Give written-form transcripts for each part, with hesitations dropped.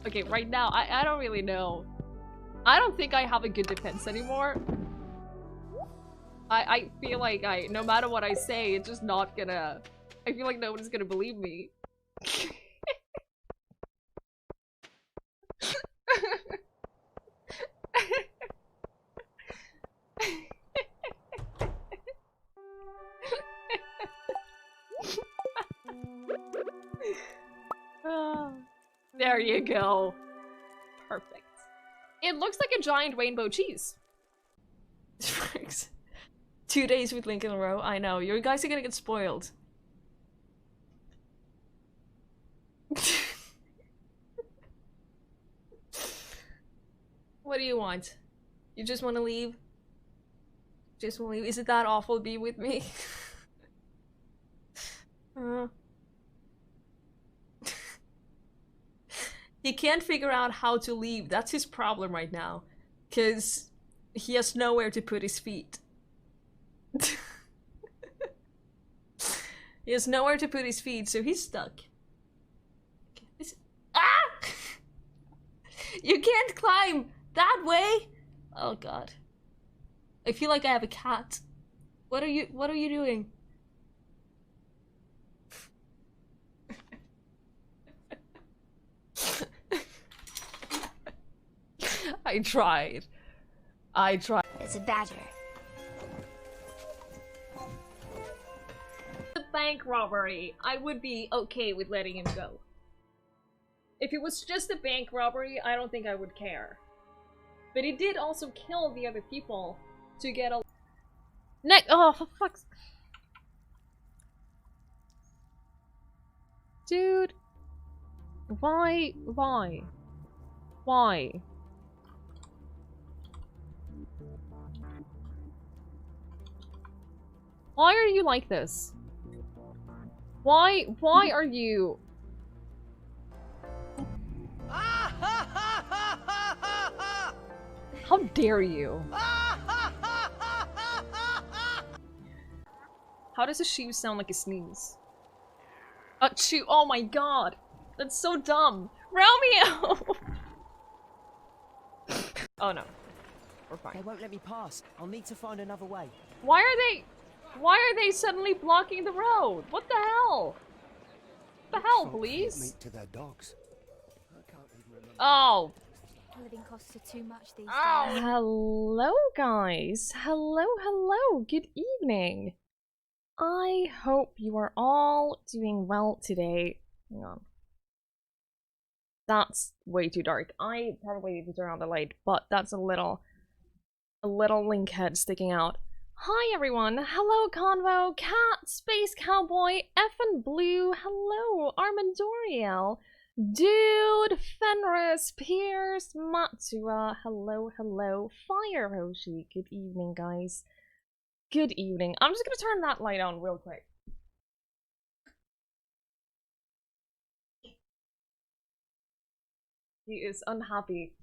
Okay, right now, I don't really know. I don't think I have a good defense anymore. I feel like no matter what I say, it's just not gonna... I feel like nobody's gonna believe me. There you go. Perfect. It looks like a giant rainbow cheese. 2 days with Link in a row. I know. You guys are gonna get spoiled. What do you want? You just want to leave? Just want to leave? Is it that awful to be with me? He can't figure out how to leave. That's his problem right now. Because he has nowhere to put his feet. He has nowhere to put his feet, so he's stuck. Ah! You can't climb that way! Oh god. I feel like I have a cat. What are you doing? I tried. It's a badger. The bank robbery, I would be okay with letting him go. If it was just a bank robbery, I don't think I would care. But he did also kill the other people to get a oh, for fuck's... Dude. Why? Why? Why? Why are you like this? Why are you... How dare you? How does a shoe sound like a sneeze? Achoo! Oh my god! That's so dumb! Romeo! Oh no. We're fine. They won't let me pass. I'll need to find another way. Why are they suddenly blocking the road? What the hell? What the hell, police? To their dogs. Oh. Living costs are too much these Oh. days. Hello, guys. Hello. Good evening. I hope you are all doing well today. Hang on. That's way too dark. I probably need to turn on the light, but that's a little Link head sticking out. Hi everyone, hello Convo, Cat, Space Cowboy, Effin Blue, hello Armandoriel, Dude, Fenris, Pierce, Matsua, hello, Fire Hoshi, good evening guys. Good evening. I'm just gonna turn that light on real quick. He is unhappy.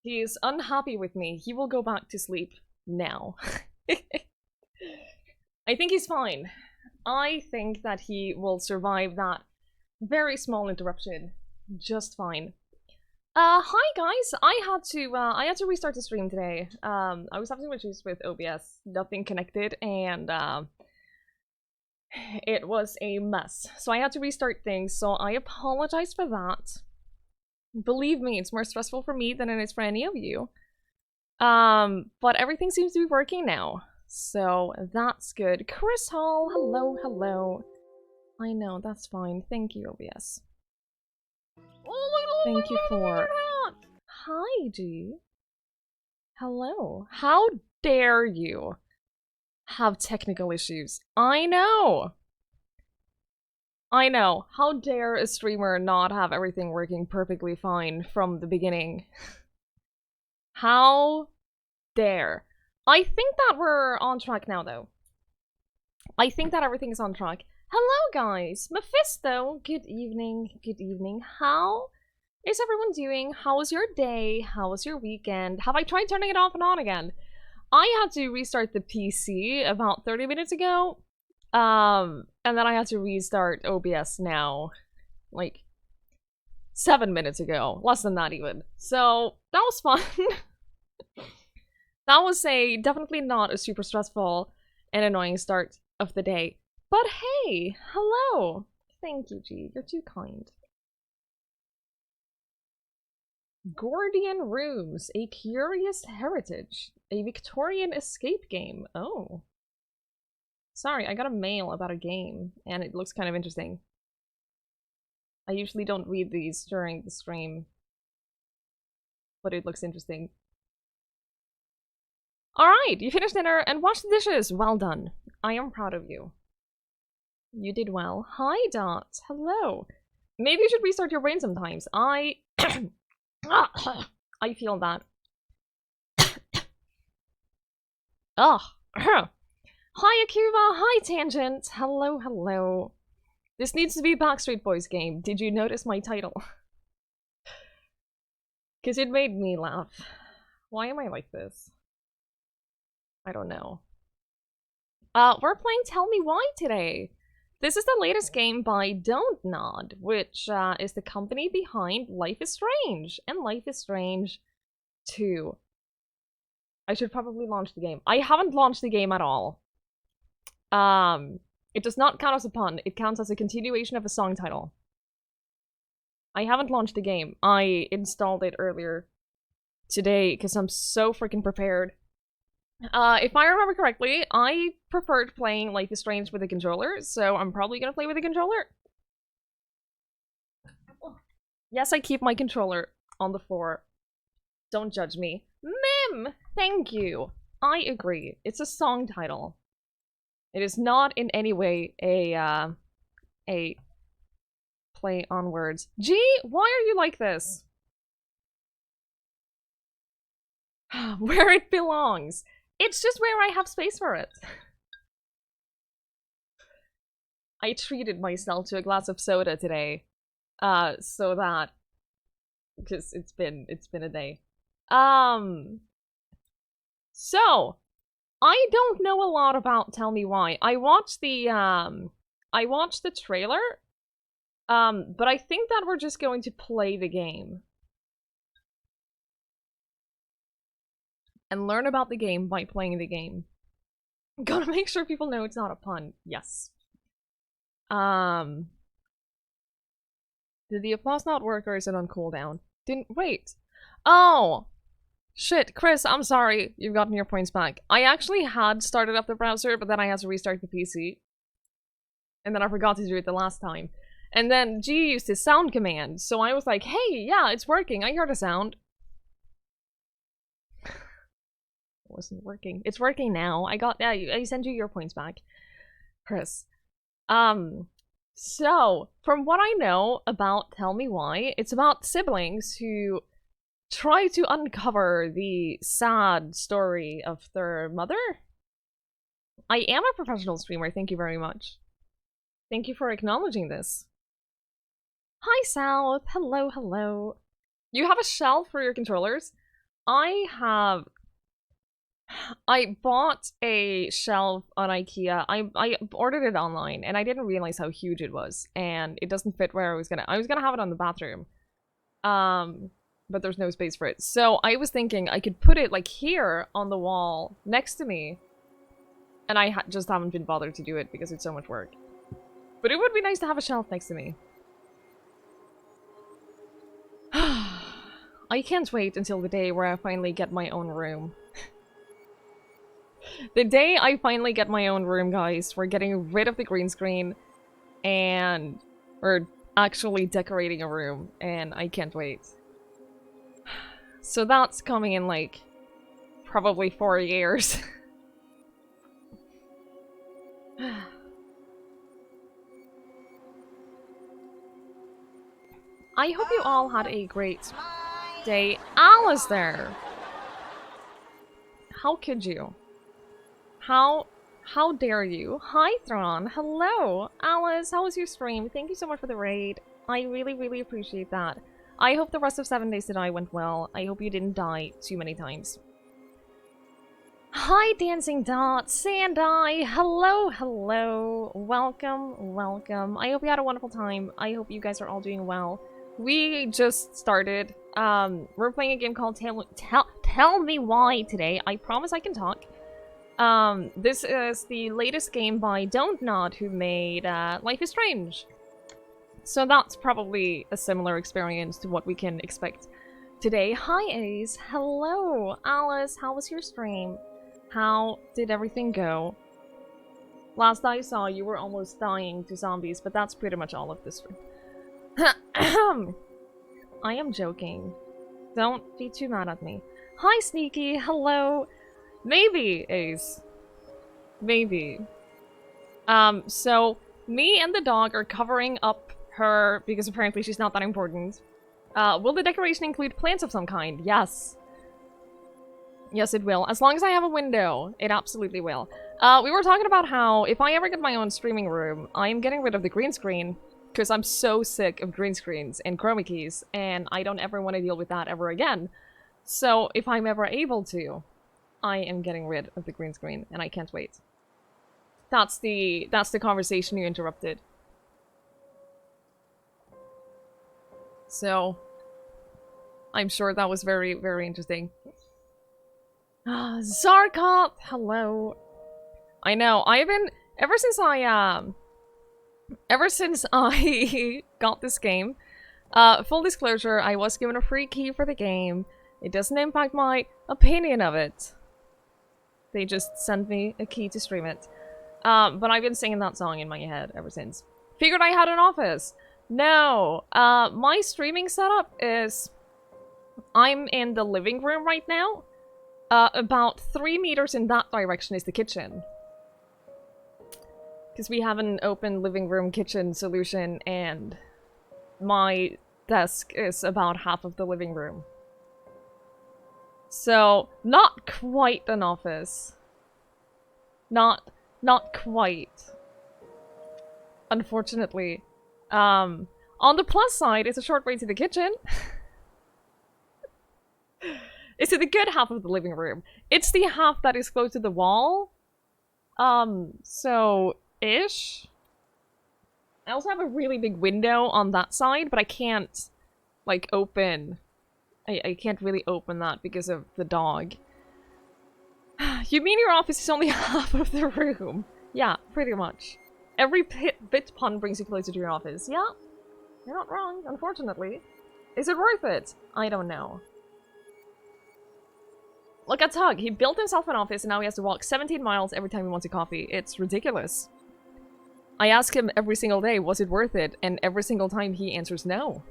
He is unhappy with me. He will go back to sleep now. I think he's fine. I think that he will survive that very small interruption just fine. Hi guys. I had to restart the stream today. I was having some issues with OBS, nothing connected, and it was a mess. So I had to restart things, so I apologize for that. Believe me, it's more stressful for me than it is for any of you. But everything seems to be working now. So that's good. Chris Hall, hello. I know, that's fine. Thank you, OBS. Thank you for... Hi, G. Hello. How dare you have technical issues? I know. How dare a streamer not have everything working perfectly fine from the beginning? How dare. I think that we're on track now, though. I think that everything is on track. Hello, guys. Mephisto, good evening. How is everyone doing? How was your day? How was your weekend? Have I tried turning it off and on again? I had to restart the PC about 30 minutes ago. And then I had to restart OBS now, like 7 minutes ago. Less than that even. So that was fun. That was definitely not a super stressful and annoying start of the day. But hey, hello! Thank you, G. You're too kind. Gordian Rooms, a curious heritage. A Victorian escape game. Oh. Sorry, I got a mail about a game, and it looks kind of interesting. I usually don't read these during the stream, but it looks interesting. Alright, you finished dinner and washed the dishes. Well done. I am proud of you. You did well. Hi, Dot. Hello. Maybe you should restart your brain sometimes. I feel that. Ugh. Hi, Akuba. Hi, Tangent. Hello, hello. This needs to be a Backstreet Boys game. Did you notice my title? Because it made me laugh. Why am I like this? I don't know. We're playing Tell Me Why today. This is the latest game by Don't Nod, which is the company behind Life is Strange and Life is Strange 2. I should probably launch the game. I haven't launched the game at all. It does not count as a pun. It counts as a continuation of a song title. I haven't launched the game. I installed it earlier today because I'm so freaking prepared. If I remember correctly, I preferred playing Life is Strange with a controller, so I'm probably gonna play with a controller. Yes, I keep my controller on the floor. Don't judge me. Mim! Thank you! I agree. It's a song title. It is not in any way a play on words. Gee, why are you like this? Where it belongs. It's just where I have space for it. I treated myself to a glass of soda today. So that... because it's been a day. So, I don't know a lot about Tell Me Why. I watched the trailer, but I think that we're just going to play the game. And learn about the game by playing the game. Gotta make sure people know it's not a pun. Yes. Did the applause not work or is it on cooldown? Didn't- wait. Oh! Shit, Chris, I'm sorry. You've gotten your points back. I actually had started up the browser, but then I had to restart the PC. And then I forgot to do it the last time. And then G used his sound command, so I was like, hey, yeah, it's working. I heard a sound. It wasn't working. It's working now. I sent you your points back, Chris. So, from what I know about Tell Me Why, it's about siblings who try to uncover the sad story of their mother. I am a professional streamer, thank you very much. Thank you for acknowledging this. Hi, South. Hello, hello. You have a shelf for your controllers? I bought a shelf on IKEA. I ordered it online, and I didn't realize how huge it was, and it doesn't fit where I was gonna have it on the bathroom. But there's no space for it. So I was thinking I could put it like here on the wall next to me, and I just haven't been bothered to do it because it's so much work. But it would be nice to have a shelf next to me. I can't wait until the day where I finally get my own room. The day I finally get my own room, guys, we're getting rid of the green screen, and we're actually decorating a room, and I can't wait. So that's coming in, like, probably 4 years. I hope you all had a great day. Alice there! How could you? How dare you? Hi, Thrawn. Hello! Alice, how was your stream? Thank you so much for the raid. I really, really appreciate that. I hope the rest of 7 Days to Die went well. I hope you didn't die too many times. Hi, Dancing Dots, Sandai. Hello, hello. Welcome, welcome. I hope you had a wonderful time. I hope you guys are all doing well. We just started. We're playing a game called Tell Me Why today. I promise I can talk. This is the latest game by Don't Nod, who made Life is Strange. So that's probably a similar experience to what we can expect today. Hi, Ace. Hello, Alice. How was your stream? How did everything go? Last I saw, you were almost dying to zombies, but that's pretty much all of this stream. I am joking. Don't be too mad at me. Hi, Sneaky. Hello. Maybe, Ace. Maybe. So, me and the dog are covering up her, because apparently she's not that important. Will the decoration include plants of some kind? Yes. Yes, it will. As long as I have a window, it absolutely will. We were talking about how, if I ever get my own streaming room, I am getting rid of the green screen, because I'm so sick of green screens and chroma keys, and I don't ever want to deal with that ever again. So, if I'm ever able to, I am getting rid of the green screen, and I can't wait. That's the conversation you interrupted. So, I'm sure that was very, very interesting. Zarkop! Hello. I know, I've been... Ever since I got this game, full disclosure, I was given a free key for the game. It doesn't impact my opinion of it. They just sent me a key to stream it. But I've been singing that song in my head ever since. Figured I had an office. No, my streaming setup is... I'm in the living room right now. About 3 meters in that direction is the kitchen. Because we have an open living room kitchen solution, and my desk is about half of the living room. So, not quite an office. Not quite. Unfortunately. On the plus side, it's a short way to the kitchen. It's in the good half of the living room. It's the half that is close to the wall. So-ish. I also have a really big window on that side, but I can't, like, open... I can't really open that because of the dog. You mean your office is only half of the room? Yeah, pretty much. Every bit pun brings you closer to your office. Yeah, you're not wrong, unfortunately. Is it worth it? I don't know. Look at Tug. He built himself an office and now he has to walk 17 miles every time he wants a coffee. It's ridiculous. I ask him every single day, was it worth it? And every single time he answers no.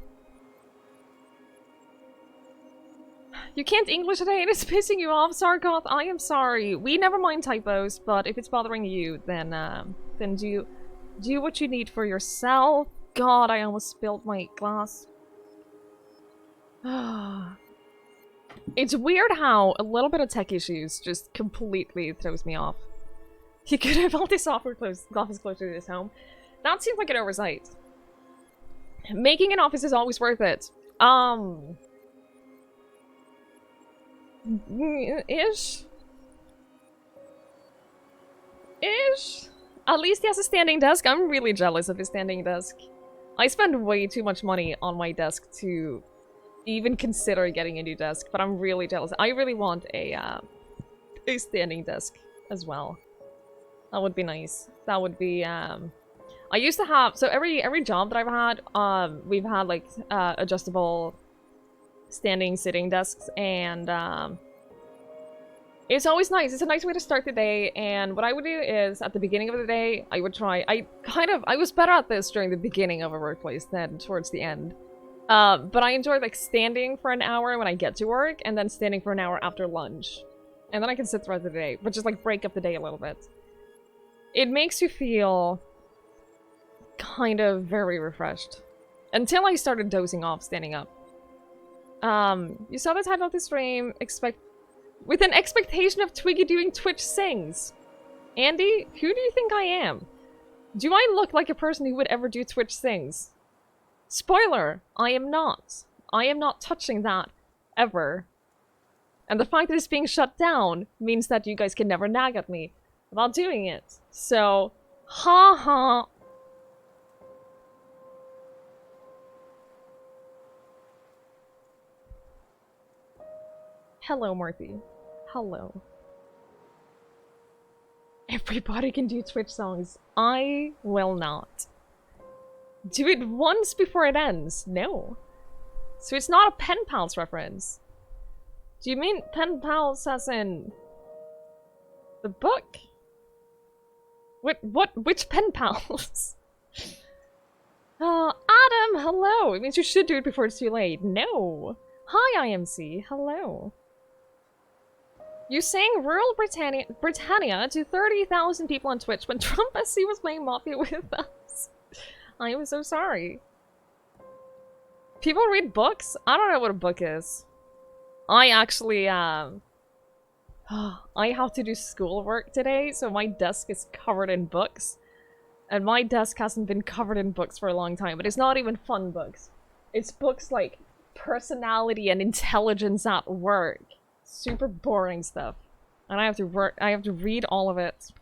You can't English today and it's pissing you off, Sarkoth. I am sorry. We never mind typos, but if it's bothering you, then do what you need for yourself. God, I almost spilled my glass. It's weird how a little bit of tech issues just completely throws me off. He could have built this office closer to his home. That seems like an oversight. Making an office is always worth it. Ish. At least he has a standing desk. I'm really jealous of his standing desk. I spend way too much money on my desk to even consider getting a new desk, but I'm really jealous. I really want a standing desk as well. That would be nice. That would be, I used to have, so every job that I've had, we've had, like, adjustable standing, sitting desks, and, it's always nice. It's a nice way to start the day, and what I would do is, at the beginning of the day, I would try, I was better at this during the beginning of a workplace than towards the end. But I enjoy, like, standing for an hour when I get to work, and then standing for an hour after lunch. And then I can sit throughout the day, but just, like, break up the day a little bit. It makes you feel kind of very refreshed. Until I started dozing off standing up. You saw the title of the stream, with an expectation of Twiggie doing Twitch sings. Andy, who do you think I am? Do I look like a person who would ever do Twitch sings? Spoiler, I am not. I am not touching that. Ever. And the fact that it's being shut down means that you guys can never nag at me about doing it. So, ha ha. Hello, Marthy. Hello. Everybody can do Twitch songs. I will not. Do it once before it ends. No. So it's not a pen pals reference. Do you mean pen pals as in the book? Which pen pals? Adam, hello! It means you should do it before it's too late. No! Hi, IMC. Hello. You sang Rural Britannia to 30,000 people on Twitch when Trump SC was playing Mafia with us. I am so sorry. People read books? I don't know what a book is. I actually, I have to do schoolwork today, so my desk is covered in books. And my desk hasn't been covered in books for a long time, but it's not even fun books. It's books like personality and intelligence at work. Super boring stuff. And I have to read all of it.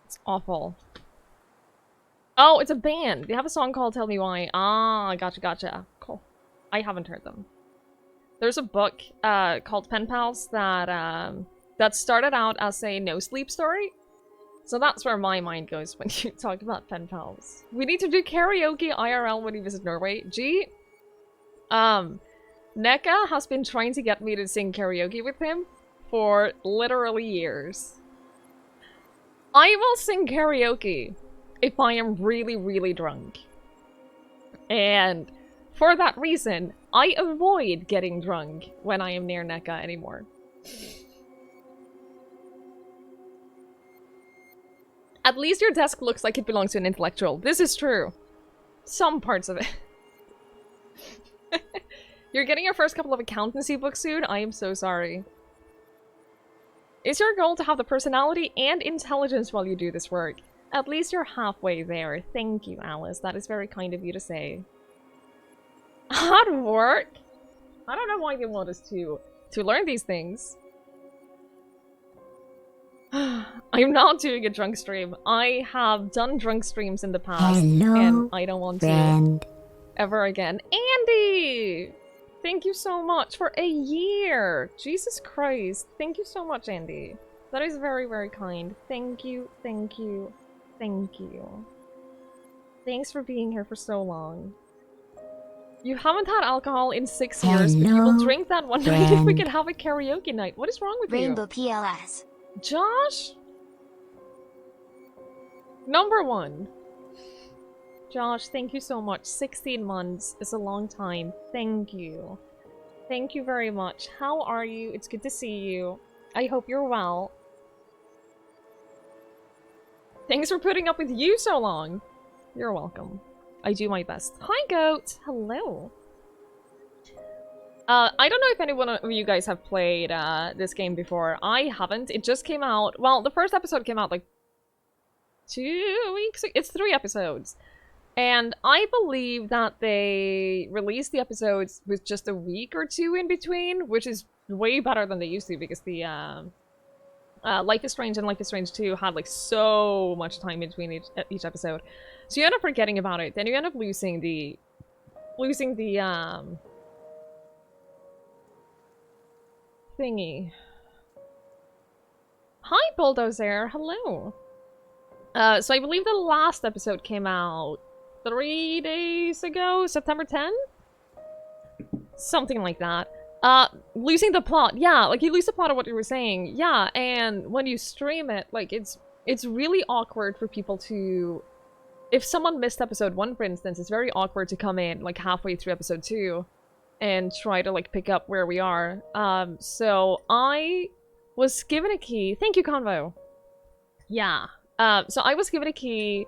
It's awful. Oh, it's a band. They have a song called Tell Me Why. Ah, gotcha. Cool. I haven't heard them. There's a book called Pen Pals that started out as a no sleep story. So that's where my mind goes when you talk about pen pals. We need to do karaoke IRL when we visit Norway. Gee, Neka has been trying to get me to sing karaoke with him for literally years. I will sing karaoke if I am really, really drunk. And for that reason, I avoid getting drunk when I am near Neka anymore. At least your desk looks like it belongs to an intellectual. This is true. Some parts of it. You're getting your first couple of accountancy books soon? I am so sorry. Is your goal to have the personality and intelligence while you do this work? At least you're halfway there. Thank you, Alice. That is very kind of you to say. Hard work? I don't know why they want us to learn these things. I'm not doing a drunk stream. I have done drunk streams in the past. Hello, and I don't want friend. to ever again. Andy! Thank you so much for a year! Jesus Christ. Thank you so much, Andy. That is very, very kind. Thank you, thank you, thank you. Thanks for being here for so long. You haven't had alcohol in 6 years, but you will drink that one night if we can have a karaoke night. What is wrong with Rainbow you? PLS. Josh? Number 1. Josh, thank you so much. 16 months is a long time. Thank you. Thank you very much. How are you? It's good to see you. I hope you're well. Thanks for putting up with you so long. You're welcome. I do my best. Hi, Goat. Hello. I don't know if anyone of you guys have played this game before. I haven't. It just came out. Well, the first episode came out like 2 weeks ago. It's 3 episodes. And I believe that they released the episodes with just a week or 2 in between, which is way better than they used to because the Life is Strange and Life is Strange 2 had like so much time between each episode. So you end up forgetting about it. Then you end up losing the thingy. Hi, Bulldozer. Hello. So I believe the last episode came out 3 days ago, September 10? Something like that. Losing the plot. Yeah, like you lose the plot of what you were saying. Yeah, and when you stream it, like it's really awkward for people to... If someone missed episode 1, for instance, it's very awkward to come in like halfway through episode 2 and try to like pick up where we are. So I was given a key. Thank you, Convo. Yeah. So I was given a key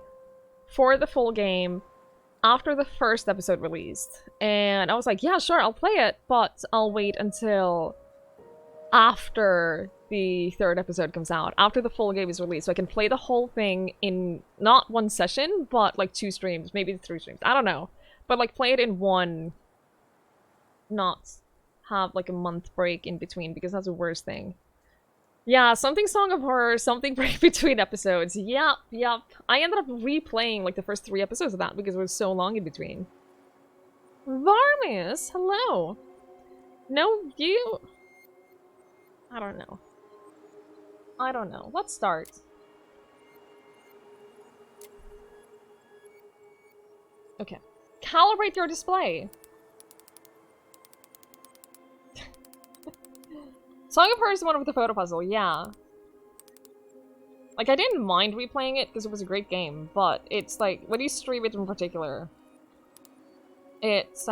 for the full game after the first episode released. And I was like, yeah, sure, I'll play it, but I'll wait until after the 3rd episode comes out, after the full game is released, so I can play the whole thing in not 1 session, but like 2 streams, maybe 3 streams. I don't know. But like play it in one not have like a month break in between, because that's the worst thing. Yeah, something Song of Horror, something break between episodes. Yep. I ended up replaying like the first 3 episodes of that because it was so long in between. Varmus, hello. No, you... I don't know. Let's start. Okay. Calibrate your display. Song of Horror is the one with the photo puzzle, yeah. Like, I didn't mind replaying it because it was a great game, but it's like, when you stream it in particular, it's,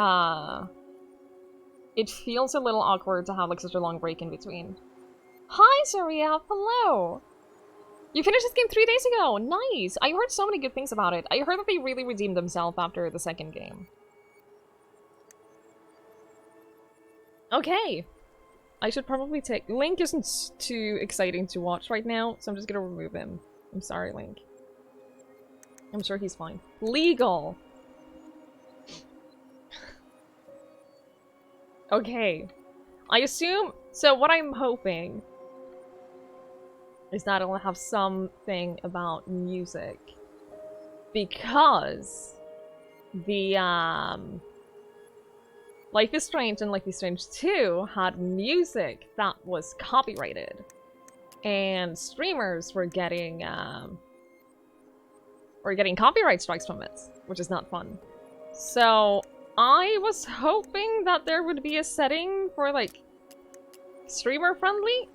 it feels a little awkward to have, like, such a long break in between. Hi, Surya! Hello! You finished this game 3 days ago! Nice! I heard so many good things about it. I heard that they really redeemed themselves after the second game. Okay! I should probably take... Link isn't too exciting to watch right now, so I'm just gonna remove him. I'm sorry, Link. I'm sure he's fine. Legal! Okay. I assume... So what I'm hoping is that it'll have something about music. Because the, Life is Strange and Life is Strange 2 had music that was copyrighted. And streamers were getting copyright strikes from it, which is not fun. So I was hoping that there would be a setting for, like, streamer friendly?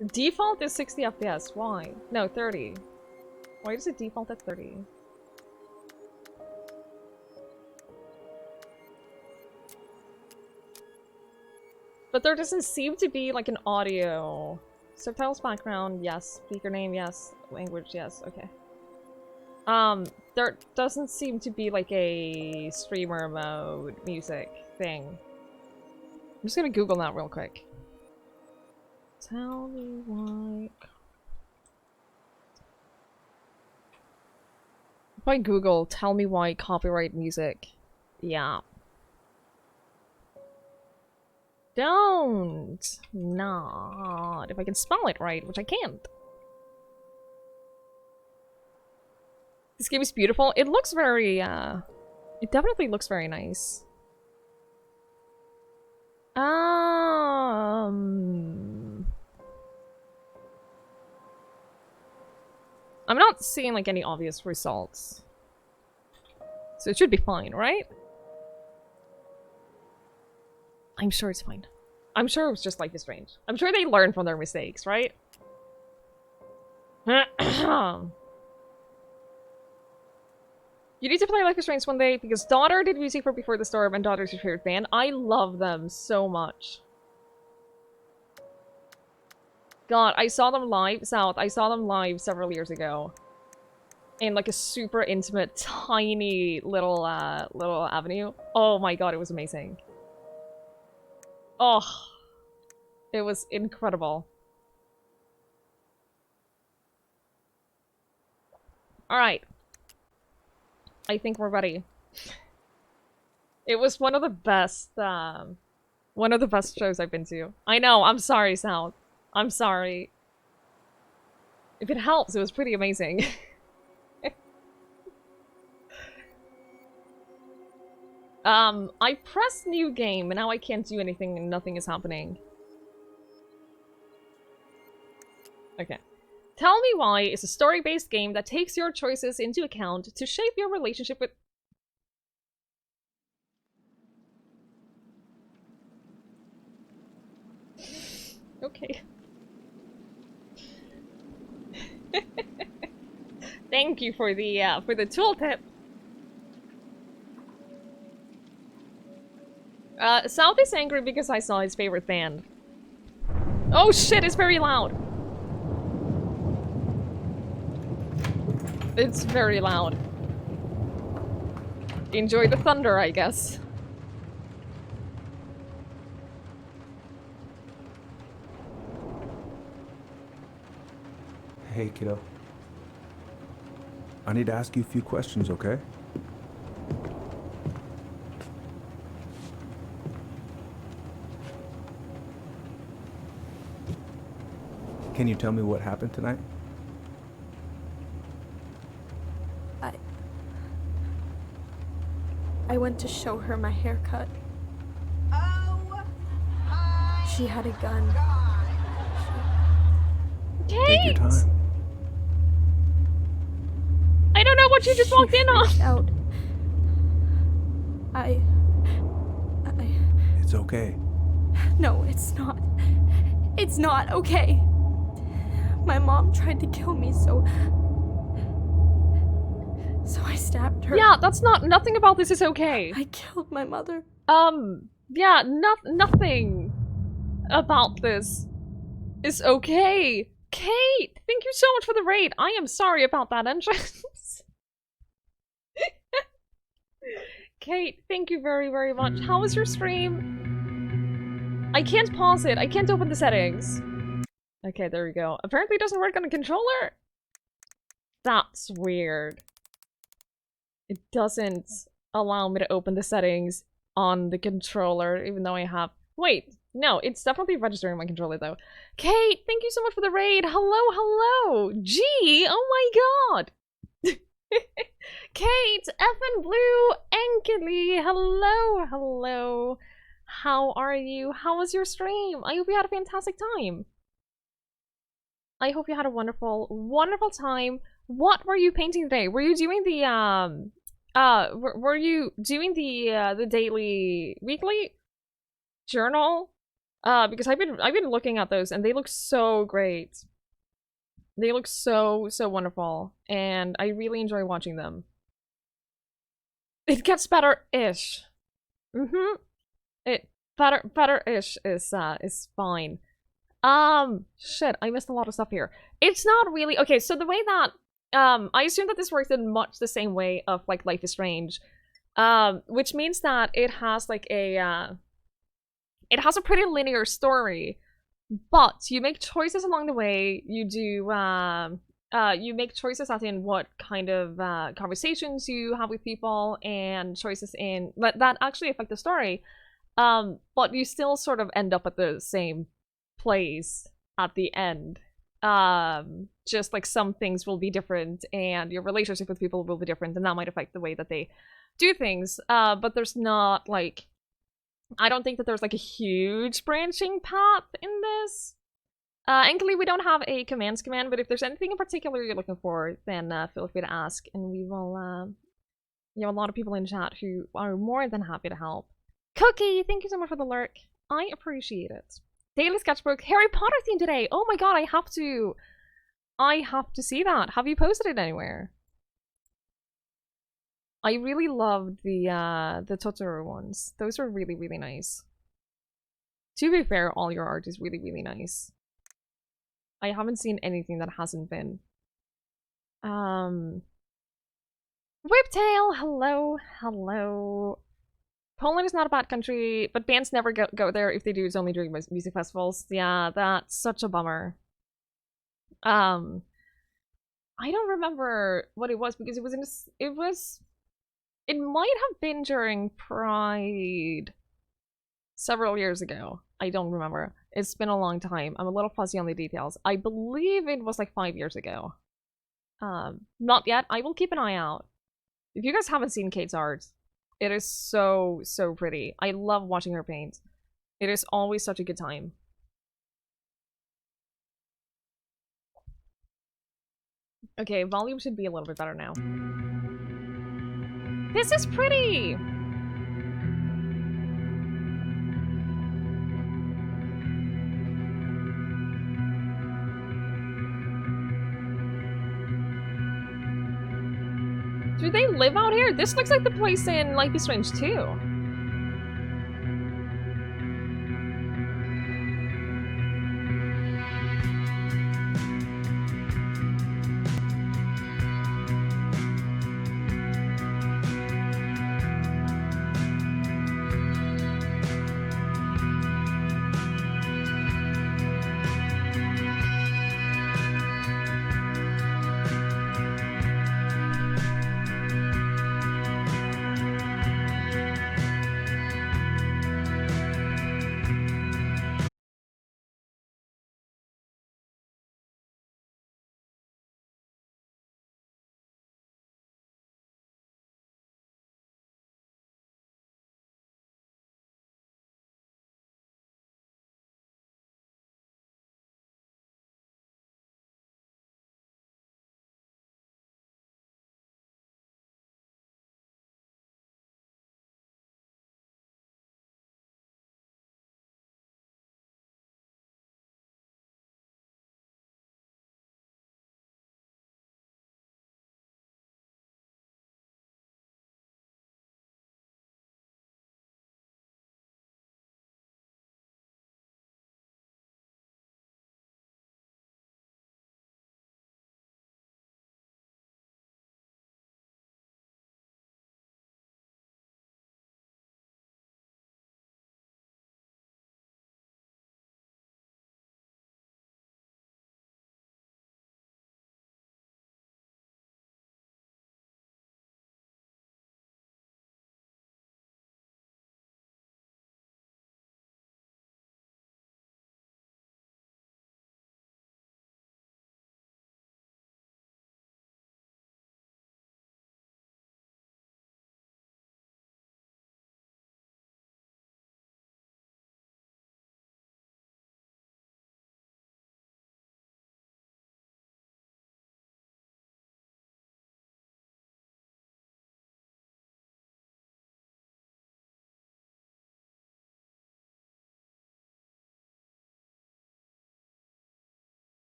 The default is 60 FPS. Why? No, 30. Why does it default at 30? But there doesn't seem to be, like, an audio. Subtitles background, yes. Speaker name, yes. Language, yes. Okay. There doesn't seem to be, like, a streamer mode music thing. I'm just gonna Google that real quick. Tell me why... If I Google, tell me why copyright music. Yeah. Don't! Not. If I can spell it right, which I can't. This game is beautiful. It looks very, it definitely looks very nice. I'm not seeing, like, any obvious results. So it should be fine, right? I'm sure it's fine. I'm sure it was just Life is Strange. I'm sure they learned from their mistakes, right? You need to play Life is Strange one day because Daughter did music for Before the Storm and Daughter's your favorite band. I love them so much. God, I saw them live, South. I saw them live several years ago. In like a super intimate, tiny little avenue. Oh my god, it was amazing. Oh, it was incredible. Alright. I think we're ready. It was one of the best shows I've been to. I know, I'm sorry, South. I'm sorry. If it helps, it was pretty amazing. I pressed new game, and now I can't do anything and nothing is happening. Okay. Tell Me Why is a story-based game that takes your choices into account to shape your relationship with... Okay. Thank you for the tooltip. South is angry because I saw his favorite band. Oh shit, it's very loud. It's very loud. Enjoy the thunder, I guess. Hey, kiddo. I need to ask you a few questions, okay? Can you tell me what happened tonight? I went to show her my haircut. She had a gun. Kate! Take your time. I don't know what you just walked in on. Out. It's okay. No, it's not. It's not okay. My mom tried to kill me, so I stabbed her. Yeah, that's nothing about this is okay. I killed my mother. Yeah, nothing about this is okay. Kate, thank you so much for the raid. I am sorry about that entrance. Kate, thank you very, very much. How was your stream? I can't pause it. I can't open the settings. Okay, there we go. Apparently it doesn't work on a controller? That's weird. It doesn't allow me to open the settings on the controller, even though I have... Wait, no, it's definitely registering my controller, though. Kate, thank you so much for the raid! Hello, hello! Gee, oh my god! Kate, Effin Blue, Ankily, hello, hello. How are you? How was your stream? I hope you had a fantastic time. I hope you had a wonderful, wonderful time. What were you painting today? Were you doing the, were you doing the daily, weekly journal? Because I've been looking at those and they look so great. They look so, so wonderful. And I really enjoy watching them. It gets better-ish. Better-ish is fine. Shit, I missed a lot of stuff here. It's not really... Okay, so the way that... I assume that this works in much the same way of, like, Life is Strange. Which means that it has, like, a... It has a pretty linear story. But you make choices along the way. You do, you make choices as in what kind of, conversations you have with people, and choices in... that actually affect the story. But you still sort of end up at the same place at the end. Just like some things will be different and your relationship with people will be different, and that might affect the way that they do things. But there's not like... I don't think that there's like a huge branching path in this. Thankfully, we don't have a commands command, but if there's anything in particular you're looking for, then feel free to ask, and we will, you have a lot of people in chat who are more than happy to help. Cookie, thank you so much for the lurk. I appreciate it. Daily Sketchbook, Harry Potter theme today! Oh my god, I have to see that. Have you posted it anywhere? I really loved the Totoro ones. Those were really, really nice. To be fair, all your art is really, really nice. I haven't seen anything that hasn't been. Whiptail, hello, hello. Poland is not a bad country, but bands never go there. If they do, it's only during music festivals. Yeah, that's such a bummer. I don't remember what it was because it was it might have been during Pride several years ago. I don't remember. It's been a long time. I'm a little fuzzy on the details. I believe it was like 5 years ago. Not yet. I will keep an eye out. If you guys haven't seen Kate's art, it is so, so pretty. I love watching her paint. It is always such a good time. Okay, volume should be a little bit better now. This is pretty! Do they live out here? This looks like the place in Life is Strange 2.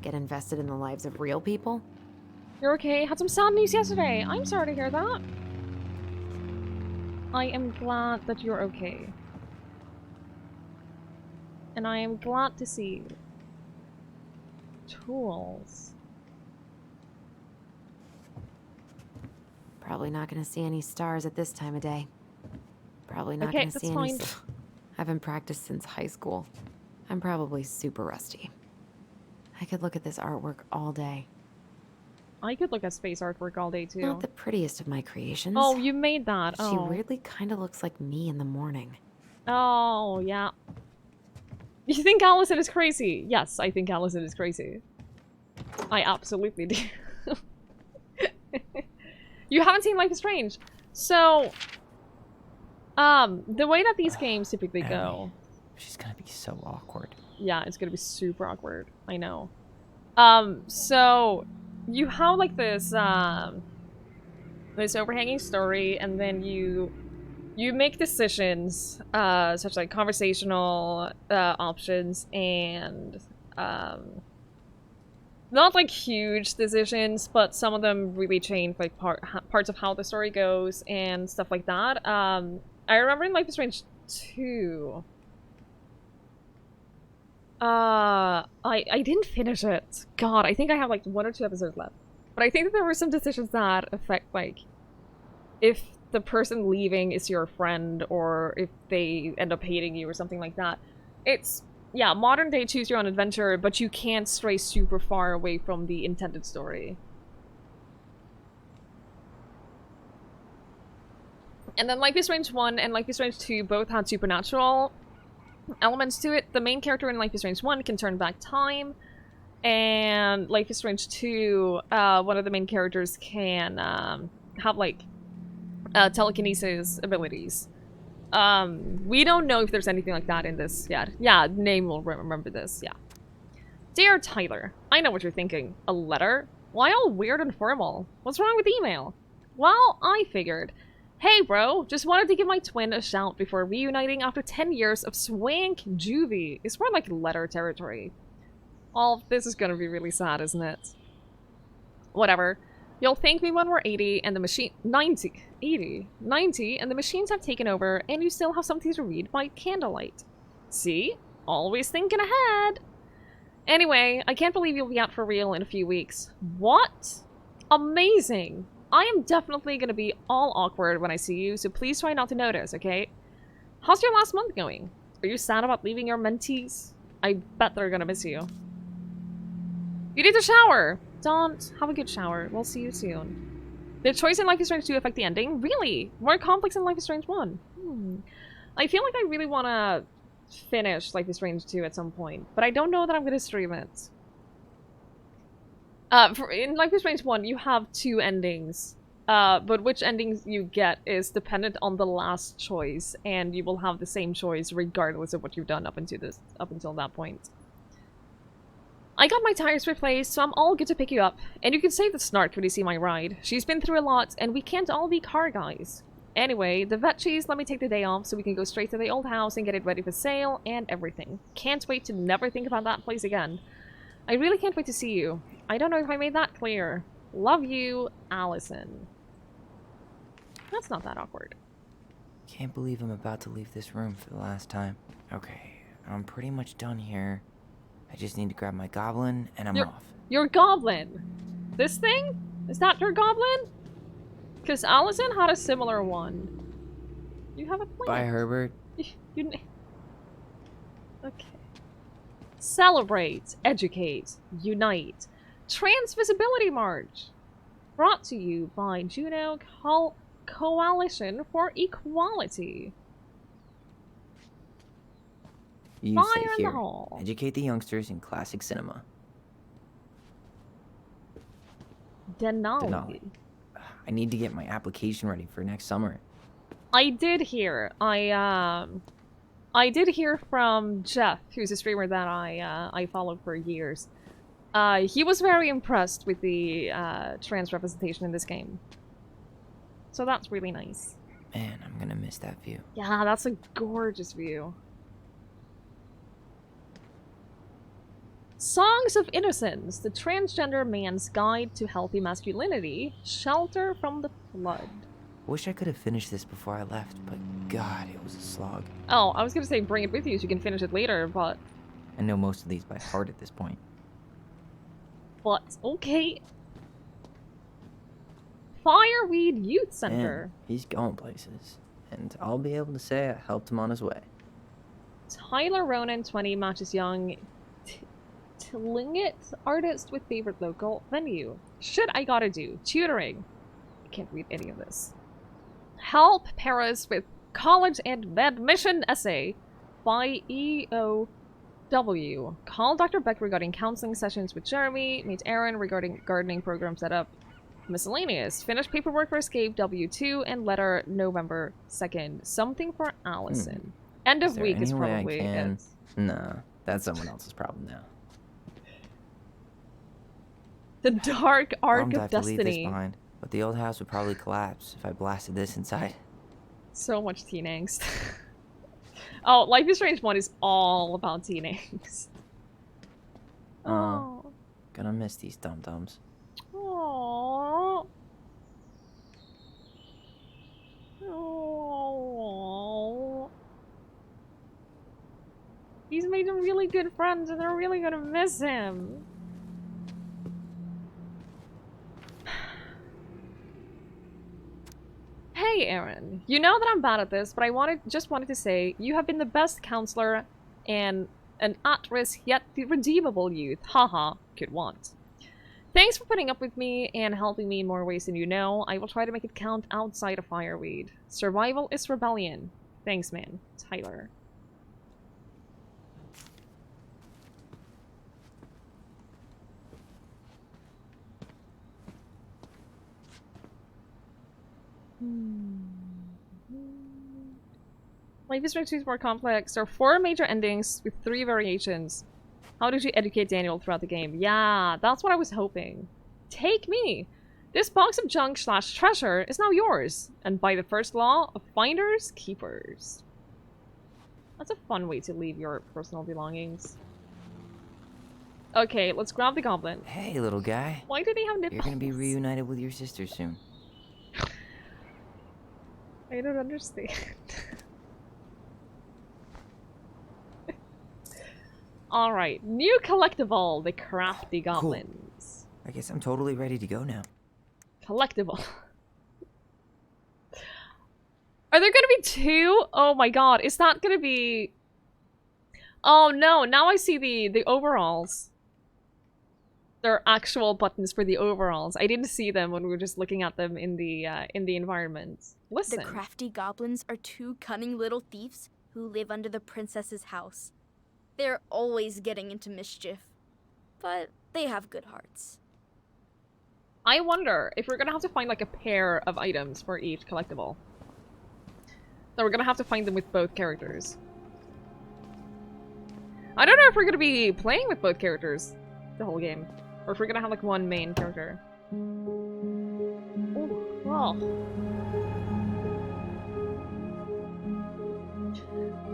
Get invested in the lives of real people? You're okay? Had some sad news yesterday. I'm sorry to hear that. I am glad that you're okay. And I am glad to see you. Tools. Probably not gonna see any stars at this time of day. Probably not Okay, gonna see that's any. fine. I haven't practiced since high school. I'm probably super rusty. I could look at this artwork all day. I could look at space artwork all day too. Not the prettiest of my creations. Oh, you made that. She weirdly kind of looks like me in the morning. Oh, yeah. You think Allison is crazy? Yes, I think Allison is crazy. I absolutely do. You haven't seen Life is Strange. So, the way that these games typically go... She's gonna be so awkward. Yeah, it's gonna be super awkward. I know. So, you have like this, this overhanging story, and then you make decisions, such like conversational, options, and, not like huge decisions, but some of them really change like parts of how the story goes and stuff like that. I remember in Life is Strange 2, I didn't finish it. God, I think I have like 1 or 2 episodes left. But I think that there were some decisions that affect like if the person leaving is your friend or if they end up hating you or something like that. It's, yeah, modern day choose your own adventure, but you can't stray super far away from the intended story. And then Life is Strange 1 and Life is Strange 2 both had supernatural elements to it. The main character in Life is Strange 1 can turn back time, and Life is Strange 2, one of the main characters can have like telekinesis abilities. We don't know if there's anything like that in this yet. Yeah, name will remember this, yeah. Dear Tyler, I know what you're thinking. A letter? Why all weird and formal? What's wrong with email? Well, I figured. Hey bro, just wanted to give my twin a shout before reuniting after 10 years of swank juvie. It's more like letter territory. Oh, this is gonna be really sad, isn't it? Whatever. You'll thank me when we're 80 and the machine- 90. 80? 90 and the machines have taken over and you still have something to read by candlelight. See? Always thinking ahead! Anyway, I can't believe you'll be out for real in a few weeks. What? Amazing! I am definitely gonna be all awkward when I see you, so please try not to notice, okay? How's your last month going? Are you sad about leaving your mentees? I bet they're gonna miss you. You need to shower! Don't. Have a good shower. We'll see you soon. The choice in Life is Strange 2 affect the ending? Really? More complex than Life is Strange 1? I feel like I really want to finish Life is Strange 2 at some point, but I don't know that I'm going to stream it. In Life is Strange 1, you have 2 endings, but which endings you get is dependent on the last choice, and you will have the same choice regardless of what you've done up until that point. I got my tires replaced, so I'm all good to pick you up. And you can save the snark when you see my ride. She's been through a lot, and we can't all be car guys. Anyway, the vet cheese let me take the day off so we can go straight to the old house and get it ready for sale and everything. Can't wait to never think about that place again. I really can't wait to see you. I don't know if I made that clear. Love you, Allison. That's not that awkward. Can't believe I'm about to leave this room for the last time. Okay, I'm pretty much done here. I just need to grab my goblin, and I'm off. Your goblin? This thing? Is that your goblin? Because Allison had a similar one. You have a plan. Bye, Herbert. Okay. Celebrate, educate, unite. Transvisibility March. Brought to you by Juno Coalition for Equality. You Fire say in here. the hall. Educate the youngsters in classic cinema. Denali. I need to get my application ready for next summer. I did hear. I did hear from Jeff, who's a streamer that I followed for years. He was very impressed with the trans representation in this game. So that's really nice. Man, I'm gonna miss that view. Yeah, that's a gorgeous view. Songs of Innocence, the transgender man's guide to healthy masculinity, shelter from the flood. Wish I could have finished this before I left, but God, it was a slog. Oh, I was gonna say bring it with you so you can finish it later, but... I know most of these by heart at this point. But, okay. Fireweed Youth Center. Man, he's going places. And I'll be able to say I helped him on his way. Tyler Ronan, 20, matches young Tlingit artist with favorite local venue. Shit I gotta do. Tutoring. I can't read any of this. Help Paris with college and admission essay by EOW. Call Dr. Beck regarding counseling sessions with Jeremy. Meet Aaron regarding gardening program setup. Miscellaneous. Finish paperwork for escape W2 and letter November 2nd. Something for Allison. End of week is probably it. Nah, that's someone else's problem now. The dark arc Bummed I of have to leave this destiny. behind, but the old house would probably collapse if I blasted this inside. So much teen angst. Oh, Life is Strange 1 is all about teen angst. Oh. Gonna miss these dum-dums. Aww. Aww. He's made some really good friends and they're really gonna miss him. Hey, Aaron. You know that I'm bad at this, but I just wanted to say you have been the best counselor and an at-risk yet redeemable youth. Haha, could want. Thanks for putting up with me and helping me in more ways than you know. I will try to make it count outside of Fireweed. Survival is rebellion. Thanks, man. Tyler. Life is Strange 2 is more complex. There are 4 major endings with 3 variations. How did you educate Daniel throughout the game? Yeah, that's what I was hoping. Take me! This box of junk / treasure is now yours. And by the first law of finders, keepers. That's a fun way to leave your personal belongings. Okay, let's grab the goblin. Hey, little guy. Why did he have nipples? You're gonna be reunited with your sister soon. I don't understand. Alright, new collectible, the crafty goblins. Cool. I guess I'm totally ready to go now. Collectible. Are there gonna be 2? Oh my god, is that gonna be... Oh no, now I see the overalls. They're actual buttons for the overalls. I didn't see them when we were just looking at them in the environment. Listen. The crafty goblins are 2 cunning little thieves who live under the princess's house. They're always getting into mischief, but they have good hearts. I wonder if we're gonna have to find like a pair of items for each collectible. So we're gonna have to find them with both characters. I don't know if we're gonna be playing with both characters the whole game. Or if we're gonna have like one main character. Ooh, oh.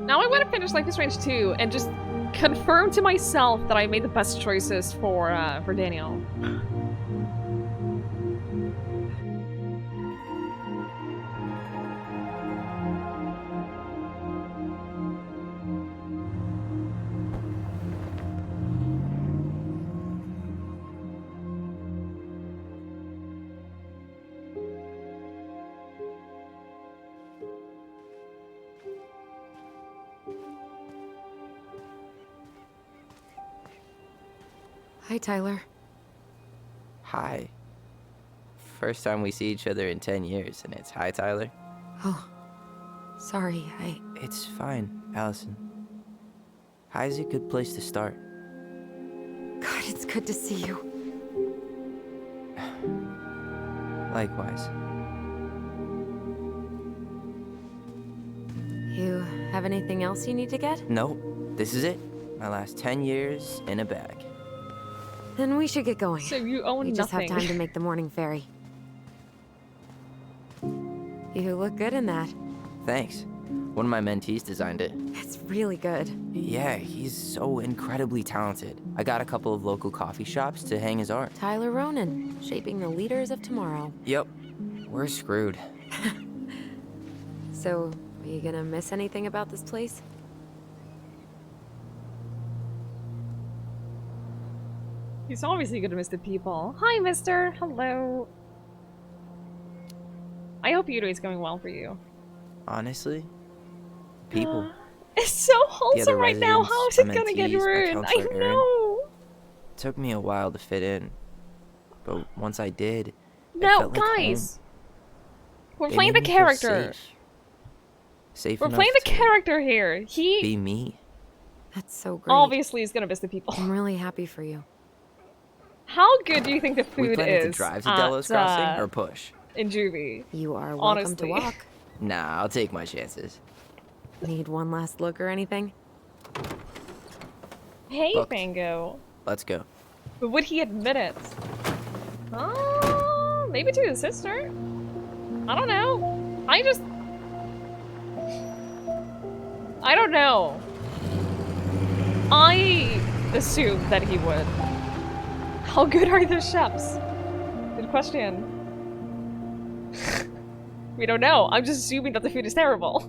Now I want to finish Life is Strange 2 and just confirm to myself that I made the best choices for Daniel. Hi, Tyler. Hi. First time we see each other in 10 years, and it's hi, Tyler. Oh, sorry, It's fine, Allison. Hi's a good place to start. God, it's good to see you. Likewise. You have anything else you need to get? Nope. This is it. My last 10 years in a bag. Then we should get going. So you own we just nothing. have time to make the morning ferry. You look good in that. Thanks. One of my mentees designed it. It's really good. Yeah, he's so incredibly talented. I got a couple of local coffee shops to hang his art. Tyler Ronan, shaping the leaders of tomorrow. Yep, we're screwed. So, are you gonna miss anything about this place? He's obviously gonna miss the people. Hi, mister. Hello. I hope your day is going well for you. Honestly, people. It's so wholesome right now. residents, How is it my gonna get mentees, my ruined? I counselor, Erin. know. Took me a while to fit in, but once I did, it No, felt like guys. We're They playing the made me feel character. Safe We're enough playing the to character here. He be me. That's so great. obviously is gonna miss the people. I'm really happy for you. How good do you think the We food planning to is drive to Delos Crossing or push? in Juvie? You are welcome Honestly. to walk. Nah, I'll take my chances. Need one last look or anything? Hey, Look. Fango. Let's go. But would he admit it? Maybe to his sister? I don't know. I don't know. I assume that he would. How good are the chefs? Good question. We don't know. I'm just assuming that the food is terrible.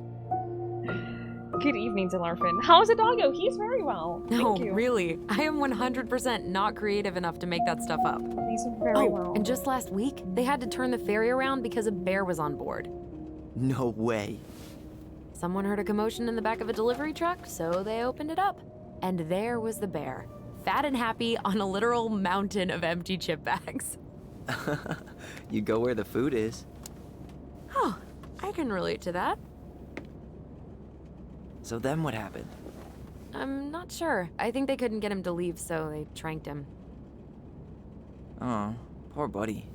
Good evening, Delarfin. How's the doggo? He's very well. No, Thank you. really. I am 100% not creative enough to make that stuff up. He's very Oh, well. and just last week, they had to turn the ferry around because a bear was on board. No way. Someone heard a commotion in the back of a delivery truck, so they opened it up. And there was the bear, fat and happy on a literal mountain of empty chip bags. You go where the food is. Oh, I can relate to that. So then what happened? I'm not sure. I think they couldn't get him to leave, so they tranked him. Oh, poor buddy.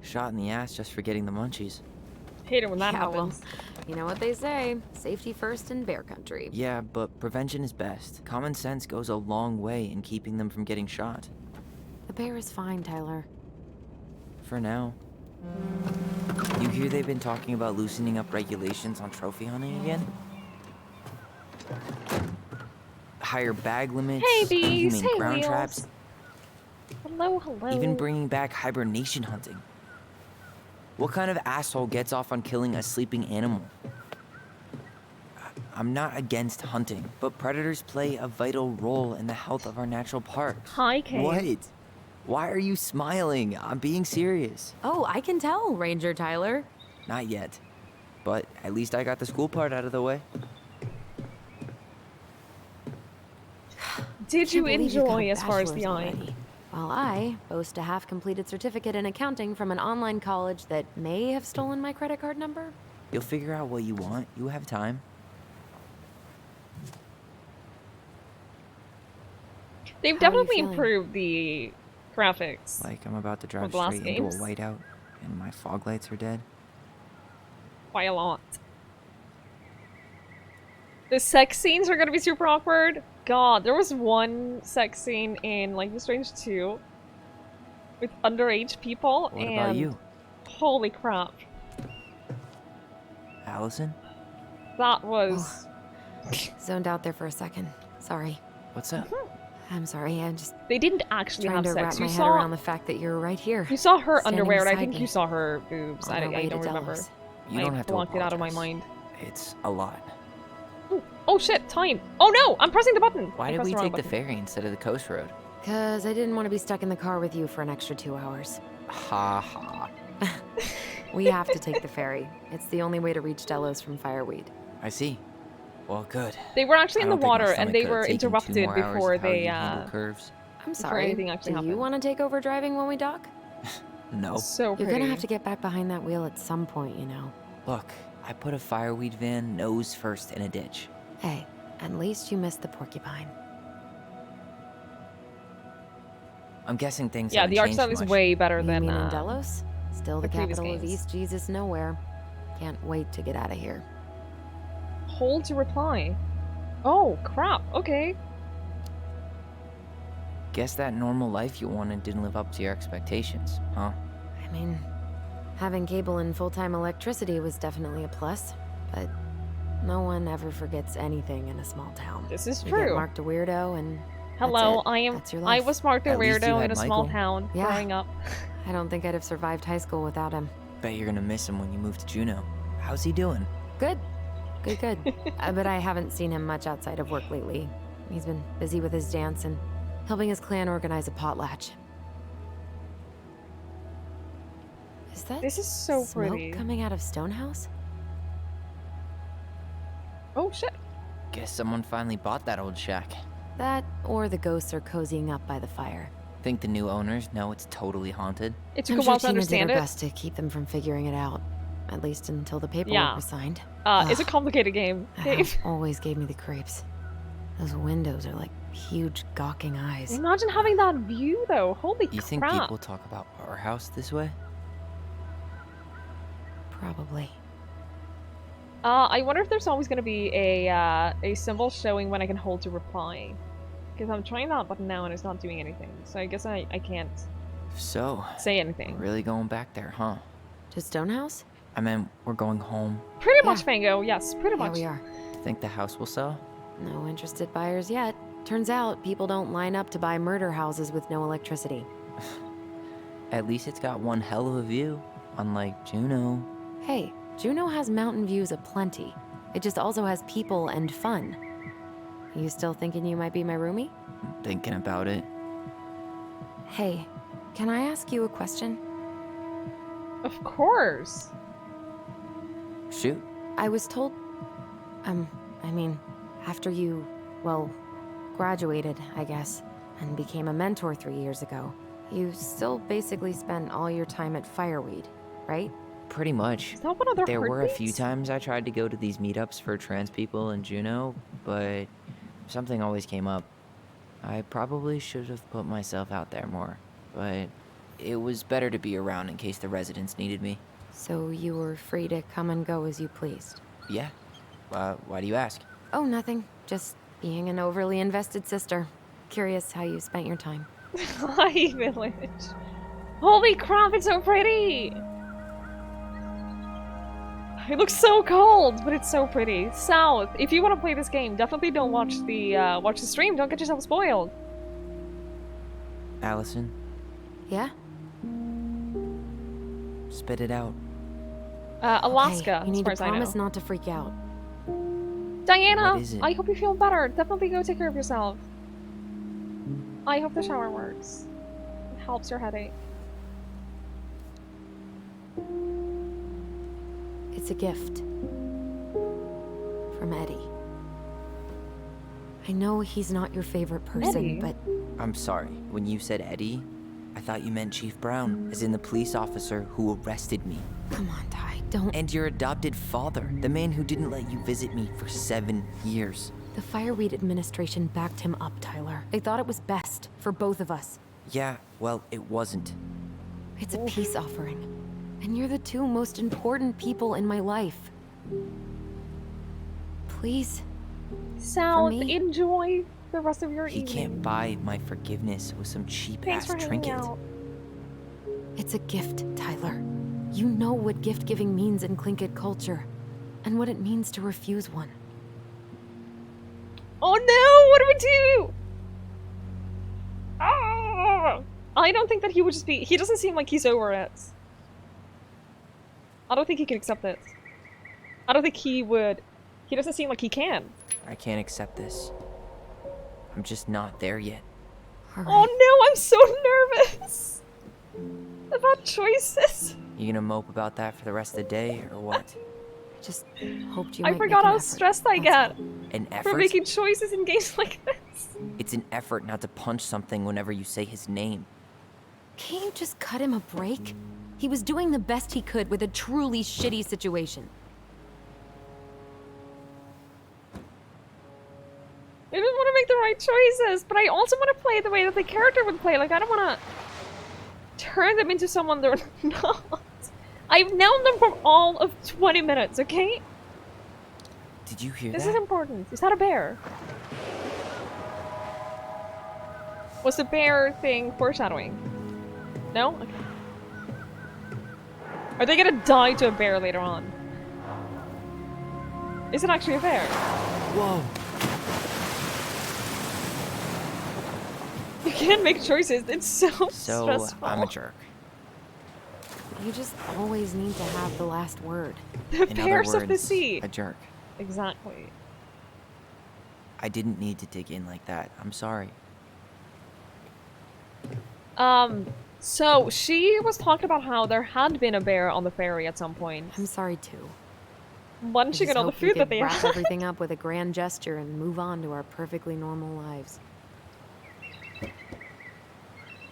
Shot in the ass just for getting the munchies. Hate it when that Yeah, well, happens. you know what they say, safety first in bear country. Yeah, but prevention is best. Common sense goes a long way in keeping them from getting shot. The bear is fine, Tyler. For now. You hear they've been talking about loosening up regulations on trophy hunting again? Higher bag limits, Hey, bees. inhumane Hey, ground wheels. traps, Hello, hello. even bringing back hibernation hunting. What kind of asshole gets off on killing a sleeping animal? I'm not against hunting, but predators play a vital role in the health of our natural parks. Hi, Kate. What? Why are you smiling? I'm being serious. Oh, I can tell, Ranger Tyler. Not yet. But at least I got the school part out of the way. Did you Can't believe you've got enjoy a as far as bachelor's the eye? already. While I boast a half-completed certificate in accounting from an online college that may have stolen my credit card number. You'll figure out what you want. You have time. They've How are you definitely feeling? improved the graphics. Like I'm about to drive the last straight into games? a whiteout, and my fog lights are dead. By a lot. The sex scenes are gonna be super awkward. God, there was one sex scene in Life is Strange 2 with underage people, What and about you, holy crap, Allison? that was Zoned out there for a second. Sorry. What's up? I'm sorry, I'm just they didn't actually trying have to wrap sex. my You head saw around the fact that you're right here. you saw her standing underwear, and I beside think me you saw her boobs. on I our way don't to remember. Delos. You don't I have to blocked it out of my apologize. mind. It's a lot. Oh shit, time! Oh no, I'm pressing the button. Why I did pressed we wrong take the button. ferry instead of the coast road? 'Cause I didn't want to be stuck in the car with you for an extra 2 hours. Ha ha. We have to take the ferry. It's the only way to reach Delos from Fireweed. I see. Well, good. They were actually I in the don't think my water, and stomach they could were have taken 2 interrupted more hours before of how they you handle curves. I'm before sorry. anything actually Do you happened. want to take over driving when we dock? No. So You're pretty. gonna have to get back behind that wheel at some point, you know. Look, I put a fireweed van nose first in a ditch. Hey, at least you missed the porcupine. I'm guessing things Yeah, haven't the art changed style is much. way better You than mean in Delos? Still the the previous capital of games. East Jesus Nowhere. Can't wait to get out of here. hold to reply. Oh crap! Okay. Guess that normal life you wanted didn't live up to your expectations, huh? I mean, having cable and full-time electricity was definitely a plus. But no one ever forgets anything in a small town. This is You true. get marked a weirdo and Hello, that's it. That's your I life. was marked a At least you weirdo had in a small Michael. town Yeah. growing up. I don't think I'd have survived high school without him. Bet you're gonna miss him when you move to Juneau. How's he doing? Good. Good. But I haven't seen him much outside of work lately. He's been busy with his dance and helping his clan organize a potlatch. Is that This is so smoke pretty. coming out of Stonehouse? Oh shit. Guess someone finally bought that old shack. That, or the ghosts are cozying up by the fire. Think the new owners know it's totally haunted? It took I'm a sure while to Tina did understand her it. best to keep them from figuring it out. At least until the paperwork Yeah. was signed. It's a Ugh. complicated game, That Dave. house always gave me the creeps. Those windows are like huge gawking eyes. Imagine having that view though. Holy You think crap. people talk about our house this way? Probably. I wonder if there's always going to be a symbol showing when I can hold to reply. Because I'm trying that button now and it's not doing anything. So I guess I can't So, say anything. really going back there, huh? To Stonehouse? I mean, we're going home. Pretty Yeah. much, Fango. Yes, pretty Yeah, much. we are. Think the house will sell? No interested buyers yet. Turns out people don't line up to buy murder houses with no electricity. At least it's got one hell of a view, unlike Juneau. Hey, Juneau has mountain views aplenty. It just also has people and fun. You still thinking you might be my roomie? I'm thinking about it. Hey, can I ask you a question? Of course. Shoot. I was told, after you, well, graduated, I guess, and became a mentor 3 years ago, you still basically spent all your time at Fireweed, right? Pretty much. Is that one of their There were a few heartbeats? times I tried to go to these meetups for trans people in Juneau, but something always came up. I probably should have put myself out there more, but it was better to be around in case the residents needed me. So you were free to come and go as you pleased. Yeah. Why do you ask? Oh, nothing. Just being an overly invested sister. Curious how you spent your time. Hi, village. Holy crap, it's so pretty! It looks so cold, but it's so pretty. South, if you want to play this game, definitely don't watch the stream. Don't get yourself spoiled. Allison, Yeah? spit it out. Alaska, Okay, you as need far to as I know. promise not to freak out. Diana, What is it? I hope you feel better. Definitely go take care of yourself. I hope the shower works. It helps your headache. It's a gift. From Eddie. I know he's not your favorite person, Eddie? but I'm sorry. When you said Eddie, I thought you meant Chief Brown, as in the police officer who arrested me. come on, Ty, don't. And your adopted father, the man who didn't let you visit me for 7 years. The Fireweed administration backed him up, Tyler. They thought it was best for both of us. Yeah, well, it wasn't. It's a peace offering. And you're the two most important people in my life. Please. South, me? enjoy the rest of your He evening. can't buy my forgiveness with some Thanks cheap-ass for hanging trinket. out. It's a gift, Tyler. You know what gift giving means in Tlingit culture, and what it means to refuse one. Oh no! What do we do? Ah! I don't think that he would just be. He doesn't seem like he's over it. I don't think he can accept it. I don't think he would. He doesn't seem like he can. I can't accept this. I'm just not there yet. All right. Oh no! I'm so nervous about choices. You gonna mope about that for the rest of the day, or what? I just hoped you I might forgot make an how effort. stressed I That's get all. An for effort? making choices in games like this. It's an effort not to punch something whenever you say his name. Can't you just cut him a break? He was doing the best he could with a truly shitty situation. I just want to make the right choices, but I also want to play the way that the character would play. Like, I don't want to turn them into someone they're not. I've known them for all of 20 minutes, okay? Did you hear This that? is important. Is that a bear? Was the bear thing foreshadowing? No? Okay. Are they gonna die to a bear later on? Is it actually a bear? Whoa. You can't make choices. It's so So, stressful. I'm a jerk. You just always need to have the last word. The In other bears of the words, sea. a jerk. Exactly. I didn't need to dig in like that. I'm sorry. So she was talking about how there had been a bear on the ferry at some point. I'm sorry too. Munching I on all the just hope we food that could they wrap had. everything up with a grand gesture and move on to our perfectly normal lives.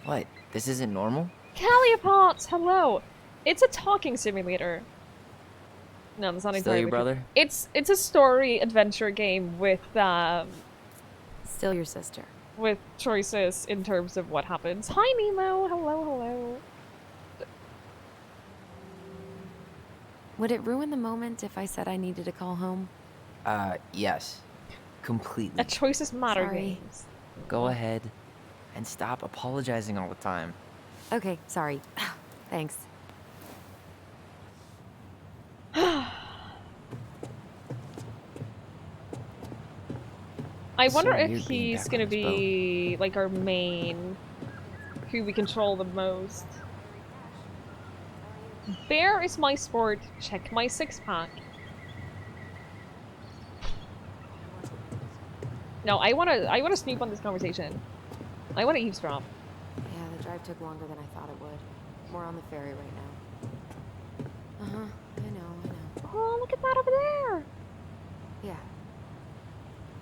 What? This isn't normal? Calliopods, hello. It's a talking simulator. No, that's not Still entirely your true. brother? It's a story adventure game with Still your sister. choices in terms of what happens. Hi Nemo, hello, hello. Would it ruin the moment if I said I needed to call home? Yes. Completely. A choices matter Sorry. games. Go ahead and stop apologizing all the time. Okay, sorry. Thanks. I So wonder if weird being he's back gonna on this be like our main, who we control the most. Bear is my sport. Check my six-pack. No, I wanna snoop on this conversation. I wanna eavesdrop. Yeah, the drive took longer than I thought it would. We're on the ferry right now. Uh-huh, I know. Oh, look at that over there! Yeah.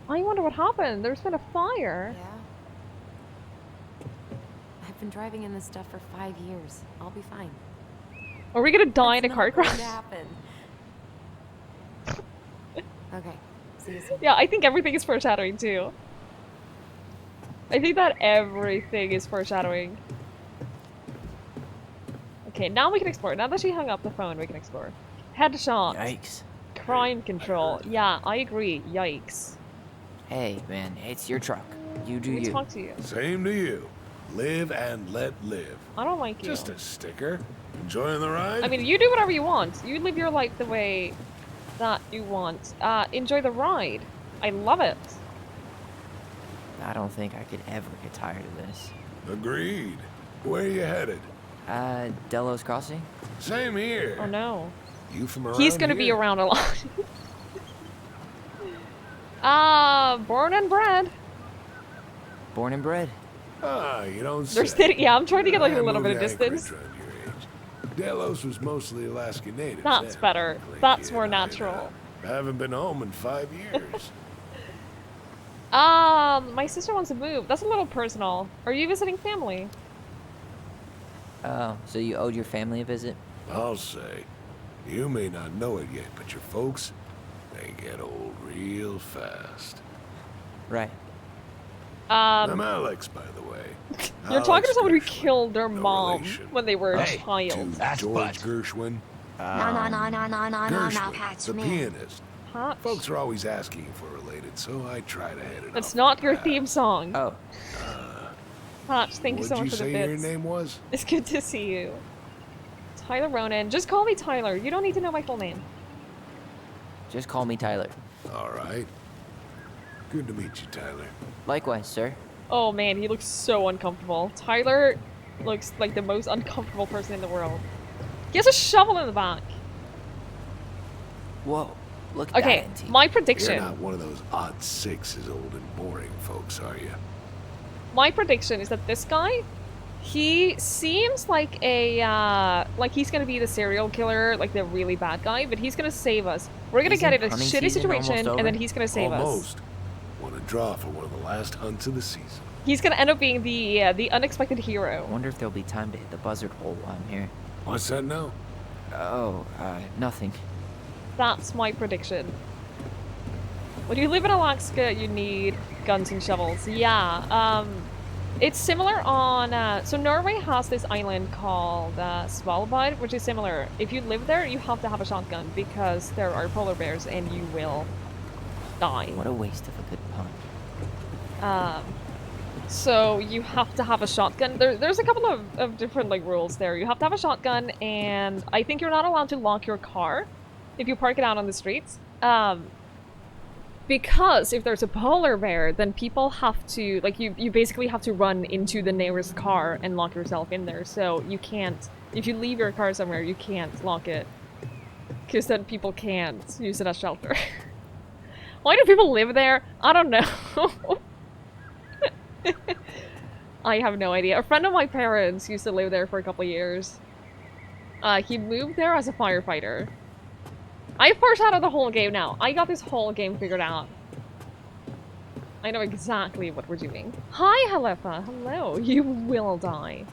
I wonder what happened. There's been a fire. Yeah? I've been driving in this stuff for 5 years. I'll be fine. Are we gonna die in a That's car not going crash? to happen. Okay, see you soon. Yeah, I think everything is foreshadowing too. I think that everything is foreshadowing. Okay, now we can explore. Now that she hung up the phone, we can explore. Headshot. Yikes. Crime control. Yeah, I agree. Yikes. Hey, man, it's your truck. You do Let me you. talk to you. Same to you. Live and let live. I don't like you. Just a sticker. Enjoying the ride? I mean, you do whatever you want. You live your life the way that you want. Enjoy the ride. I love it. I don't think I could ever get tired of this. Agreed. Where are you headed? Delos Crossing? Same here. Oh no. You from around He's gonna be here? around a lot. Born and bred. Born and bred. Ah, you don't They're say. sitting. Yeah, I'm trying to get like I a little moved bit of to Anchorage distance. around your age. Delos was mostly Alaskan native. That's then. better. Clanky That's and more I, natural. haven't been home in 5 years. My sister wants to move. That's a little personal. Are you visiting family? Oh, so you owed your family a visit? I'll say. You may not know it yet, but your folks, they get old real fast. Right. I'm Alex, by the way. You're talking Alex to someone who Gershwin. killed their No mom relation. when they were a Hey, child. to George Gershwin. No, Gershwin, Pat's the me. pianist. Patch? Folks are always asking if we're related, so I try to head it That's off not the your bat. theme song. Oh, Patch, thank you so What'd much for you the say your bits. name was? It's good to see you. Tyler Ronan. Just call me Tyler. You don't need to know my full name. just call me Tyler. All right. Good to meet you, Tyler. Likewise, sir. Oh man, he looks so uncomfortable. Tyler looks like the most uncomfortable person in the world. He has a shovel in the back. Whoa, look at that Okay, antique. my You're prediction. not one of those odd sixes, old and boring folks, are you? My prediction is that this guy, he seems like a, like he's gonna be the serial killer, like the really bad guy, but he's gonna save us. We're gonna get in Isn't a hunting shitty season almost situation, and then over? he's gonna save us. Almost. Want to draw for one of the last hunts of the season. He's gonna end up being the unexpected I hero. wonder if there'll be time to hit the buzzard hole while I'm here. What's that now? Oh, nothing. That's my prediction. When you live in Alaska, you need guns and shovels. Yeah, it's similar on, so Norway has this island called Svalbard, which is similar. If you live there, you have to have a shotgun because there are polar bears and you will die. What a waste of a good pun. So you have to have a shotgun. There's a couple of different like rules there. You have to have a shotgun, and I think you're not allowed to lock your car if you park it out on the streets. Because if there's a polar bear, then people have to, like, you basically have to run into the nearest car and lock yourself in there. So you can't, if you leave your car somewhere, you can't lock it. Because then people can't use it as shelter. Why do people live there? I don't know. I have no idea. A friend of my parents used to live there for a couple of years. He moved there as a firefighter. I foreshadowed the whole game now. I got this whole game figured out. I know exactly what we're doing. Hi, Halefa. Hello. You will die.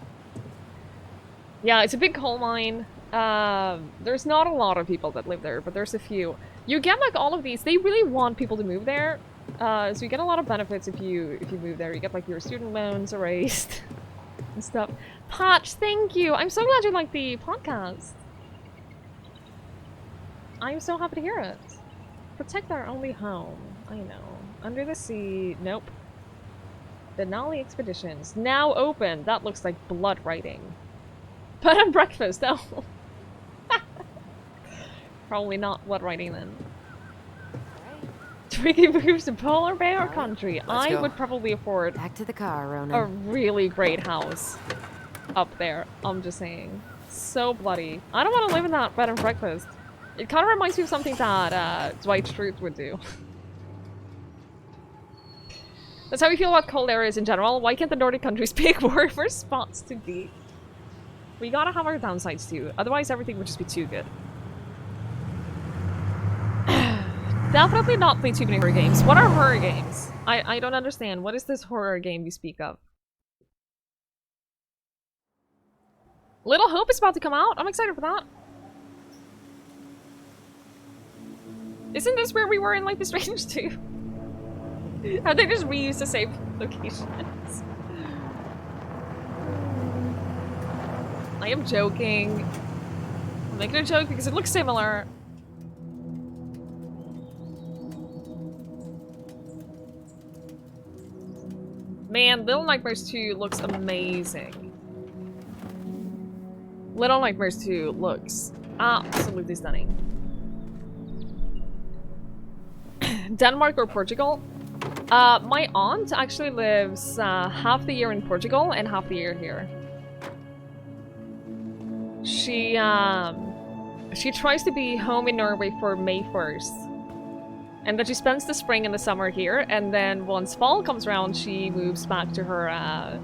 Yeah, it's a big coal mine. There's not a lot of people that live there, but there's a few. You get like all of these. They really want people to move there. So you get a lot of benefits if you move there. You get like your student loans erased and stuff. Patch, thank you. I'm so glad you like the podcast. I'm so happy to hear it. Protect our only home. I know. Under the sea. Nope. Denali expeditions. Now open. That looks like blood writing. Bed and breakfast. Oh. Probably not blood writing then. Twiggie moves to polar bear country. I would probably afford Back to the car, Ronan. a really great house up there. I'm just saying. So bloody. I don't want to live in that bed and breakfast. It kind of reminds me of something that Dwight Schrute would do. That's how we feel about cold areas in general. Why can't the Nordic countries pick warmer spots to be? We gotta have our downsides too. Otherwise everything would just be too good. Definitely not play too many horror games. What are horror games? I don't understand. What is this horror game you speak of? Little Hope is about to come out. I'm excited for that. Isn't this where we were in Life is Strange 2? Have they just reused the same locations? I am joking. I'm making a joke because it looks similar. Man, Little Nightmares 2 looks amazing. Little Nightmares 2 looks absolutely stunning. Denmark or Portugal? My aunt actually lives half the year in Portugal and half the year here. She tries to be home in Norway for May 1st. And then she spends the spring and the summer here, and then once fall comes around, she moves back to her,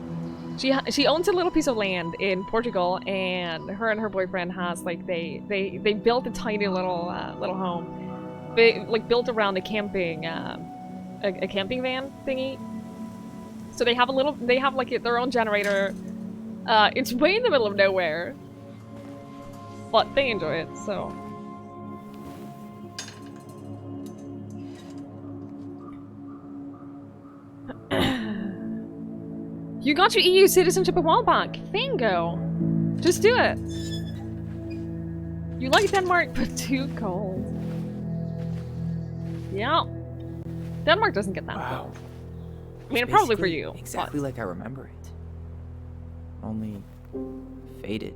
she owns a little piece of land in Portugal, and her boyfriend has, like, they built a tiny little, little home. They, like, built around a camping van thingy. So they have like their own generator. It's way in the middle of nowhere. But they enjoy it, so. You got your EU citizenship a while back. Bingo. Just do it. You like Denmark, but too cold. Yeah. Denmark doesn't get that cold. I mean, probably for you. Exactly like I remember it. Only faded.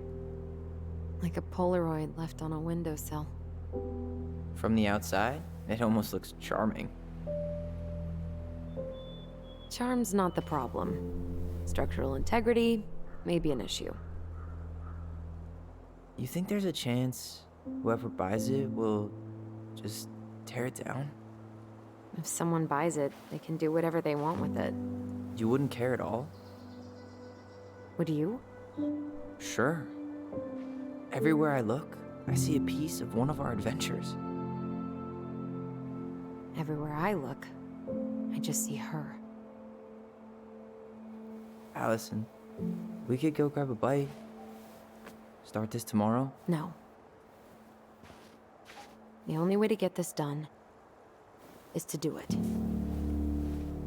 Like a Polaroid left on a windowsill. From the outside, it almost looks charming. Charm's not the problem. Structural integrity may be an issue. You think there's a chance whoever buys it will just tear it down? If someone buys it, they can do whatever they want with it. You wouldn't care at all? Would you? Sure. Everywhere I look, I see a piece of one of our adventures. Everywhere I look, I just see her. Allison, we could go grab a bite. Start this tomorrow? No. The only way to get this done is to do it.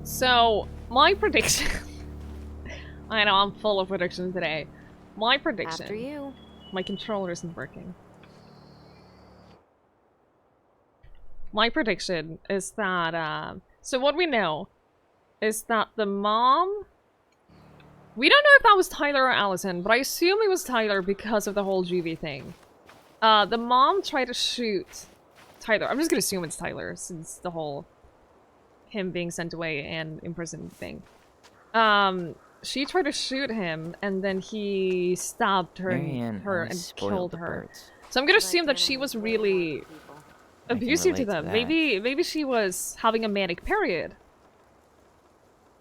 So, my prediction... I know, I'm full of predictions today. My prediction... After you. My controller isn't working. My prediction is that, so what we know is that the mom... We don't know if that was Tyler or Allison, but I assume it was Tyler because of the whole juvie thing. The mom tried to shoot Tyler. I'm just gonna assume it's Tyler, since the whole him being sent away and imprisoned thing. She tried to shoot him, and then he stabbed her, Marianne and always spoiled killed the her. birds. So I'm gonna Like assume that she animals was really want really people. I can abusive to relate to them. that. Maybe she was having a manic period.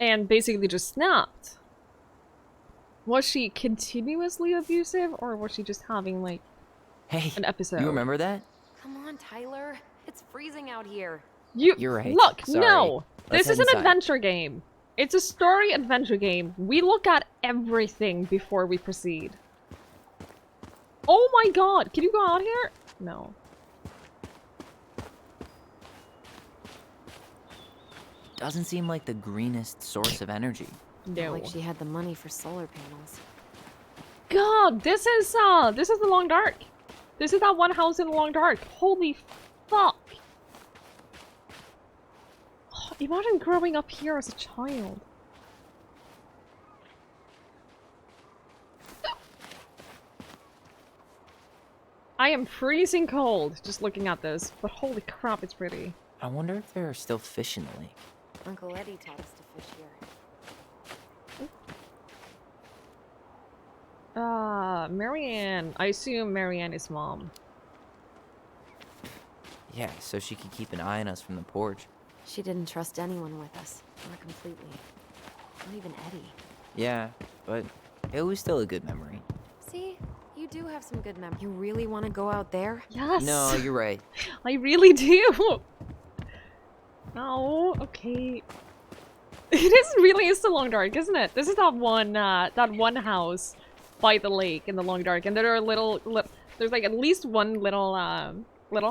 And basically just snapped. Was she continuously abusive, or was she just having, like, Hey, an episode? you remember that? Come on, Tyler. It's freezing out here. You're right. Look, Sorry. no! Let's This is head an inside. adventure game. It's a story adventure game. We look at everything before we proceed. Oh my god! Can you go out here? No. Doesn't seem like the greenest source of energy. No. Like she had the money for solar panels. God, this is the Long Dark. This is that one house in the Long Dark. Holy fuck. Imagine growing up here as a child. I am freezing cold just looking at this, but holy crap, it's pretty. I wonder if there are still fish in the lake. Uncle Eddie taught us to fish here. Marianne. I assume Marianne is mom. Yeah, so she could keep an eye on us from the porch. She didn't trust anyone with us. Not completely. Not even Eddie. Yeah, but it was still a good memory. See? You do have some good memories. You really want to go out there? Yes. No, you're right. I really do. No, okay. It is the Long Dark, isn't it? This is that one house by the lake in the Long Dark, and there are there's like at least one little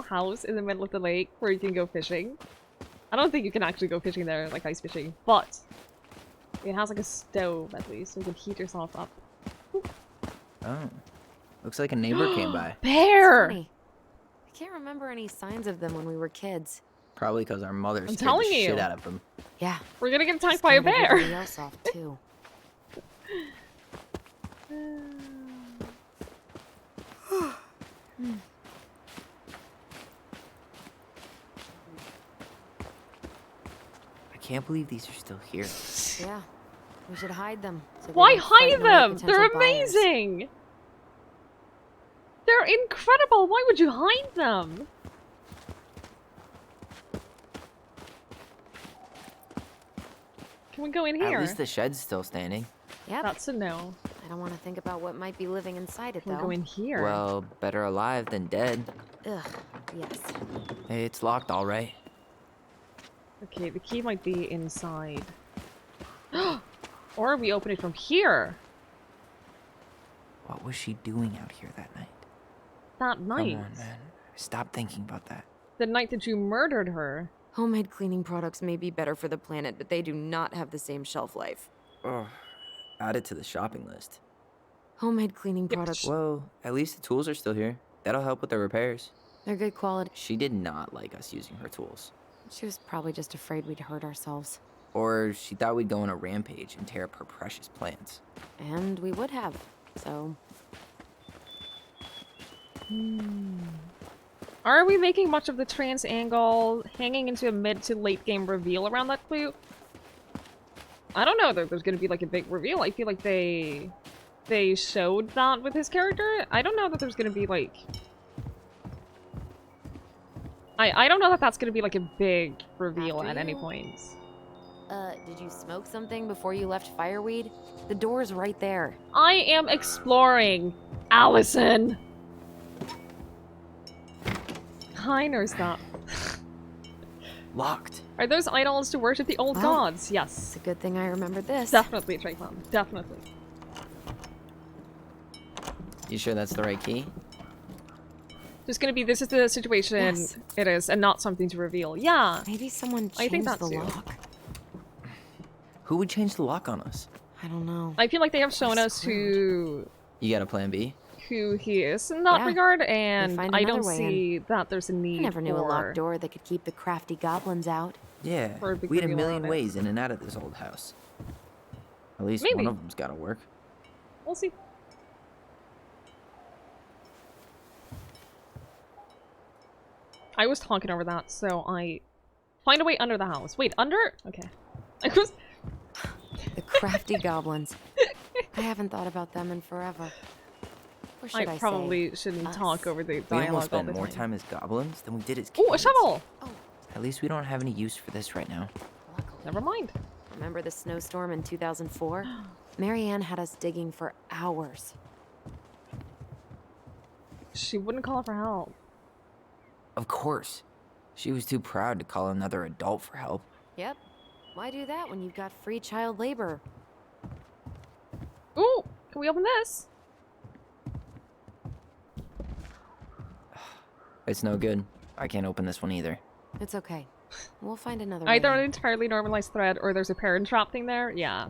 house in the middle of the lake where you can go fishing. I don't think you can actually go fishing there, like ice fishing, but it has like a stove at least, so you can heat yourself up. Oh. Looks like a neighbor came by. Bear! Funny. I can't remember any signs of them when we were kids. Probably because our mother I'm scared telling the you. shit out of them. Yeah. We're gonna get attacked by a Scared bear! everybody else off too. I can't believe these are still here. Yeah. We should hide them. So they Why don't frighten hide away them? They're potential buyers. amazing! They're incredible! Why would you hide them? Can we go in here? At least the shed's still standing. Yep. That's a no. I don't want to think about what might be living inside it Can we though. go in here? Well, better alive than dead. Ugh. Yes. Hey, it's locked all right. Okay, the key might be inside. Or we open it from here. What was she doing out here that night? That night. Come on, man. Stop thinking about that. The night that you murdered her. Homemade cleaning products may be better for the planet, but they do not have the same shelf life. Oh, add it to the shopping list. Homemade cleaning products, Well, at least the tools are still here. That'll help with the repairs. they're good quality. She did not like us using her tools. She was probably just afraid we'd hurt ourselves. Or she thought we'd go on a rampage and tear up her precious plants. And we would have, so... Are we making much of the trans angle hanging into a mid to late game reveal around that clue? I don't know that there's gonna be like a big reveal. I feel like they showed that with his character. I don't know that there's gonna be like... I don't know that that's gonna be like a big reveal After at any you? point. Did you smoke something before you left Fireweed? The door's right there. I am exploring, Allison! Hi, nurse that. Locked. Are those idols to worship the old Well, gods? It's Yes. a good thing I remembered this. Definitely, Trayvon. Definitely. You sure that's the right key? There's gonna be, this is the situation Yes. it is, and not something to reveal. Yeah. Maybe someone I think changed that's the you. lock. Who would change the lock on us? I don't know. I feel like they have shown We're us who You got a plan B? he is in that Yeah. regard, and find I don't another way see that there's a I need never knew a for... locked door that could keep the crafty goblins out. Yeah, For a big we had a reveal million on it. ways in and out of this old house. At least Maybe. one of them's gotta work. We'll see. I was talking over that, so I Find a way under the house. Wait, under? Okay. I was... The crafty goblins. I haven't thought about them in forever. Or should I probably say, shouldn't us? talk over the We dialogue almost all spent the more time. time as goblins than we did as Ooh, a kids. shovel! At least we don't have any use for this right now. Never mind. Remember the snowstorm in 2004? Marianne had us digging for hours. She wouldn't call for help. Of course. She was too proud to call another adult for help. Yep. Why do that when you've got free child labor? Ooh! Can we open this? It's no good. I can't open this one either. It's okay. We'll find another Either way. an entirely normalized thread or there's a parent trap thing there. Yeah.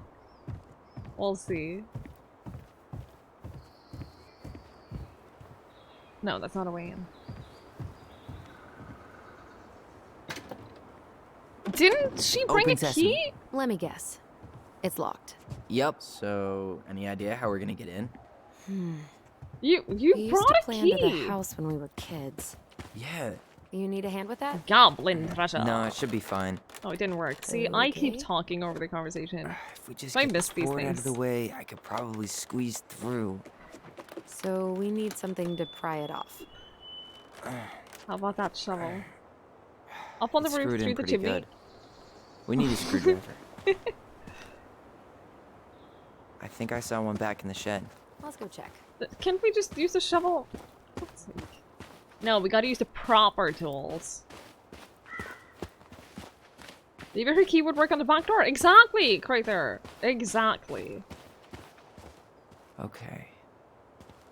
We'll see. No, that's not a way in. Didn't she bring Open a sesame. key? Let me guess. It's locked. Yep. So, any idea how we're gonna get in? You We used brought to a play key. under the house when we were kids. Yeah. You need a hand with that? Goblin treasure. No, it should be fine. Oh, it didn't work. See, I keep Okay. talking over the conversation. If we just I get miss this these board out of things. the way, I could probably squeeze through. So we need something to pry it off. How about that shovel? Up on the It's roof screwed in through the pretty chimney. good. We need a screwdriver. I think I saw one back in the shed. Let's go check. Can't we just use the shovel? What's it? No, we gotta use the proper tools. Maybe her key would work on the back door. Exactly! Crater. Exactly. Okay.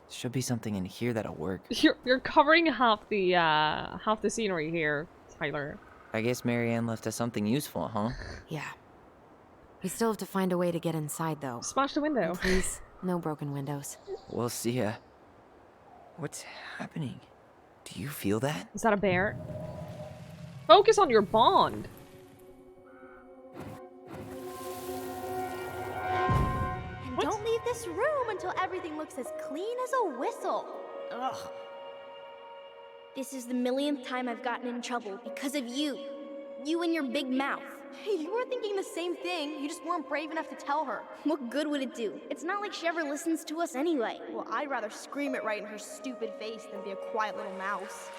Should be something in here that'll work. You're covering half the scenery here, Tyler. I guess Marianne left us something useful, huh? Yeah. We still have to find a way to get inside, though. Smash the window. And please, no broken windows. We'll see ya. What's happening? Do you feel that? Is that a bear? Focus on your bond. And What? don't leave this room until everything looks as clean as a whistle. Ugh. This is the millionth time I've gotten in trouble because of you. You and your big mouth. Hey, you were thinking the same thing. You just weren't brave enough to tell her. What good would it do? It's not like she ever listens to us anyway. Well, I'd rather scream it right in her stupid face than be a quiet little mouse.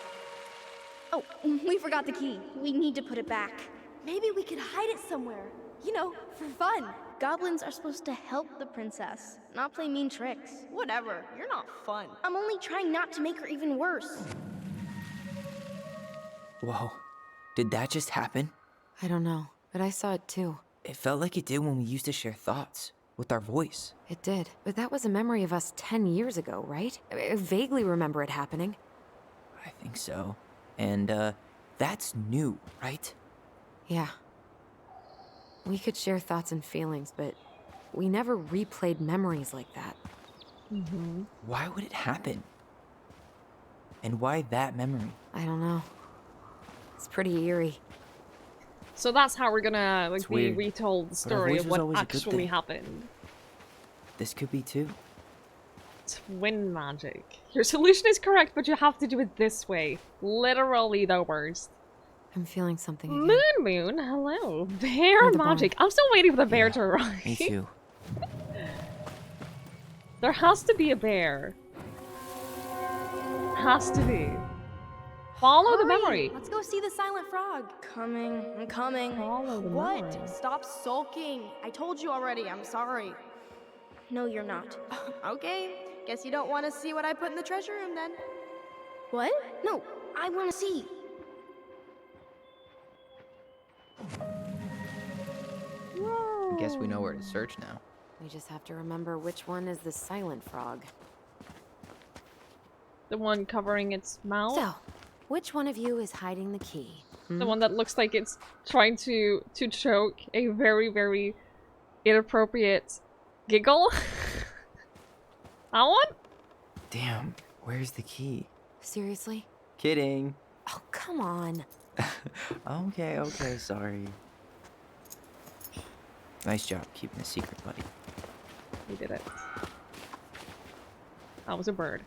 Oh, we forgot the key. We need to put it back. Maybe we could hide it somewhere. You know, for fun. Goblins are supposed to help the princess, not play mean tricks. Whatever, you're not fun. I'm only trying not to make her even worse. Whoa. Did that just happen? I don't know, but I saw it too. It felt like it did when we used to share thoughts with our voice. It did. But that was a memory of us 10 years ago, right? I vaguely remember it happening. I think so. And, that's new, right? Yeah. We could share thoughts and feelings, but we never replayed memories like that. Why would it happen? And why that memory? I don't know. It's pretty eerie. So that's how we're gonna like It's be weird, retold the but our story voice of was what always a good actually thing. happened. This could be too. Twin magic. Your solution is correct, but you have to do it this way. Literally the worst. I'm feeling something again. Moon, hello. Bear Near the barn. magic. I'm still waiting for the bear Yeah, to arrive. Me too. There has to be a bear. Has to be. Follow the Hurry, memory. Let's go see the silent frog. I'm coming. Follow the What? memory. Stop sulking. I told you already, I'm sorry. No, you're not. Okay, guess you don't want to see what I put in the treasure room then. What? No, I want to see. I guess we know where to search now. We just have to remember which one is the silent frog. The one covering its mouth. So, which one of you is hiding the key? The one that looks like it's trying to choke a very, very inappropriate giggle. That one? Damn, where's the key? Seriously? Kidding. Oh, come on. Okay, sorry. Nice job keeping a secret, buddy. We did it. That was a bird.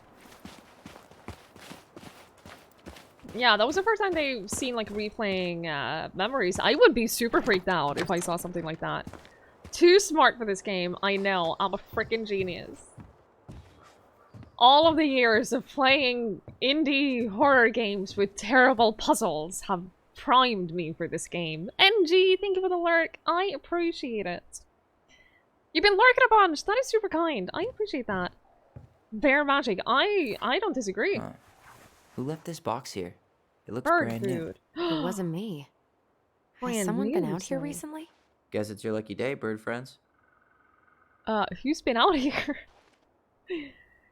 Yeah, that was the first time they've seen, like, replaying memories. I would be super freaked out if I saw something like that. Too smart for this game. I know. I'm a freaking genius. All of the years of playing indie horror games with terrible puzzles have primed me for this game. NG, thank you for the lurk. I appreciate it. You've been lurking a bunch. That is super kind. I appreciate that. Bear magic. I don't disagree. Huh. Who left this box here? It looks Bird brand new. food. It wasn't me. Has Brand someone been new, out here sorry. recently? Guess it's your lucky day, bird friends. Who's been out here?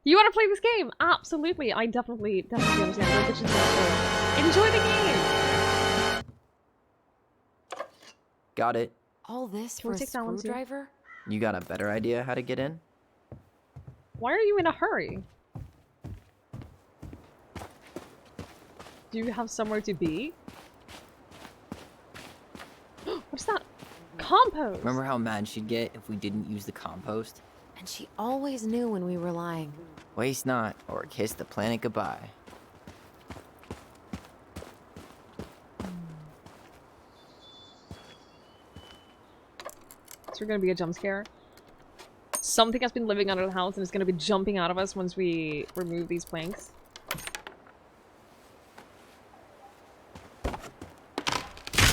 You want to play this game? Absolutely. I definitely understand. Enjoy the game. Got it. All this Can for we a take that one too? screwdriver? You got a better idea how to get in? Why are you in a hurry? Do you have somewhere to be? What's that? Compost! Remember how mad she'd get if we didn't use the compost? And she always knew when we were lying. Waste not, or kiss the planet goodbye. Is there gonna be a jump scare? Something has been living under the house and is gonna be jumping out of us once we remove these planks.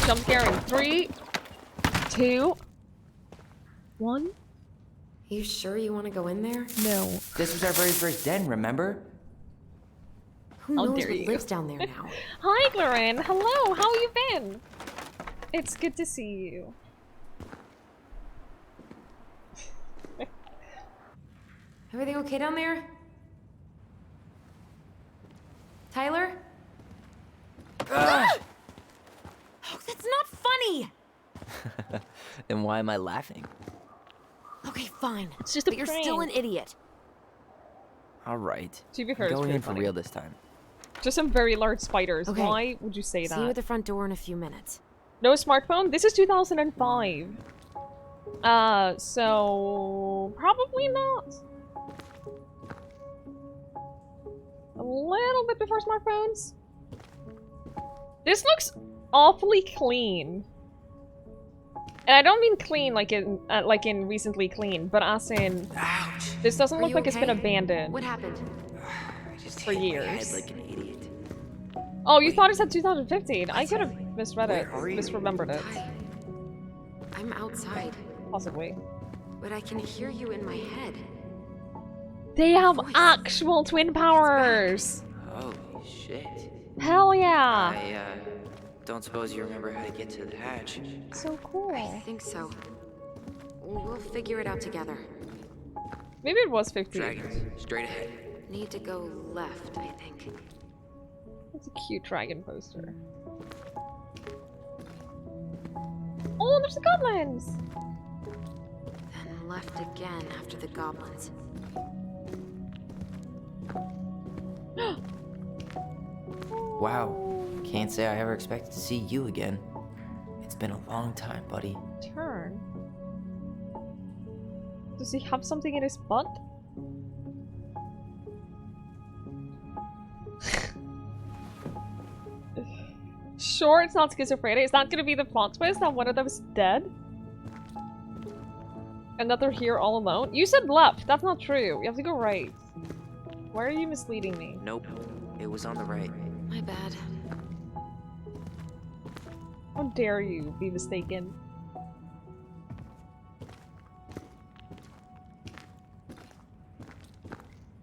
Jump scare in 3, 2, 1. You sure you want to go in there? No. This was our very first den, remember? Who How knows dare what you. lives down there now? Hi, Glorin. Hello. How you been? It's good to see you. Everything okay down there? Tyler? Oh, that's not funny! Then why am I laughing? Okay, fine. It's just a But you're still an prank. idiot. Alright. To be fair, I'm it's going pretty in for funny. real this time. Just some very large spiders. Okay. Why would you say See you at that? the front door in a few minutes. No smartphone? This is 2005. So... probably not. A little bit before smartphones. This looks awfully clean. And I don't mean clean like in recently clean, but as in... Ouch! This doesn't Are look you like it's been okay? abandoned What happened? I just for hit my years. head like an idiot. Oh, you thought it said 2015. I could have misread it, Where are you? misremembered it. Ty, I'm outside, Possibly. but I can hear you in my head. They have Voice. actual twin powers! Holy shit. Hell yeah! I, don't suppose you remember how to get to the hatch. So cool. I think so. We'll figure it out together. Maybe it was 15. Dragons, straight ahead. Need to go left, I think. It's a cute dragon poster. Oh, there's the goblins! Then left again after the goblins. Wow. Can't say I ever expected to see you again. It's been a long time, buddy. Turn. Does he have something in his butt? Sure, it's not schizophrenia. Is that gonna be the plot twist that one of them is dead? And that they're here all alone? You said left. That's not true. You have to go right. Why are you misleading me? Nope. It was on the right. My bad. How dare you be mistaken?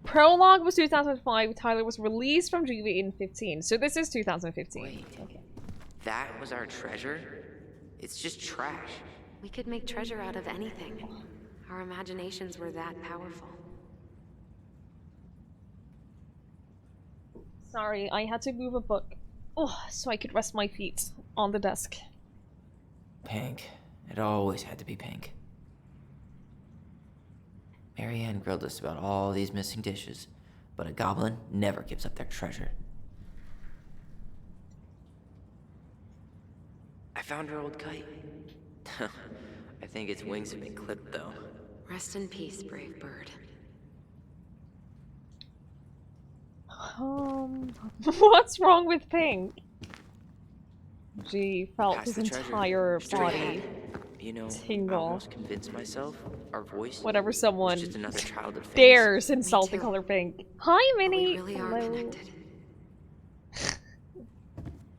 Prologue was 2005. Tyler was released from juvie in 15. So this is 2015. Wait. Okay. That was our treasure? It's just trash. We could make treasure out of anything. Our imaginations were that powerful. Sorry, I had to move a book. Oh, so I could rest my feet on the desk. Pink. It always had to be pink. Marianne grilled us about all these missing dishes, but a goblin never gives up their treasure. I found her old kite. I think its wings have been clipped, though. Rest in peace, brave bird. What's wrong with Pink? G felt Pass his the treasure. entire Straight body ahead. You know, I tingle. almost convinced myself our voice Whenever was someone just another childhood phase. dares insult the too. color pink. Hi, But Minnie. we really are Hello. connected.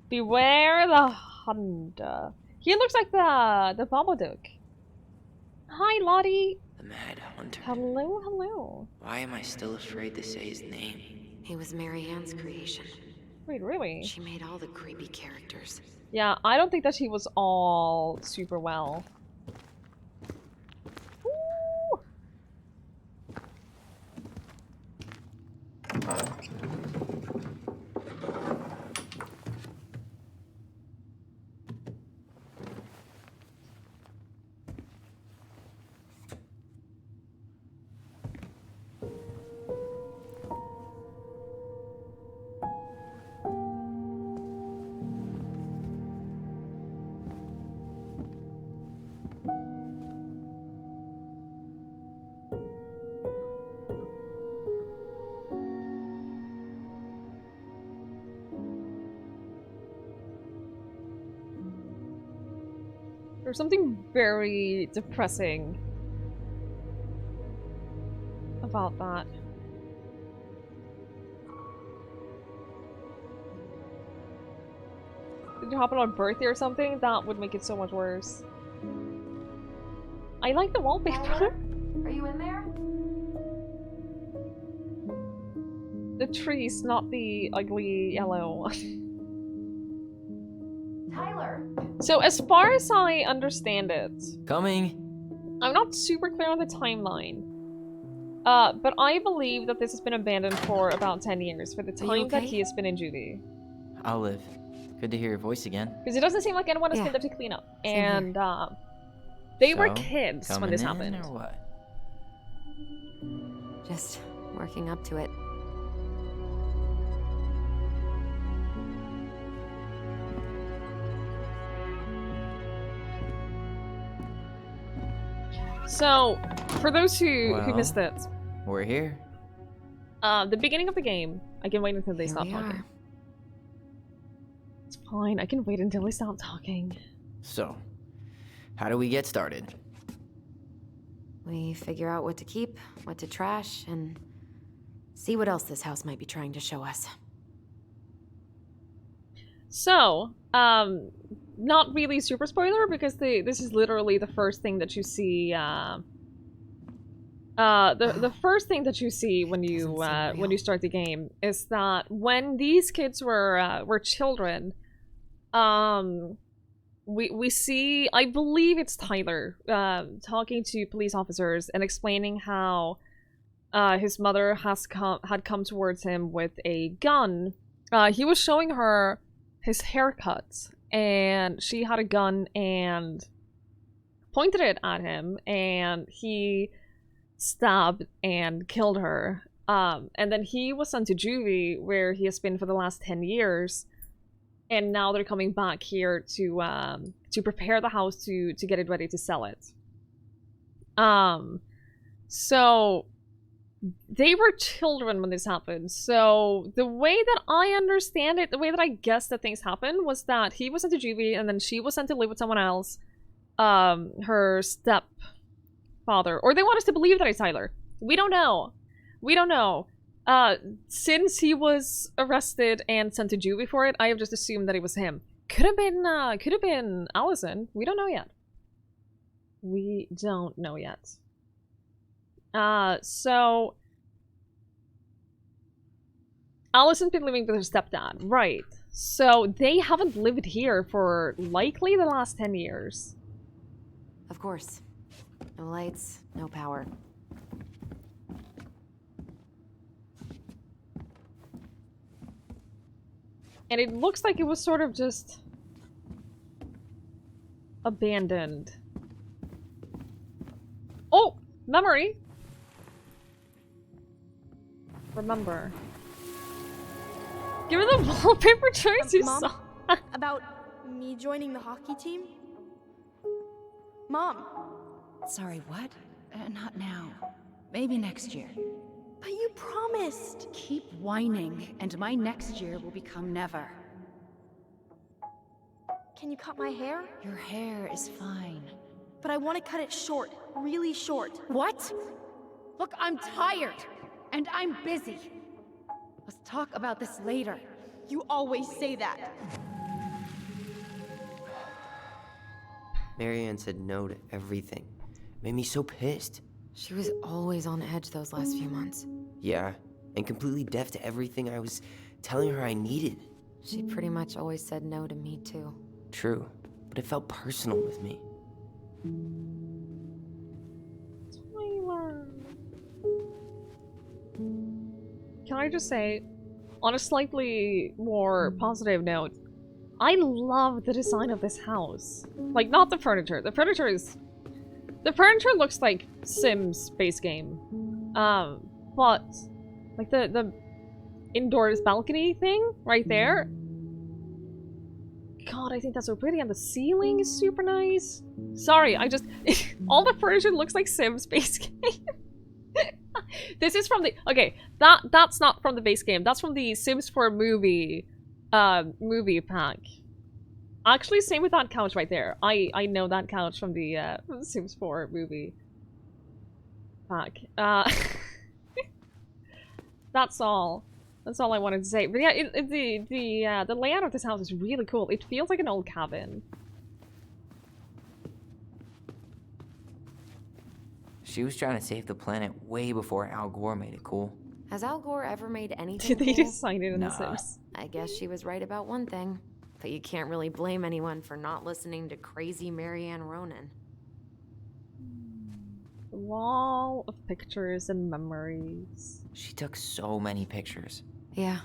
Beware the hunter. He looks like the Babadook. Hi, Lottie. The Mad Hunter. Hello, hello. Why am I still afraid to say his name? He was Mary Ann's creation. Wait, really? She made all the creepy characters. Yeah, I don't think that he was all super well. Ooh. There's something very depressing about that. Did it happen on birthday or something? That would make it so much worse. I like the wallpaper. Are you in there? The trees, not the ugly yellow. Tyler! So as far as I understand it, Coming. I'm not super clear on the timeline. But I believe that this has been abandoned for about 10 years, for the time that okay? he has been in juvie. I'll live. Good to hear your voice again. Because it doesn't seem like anyone has Yeah. been there to clean up. Same here. And, they were So, kids when coming this in happened. or what? Just working up to it. So, for those who Well. missed it, We're here. the beginning of the game, I can wait until they Here stop we talking. are. It's fine, I can wait until they stop talking. So, how do we get started? We figure out what to keep, what to trash, and see what else this house might be trying to show us. So, not really super spoiler because this is literally the first thing that you see. The first thing that you see when you Doesn't seem when you start the game is that when these kids were children, we see, I believe it's Tyler, talking to police officers and explaining how his mother had come towards him with a gun. He was showing her his haircut, and she had a gun and pointed it at him, and he stabbed and killed her. And then he was sent to juvie, where he has been for the last 10 years. And now they're coming back here to prepare the house to get it ready to sell it. So they were children when this happened. So the way that I understand it, the way that I guess that things happened was that he was sent to juvie and then she was sent to live with someone else. Her stepfather. Or they want us to believe that it's Tyler. We don't know. We don't know. Since he was arrested and sent to juvie for it, I have just assumed that it was him. Could have been Allison. We don't know yet. We don't know yet. So Allison's been living with her stepdad, right? So they haven't lived here for likely the last 10 years. Of course. No lights, no power. And it looks like it was sort of just abandoned. Oh! Memory! Remember. Give me the wallpaper choice you Mom, saw. about me joining the hockey team? Mom, Sorry, what? Not now. Maybe next year. but you promised. promised. Keep whining, and my next year will become never. Can you cut my hair? Your hair is fine. But I want to cut it short, really short. What? Look, I'm tired, and I'm busy. Let's talk about this later. You always say that. Marianne said no to everything. Made me so pissed. She was always on edge those last few months. Yeah, and completely deaf to everything I was telling her I needed. She pretty much always said no to me, too. True, but it felt personal with me. Can I just say, on a slightly more positive note, I love the design of this house. Like, not the furniture. The furniture looks like Sims base game. But like the indoors balcony thing right there. God, I think that's so pretty, and the ceiling is super nice. Sorry, I just all the furniture looks like Sims base game. This is from the that's not from the base game. That's from the Sims 4 movie pack. Actually, same with that couch right there. I know that couch from the Sims 4 movie pack. That's all. That's all I wanted to say. But yeah, the layout of this house is really cool. It feels like an old cabin. She was trying to save the planet way before Al Gore made it cool. Has Al Gore ever made anything Did they cool? just sign it in the Sims? I guess she was right about one thing. But you can't really blame anyone for not listening to crazy Marianne Ronan. Wall of pictures and memories. She took so many pictures. Yeah.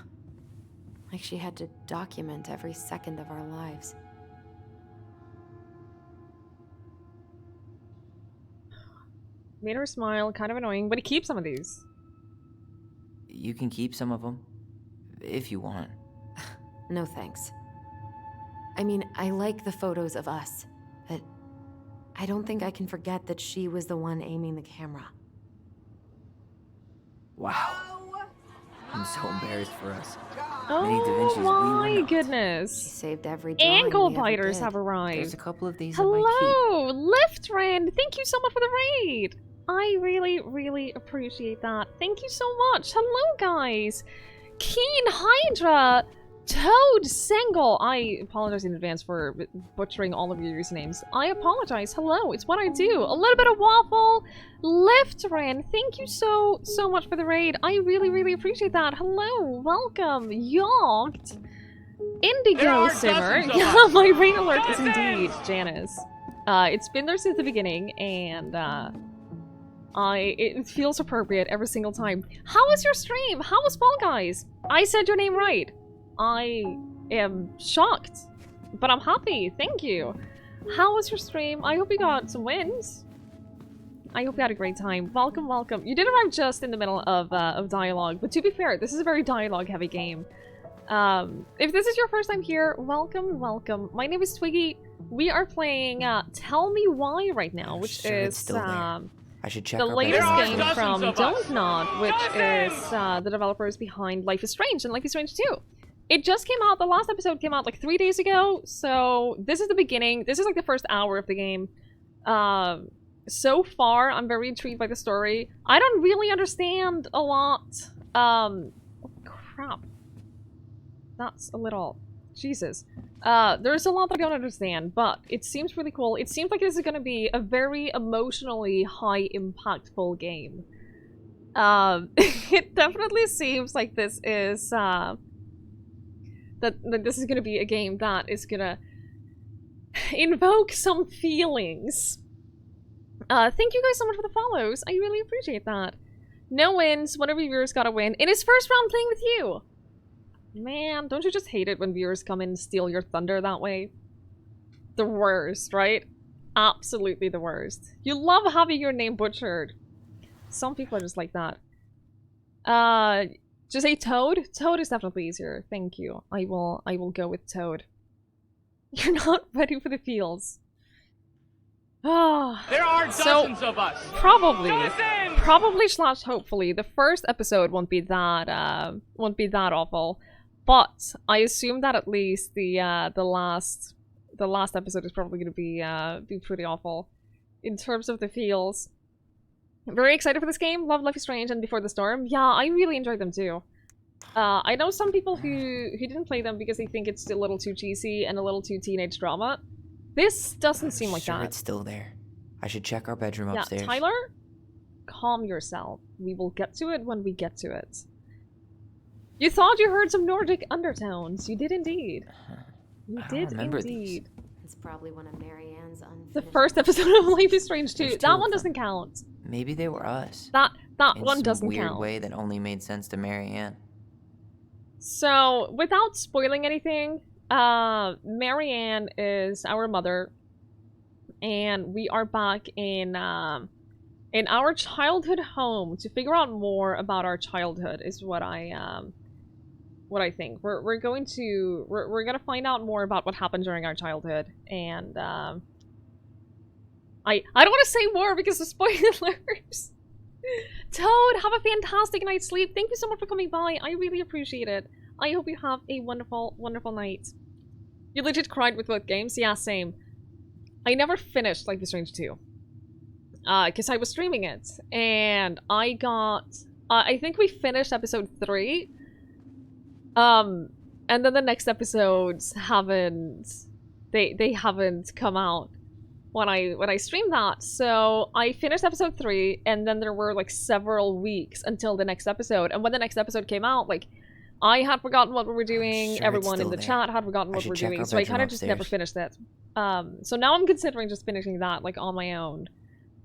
Like she had to document every second of our lives. Made her smile, kind of annoying, but he keeps some of these. You can keep some of them, if you want. No thanks. I mean, I like the photos of us, but I don't think I can forget that she was the one aiming the camera. Wow. I'm so embarrassed for us. Oh my goodness. She saved every drawing Ankle we ever biters did. have arrived. There's a couple of these I might Hello, Liftran. Thank you so much for the raid. I really, really appreciate that. Thank you so much. Hello, guys. Keen Hydra. Toad Sengel. I apologize in advance for butchering all of your usernames. I apologize. Hello, it's what I do. A little bit of waffle. Liftran, thank you so much for the raid. I really, really appreciate that. Hello, welcome. Yogged. Indigo Simmer. Yeah, my raid alert is indeed Janice. It's been there since the beginning, and it feels appropriate every single time. How was your stream? How was Fall Guys? I said your name right. I am shocked, but I'm happy. Thank you. How was your stream? I hope you got some wins. I hope you had a great time. Welcome, welcome. You did arrive just in the middle of dialogue, but to be fair, this is a very dialogue-heavy game. If this is your first time here, welcome, welcome. My name is Twiggie. We are playing Tell Me Why right now, which is I should check the latest game from of Don't Nod, which is the developers behind Life is Strange and Life is Strange 2. It just came out, the last episode came out like 3 days ago, so this is the beginning. This is like the first hour of the game. So far, I'm very intrigued by the story. I don't really understand a lot. Oh, crap. That's a little... Jesus. There's a lot that I don't understand, but it seems really cool. It seems like this is going to be a very emotionally high impactful game. It definitely seems like this is, that this is going to be a game that is going to invoke some feelings. Thank you guys so much for the follows. I really appreciate that. No wins. One of your viewers got a win in his first round playing with you. Man, don't you just hate it when viewers come in and steal your thunder that way? The worst, right? Absolutely the worst. You love having your name butchered. Some people are just like that. Just say Toad? Toad is definitely easier. Thank you. I will go with Toad. You're not ready for the feels. There are dozens of us. Probably slash hopefully the first episode won't be that awful, but I assume that at least the last episode is probably going to be pretty awful in terms of the feels. I'm very excited for this game. Love Life is Strange and Before the Storm. Yeah, I really enjoyed them too. I know some people who didn't play them because they think it's a little too cheesy and a little too teenage drama. This doesn't seem like that. It's still there. I should check our bedroom upstairs. Yeah, Tyler, calm yourself. We will get to it when we get to it. You thought you heard some Nordic undertones. You did indeed. You did indeed. These. It's probably one of Marianne's unfinished. The first episode of Life is Strange 2. That one doesn't count. Maybe they were us. That one doesn't count. In some weird way that only made sense to Marianne. So, without spoiling anything, Marianne is our mother, and we are back in our childhood home to figure out more about our childhood. Is what I think. We're gonna find out more about what happened during our childhood, and I don't want to say more because of spoilers. Toad, have a fantastic night's sleep. Thank you so much for coming by. I really appreciate it. I hope you have a wonderful, wonderful night. You legit cried with both games? Yeah, same. I never finished Life is Strange 2. Because I was streaming it. And I got... I think we finished episode 3. And then the next episodes haven't... They haven't come out when I streamed that. So I finished episode 3, and then there were like several weeks until the next episode. And when the next episode came out, like, I had forgotten what we were doing, everyone in the chat had forgotten what we were doing, so I kind of just never finished it. So now I'm considering just finishing that, like, on my own.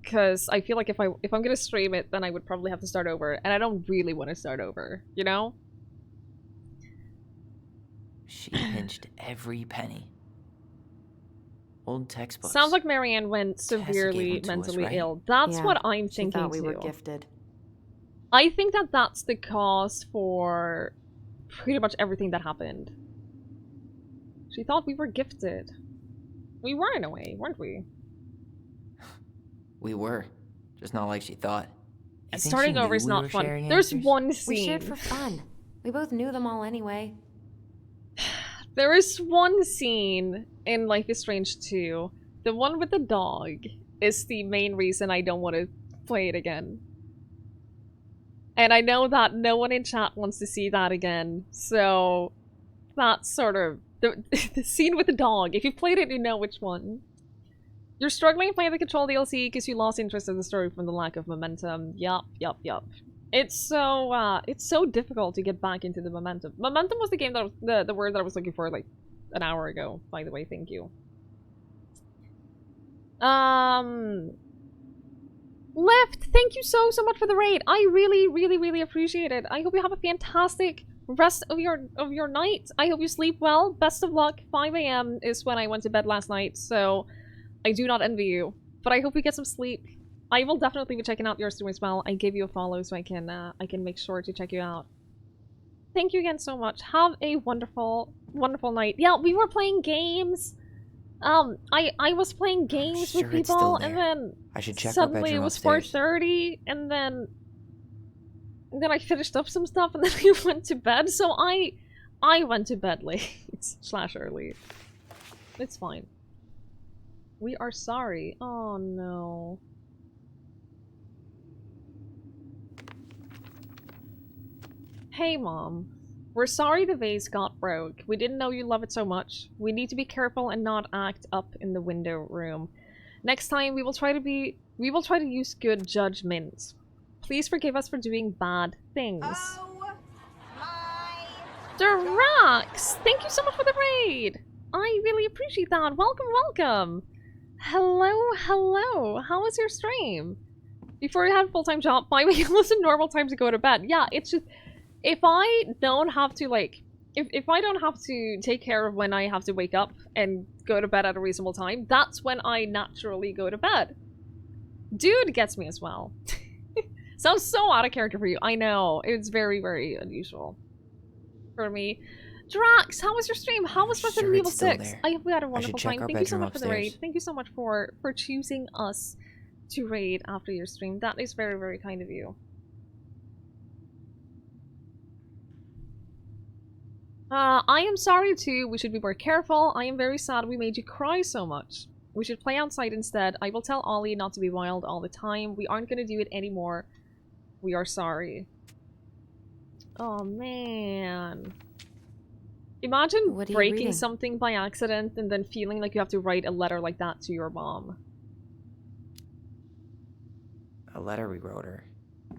Because I feel like if I'm gonna stream it, then I would probably have to start over, and I don't really want to start over, you know? She pinched every penny. Old textbooks. Sounds like Marianne went severely mentally ill. That's what I'm thinking, she thought we were too. Gifted. I think that that's the cause for pretty much everything that happened. She thought we were gifted. We were in a way, weren't we? We were. Just not like she thought. Starting over is not fun. There's one scene. We shared for fun. We both knew them all anyway. There is one scene in Life is Strange 2. The one with the dog is the main reason I don't want to play it again. And I know that no one in chat wants to see that again, so that's sort of the scene with the dog. If you've played it, you know which one. You're struggling playing the Control DLC because you lost interest in the story from the lack of momentum. Yup. It's so difficult to get back into the momentum. Momentum was the game that was the word that I was looking for like an hour ago, by the way. Thank you. Lift, thank you so much for the raid. I really appreciate it. I hope you have a fantastic rest of your night. I hope you sleep well. Best of luck. 5 AM is when I went to bed last night, so I do not envy you. But I hope you get some sleep. I will definitely be checking out your stream as well. I gave you a follow so I can make sure to check you out. Thank you again so much. Have a wonderful night. Yeah, we were playing games. I was playing games with people, and then I should check suddenly it was 4:30, and then I finished up some stuff, and then we went to bed. So I went to bed late / early. It's fine. We are sorry. Oh no. Hey Mom. We're sorry the vase got broke. We didn't know you love it so much. We need to be careful and not act up in the window room. Next time we will try to use good judgment. Please forgive us for doing bad things. Oh my Dirax! Thank you so much for the raid! I really appreciate that. Welcome. Hello. How was your stream? Before you had a full-time job, 5 AM was a normal time to go to bed. Yeah, it's just if I don't have to if I don't have to take care of when I have to wake up and go to bed at a reasonable time, that's when I naturally go to bed. Dude gets me as well. Sounds so out of character for you. I know. It's very unusual for me. Drax, how was your stream? How was Resident Sure Evil it's still 6? there. I hope we had a I should wonderful check time. our Thank you so bedroom much for the raid. upstairs. Thank you so much for choosing us to raid after your stream. That is very, very kind of you. I am sorry too. We should be more careful. I am very sad we made you cry so much. We should play outside instead. I will tell Ollie not to be wild all the time. We aren't going to do it anymore. We are sorry. Oh, man. Imagine What are you breaking reading? something by accident and then feeling like you have to write a letter like that to your mom. A letter we wrote her.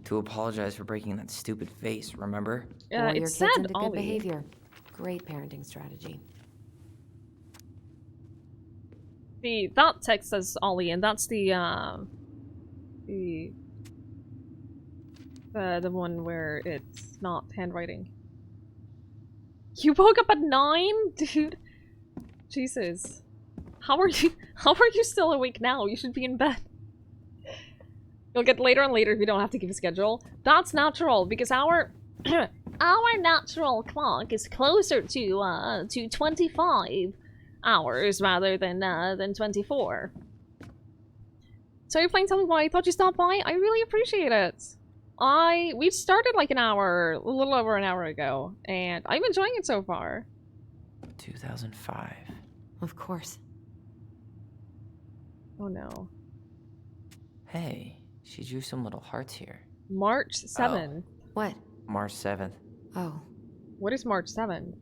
To apologize for breaking that stupid vase, remember? Or It your kids said into good Ollie. behavior. Great parenting strategy. That text says Ollie, and that's the one where it's not handwriting. You woke up at 9? Dude. Jesus. How are you still awake now? You should be in bed. You'll get later and later if you don't have to give a schedule. That's natural, because our our natural clock is closer to 25 hours rather than 24. So you're playing Tell Me Why? I thought you stopped by. I really appreciate it. We started like a little over an hour ago, and I'm enjoying it so far. 2005. Of course. Oh no. Hey, she drew some little hearts here. March 7th. What? March 7th. Oh. What is March 7th?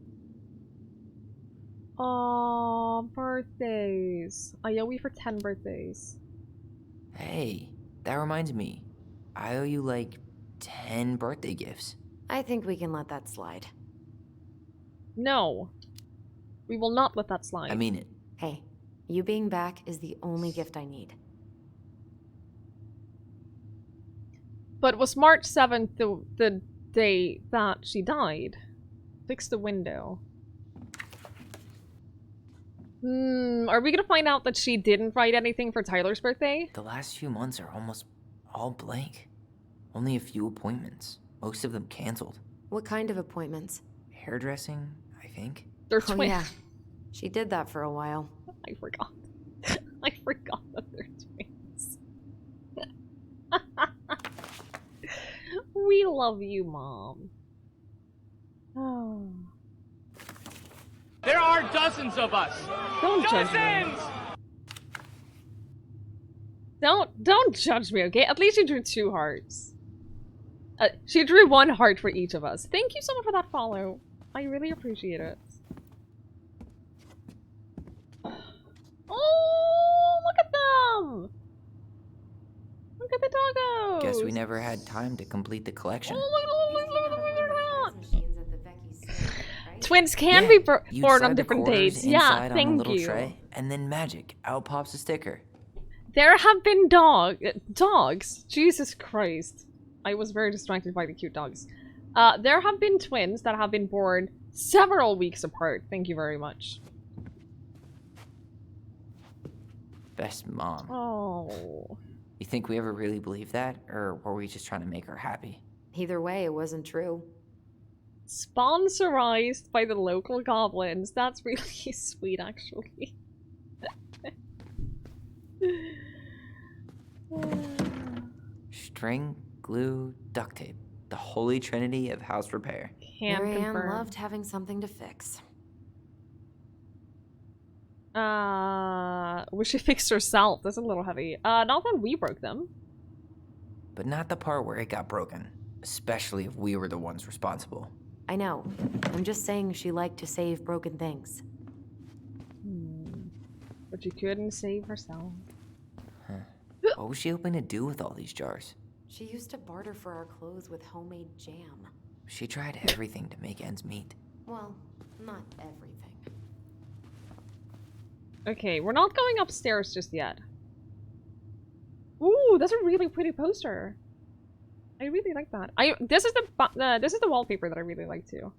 Oh, birthdays. I owe you for 10 birthdays. Hey, that reminds me. I owe you like 10 birthday gifts. I think we can let that slide. No. We will not let that slide. I mean it. Hey, you being back is the only gift I need. But was March 7th the day that she died? Fix the window. Are we gonna find out that she didn't write anything for Tyler's birthday? The last few months are almost all blank. Only a few appointments. Most of them canceled. What kind of appointments? Hairdressing, I think. They're Oh twins. yeah. She did that for a while. I forgot. I forgot that they're twins. We love you, Mom. Oh. There are dozens of us. Don't judge me. Don't judge me, okay? At least you drew 2 hearts. She drew 1 heart for each of us. Thank you so much for that follow. I really appreciate it. Oh, look at them! Look at the doggos! Guess we never had time to complete the collection. Oh, twins can be You born slide on the different quarters dates. Yeah, inside on a thank little you. Tray, and then magic. Out pops a sticker. There have been dogs. Jesus Christ. I was very distracted by the cute dogs. There have been twins that have been born several weeks apart. Thank you very much. Best mom. Oh. You think we ever really believed that? Or were we just trying to make her happy? Either way, it wasn't true. Sponsorized by the local goblins. That's really sweet, actually. String, glue, duct tape. The holy trinity of house repair. Can Mary Ann confirm. loved having something to fix. Wish she fixed herself. That's a little heavy. Not when we broke them. But not the part where it got broken. Especially if we were the ones responsible. I know. I'm just saying she liked to save broken things. But she couldn't save herself. Huh. What was she hoping to do with all these jars? She used to barter for our clothes with homemade jam. She tried everything to make ends meet. Well, not everything. Okay, we're not going upstairs just yet. Ooh, that's a really pretty poster. I really like that. This is the wallpaper that I really like too.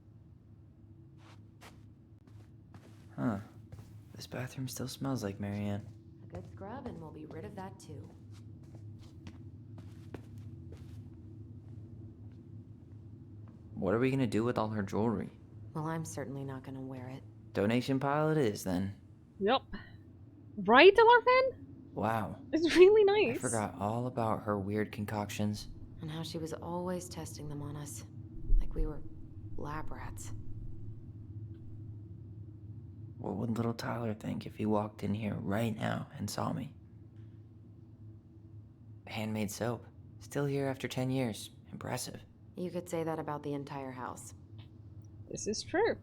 Huh. This bathroom still smells like Mary Ann. A good scrub and we'll be rid of that too. What are we gonna do with all her jewelry? Well, I'm certainly not gonna wear it. Donation pile it is, then. Yep. Right, Delarfin? Wow. It's really nice. I forgot all about her weird concoctions. And how she was always testing them on us. Like we were lab rats. What would little Tyler think if he walked in here right now and saw me? Handmade soap. Still here after 10 years. Impressive. You could say that about the entire house. This is true.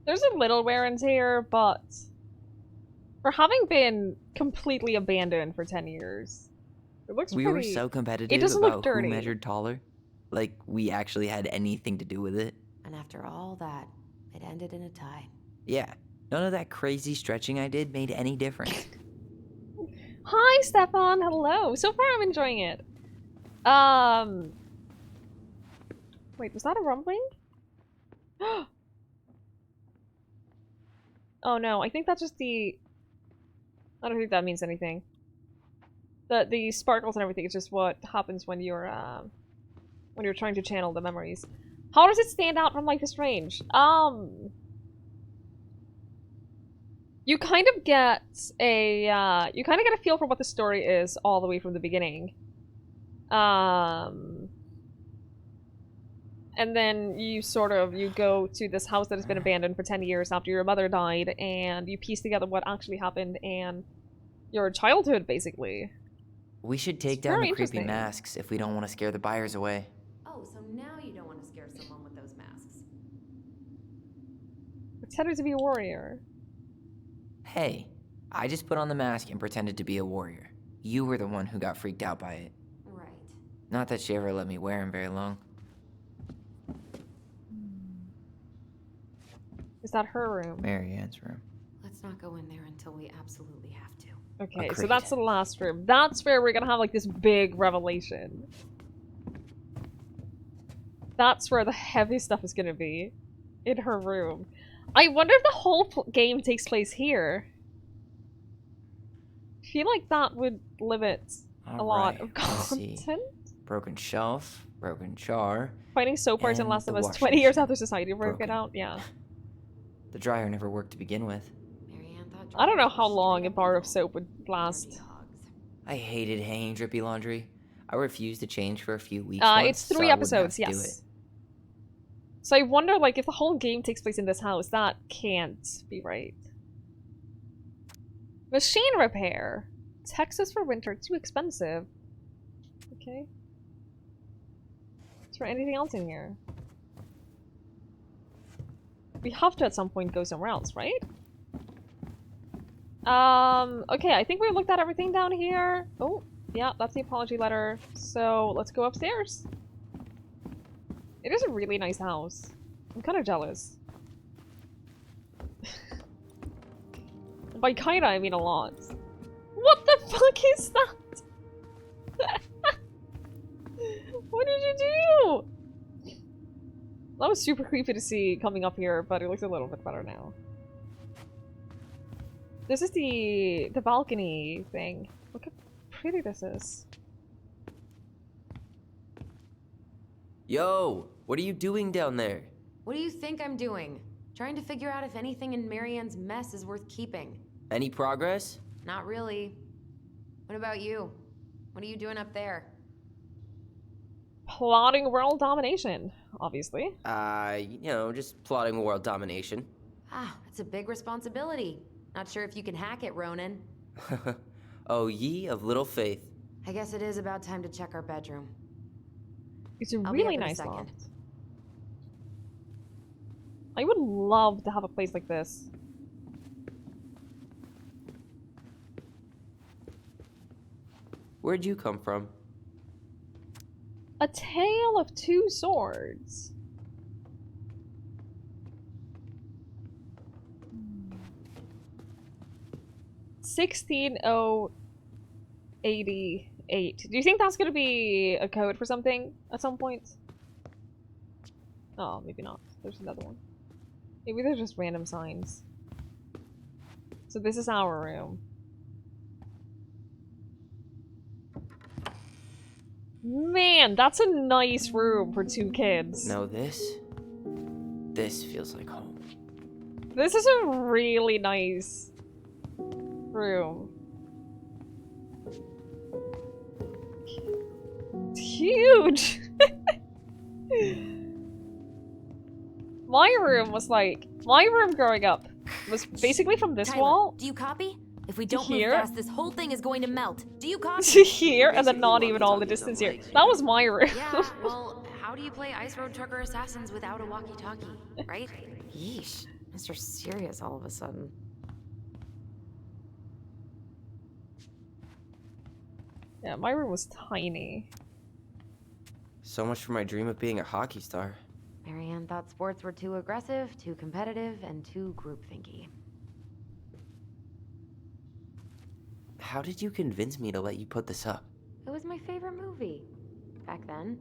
There's a little wear and tear, but for having been completely abandoned for 10 years, it looks We pretty... were so competitive It doesn't about look dirty. who measured taller. Like, we actually had anything to do with it. And after all that, it ended in a tie. Yeah. None of that crazy stretching I did made any difference. Hi, Stefan. Hello. So far, I'm enjoying it. Wait, was that a rumbling? Oh no, I think that's just the... I don't think that means anything. The sparkles and everything is just what happens when you're trying to channel the memories. How does it stand out from Life is Strange? You kind of get a feel for what the story is all the way from the beginning. And then you go to this house that has been abandoned for 10 years after your mother died, and you piece together what actually happened and your childhood, basically. We should take down the creepy masks if we don't want to scare the buyers away. Oh, so now you don't want to scare someone with those masks. Pretended to be a warrior. Hey, I just put on the mask and pretended to be a warrior. You were the one who got freaked out by it. Right. Not that she ever let me wear him very long. Is that her room? Mary Ann's room. Let's not go in there until we absolutely have to. Okay, Agreed. so that's the last room. That's where we're gonna have, like, this big revelation. That's where the heavy stuff is gonna be. In her room. I wonder if the whole game takes place here. I feel like that would limit a lot of content. Broken shelf, broken jar. Finding soap bars in and Last the of Us washing 20 years machine. after society broke it Broken. out, yeah. The dryer never worked to begin with. I don't know how long a bar of soap would last. I hated hanging drippy laundry. I refused to change for a few weeks. It's so 3 I wouldn't have episodes, to do yes. it. So I wonder, like, if the whole game takes place in this house, that can't be right. Machine repair. Texas for winter, too expensive. Okay. Is there anything else in here? We have to at some point go somewhere else, right? Okay, I think we looked at everything down here. Oh, yeah, that's the apology letter. So, let's go upstairs. It is a really nice house. I'm kind of jealous. By kinda, I mean a lot. What the fuck is that? What did you do? That was super creepy to see coming up here, but it looks a little bit better now. This is the balcony thing. Look how pretty this is. Yo, what are you doing down there? What do you think I'm doing? Trying to figure out if anything in Marianne's mess is worth keeping. Any progress? Not really. What about you? What are you doing up there? Plotting world domination, obviously. Just plotting world domination. Ah, that's a big responsibility. Not sure if you can hack it, Ronan. Oh, ye of little faith. I guess it is about time to check our bedroom. It's a I'll really be up in a nice second. loft. I would love to have a place like this. Where'd you come from? A Tale of Two Swords. $16,088. Do you think that's gonna be a code for something at some point? Oh, maybe not. There's another one. Maybe they're just random signs. So this is our room. Man, that's a nice room for 2 kids. No, this feels like home. This is a really nice room. It's huge! My room growing up was basically from this Tyler, wall do you copy? If we don't here. move fast, this whole thing is going to melt. Do you copy? to here, and then not even all the distance here. That was my room. Yeah, well, how do you play Ice Road Trucker Assassins without a walkie-talkie, right? Yeesh, Mr. Serious all of a sudden. Yeah, my room was tiny. So much for my dream of being a hockey star. Marianne thought sports were too aggressive, too competitive, and too groupthinky. How did you convince me to let you put this up? It was my favorite movie back then.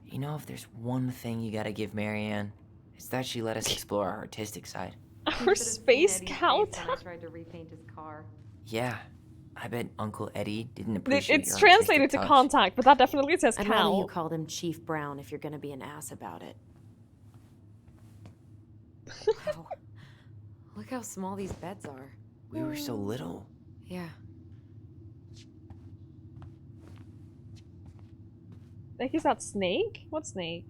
You know, if there's one thing you gotta give Marianne, it's that she let us explore our artistic side. Our space scout? Tried to repaint his car. Yeah, I bet Uncle Eddie didn't appreciate It's your translated artistic to touch. contact, but that definitely says I'd rather you cow. called him Chief Brown if you're gonna be an ass about it. Wow. Look how small these beds are. We were so little. Yeah. I think is that Snake? What Snake?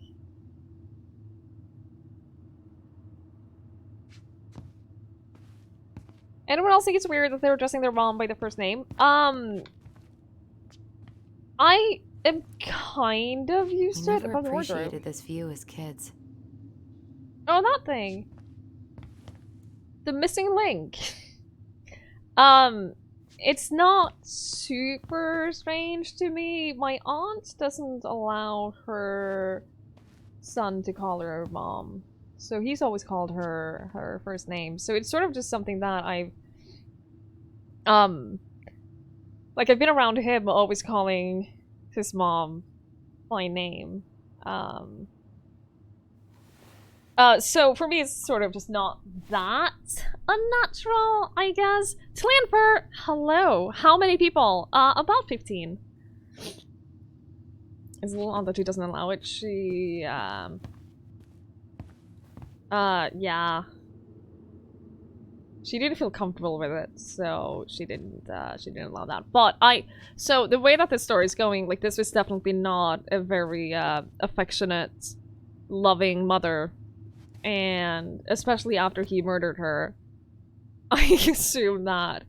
Anyone else think it's weird that they're addressing their mom by the first name? I am kind of used to I it. never Above the wardrobe. appreciated this view as kids. Oh, that thing. The missing link. It's not super strange to me. My aunt doesn't allow her son to call her mom. So he's always called her her first name. So it's sort of just something that I've like I've been around him always calling his mom by name. So for me, it's sort of just not that unnatural, I guess. Tlanfer, hello. How many people? About 15. It's a little odd that she doesn't allow it. She, yeah. She didn't feel comfortable with it, so she didn't allow that. But so the way that this story is going, like, this was definitely not a very, affectionate, loving mother. And especially after he murdered her, I assume that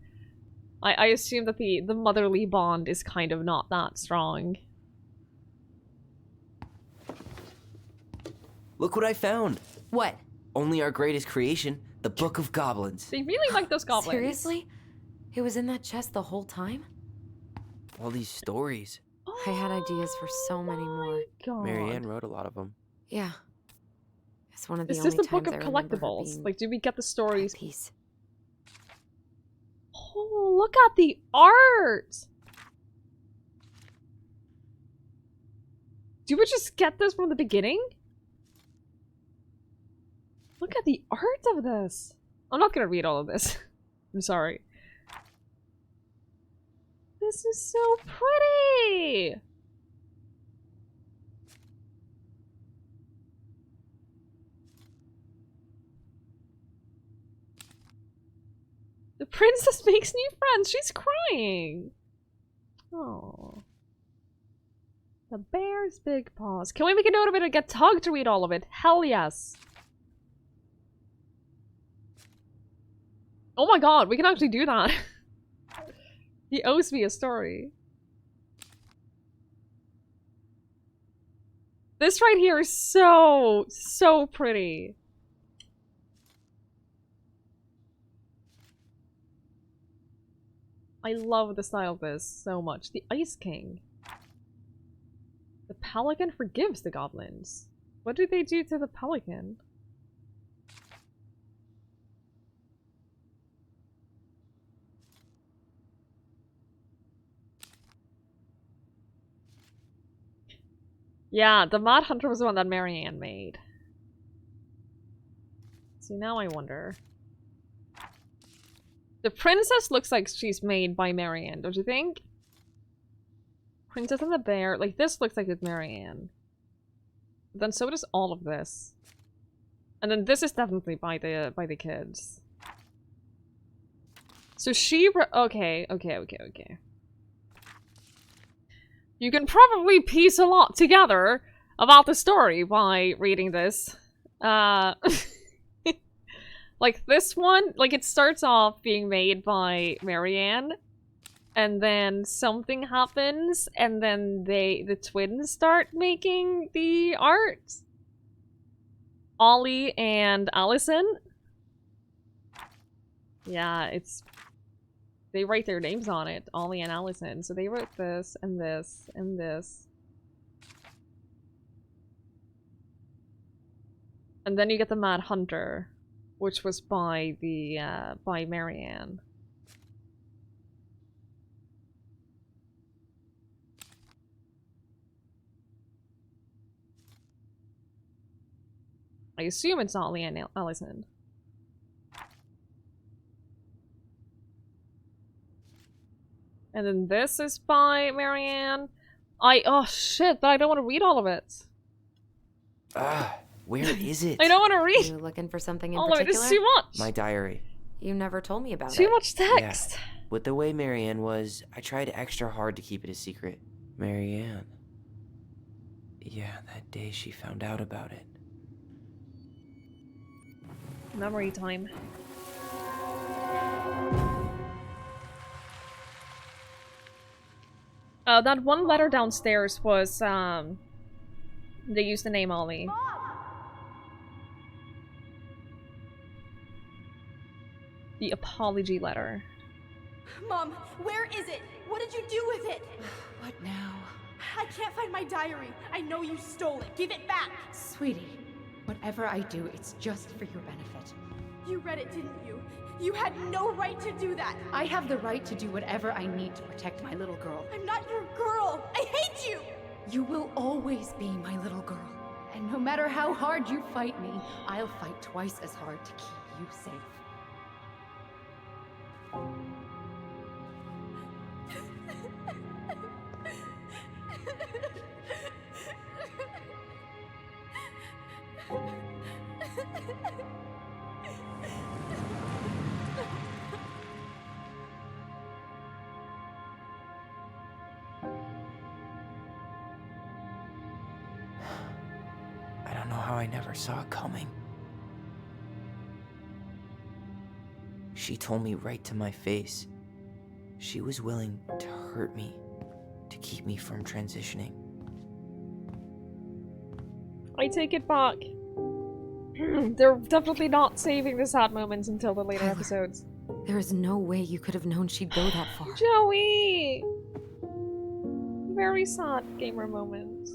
I assume that the motherly bond is kind of not that strong. Look what I found! What? Only our greatest creation, the Book of Goblins. They really like those goblins. Seriously? It was in that chest the whole time? All these stories. I had ideas for so many more. God. Marianne wrote a lot of them. Yeah. It's one of the Is only this the book times of I remember her collectibles? being Like, do we get the stories? at peace. Oh, look at the art! Do we just get this from the beginning? Look at the art of this. I'm not gonna read all of this. I'm sorry. This is so pretty! The princess makes new friends. She's crying. Oh. The bear's big paws. Can we make a note of it and get Tug to read all of it? Hell yes. Oh my god, we can actually do that. He owes me a story. This right here is so, so pretty. I love the style of this so much. The Ice King. The pelican forgives the goblins. What did they do to the pelican? Yeah, the Mad Hunter was the one that Marianne made. So now I wonder. The princess looks like she's made by Marianne, don't you think? Princess and the Bear. Like, this looks like it's Marianne. But then so does all of this. And then this is definitely by the kids. So she okay. You can probably piece a lot together about the story by reading this. Like this one, like it starts off being made by Marianne, and then something happens, and then the twins start making the art. Ollie and Allison. Yeah, they write their names on it, Ollie and Allison. So they wrote this and this and this. And then you get the Mad Hunter, which was by Marianne. I assume it's Ollie and Allison. And then this is by Marianne. Oh shit, but I don't want to read all of it. Where is it? I don't want to read. You looking for something in all of it particular? is too much. My diary. You never told me about it. Too much text. Yeah. With the way Marianne was, I tried extra hard to keep it a secret. Marianne. Yeah, that day she found out about it. Memory time. That one letter downstairs was, they used the name Ollie. The apology letter. Mom, where is it? What did you do with it? What now? I can't find my diary. I know you stole it. Give it back. Sweetie, whatever I do, it's just for your benefit. You read it, didn't you? You had no right to do that. I have the right to do whatever I need to protect my little girl. I'm not your girl. I hate you. You will always be my little girl. And no matter how hard you fight me, I'll fight twice as hard to keep you safe. I don't know how I never saw it coming. She told me right to my face. She was willing to hurt me, to keep me from transitioning. I take it back. They're definitely not saving the sad moments until the later episodes. There is no way you could have known she'd go that far. Joey! Very sad gamer moment.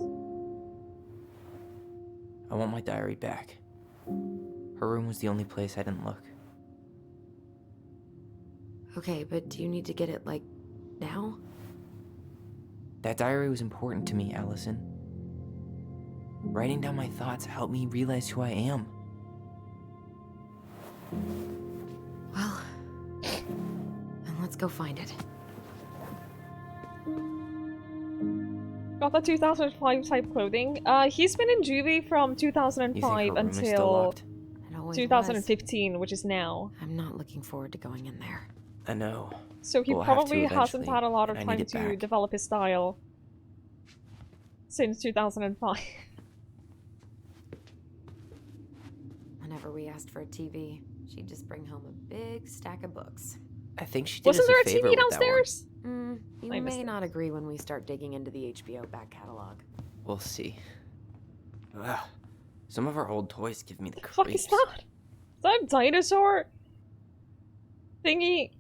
I want my diary back. Her room was the only place I didn't look. Okay, but do you need to get it, like, now? That diary was important to me, Allison. Writing down my thoughts helped me realize who I am. Well, then let's go find it. Got the 2005 type clothing. He's been in juvie from 2005 until 2015, which is now. I'm not looking forward to going in there. I know. So he probably hasn't had a lot of time to develop his style since 2005. Whenever we asked for a TV, she'd just bring home a big stack of books. I think she did Wasn't us there a a favor TV with downstairs? You may not agree when we start digging into the HBO back catalog. We'll see. Ugh. Some of our old toys give me the creeps. What the fuck is that? Is that a dinosaur thingy?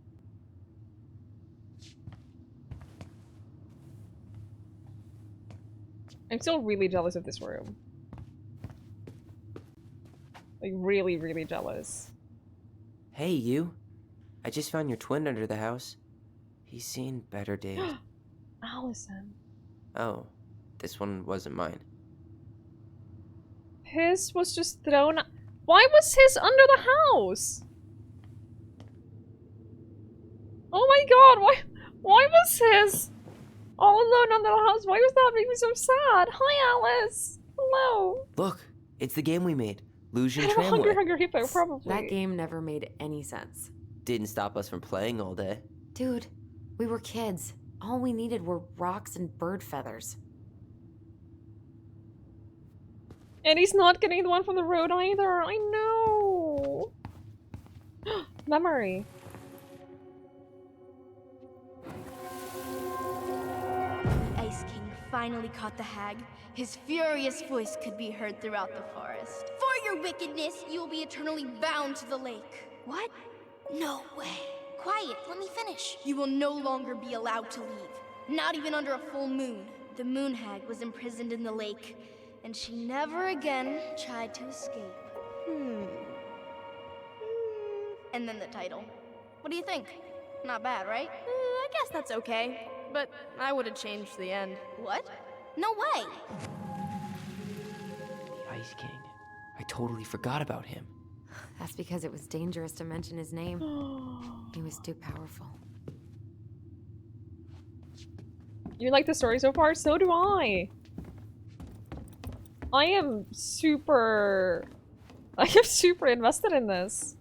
I'm still really jealous of this room. Like, really, really jealous. Hey, you. I just found your twin under the house. He's seen better days. Allison. Oh, this one wasn't mine. His was just thrown. Why was his under the house? my god, why was his all alone on the house? Why was that making me so sad? Hi, Alice. Hello. Look, it's the game we made. Lucian Hungry Tramway. Hippo, probably. That game never made any sense. Didn't stop us from playing all day. Dude, we were kids. All we needed were rocks and bird feathers. And he's not getting the one from the road either. I know. Memory. The Ice King finally caught the hag. His furious voice could be heard throughout the forest. For your wickedness, you will be eternally bound to the lake. What? No way. Quiet, let me finish. You will no longer be allowed to leave. Not even under a full moon. The moon hag was imprisoned in the lake, and she never again tried to escape. And then the title. What do you think? Not bad, right? I guess that's okay. But I would have changed the end. What? No way! The Ice King. I totally forgot about him. That's because it was dangerous to mention his name. He was too powerful. You like the story so far? So do I. I am super invested in this.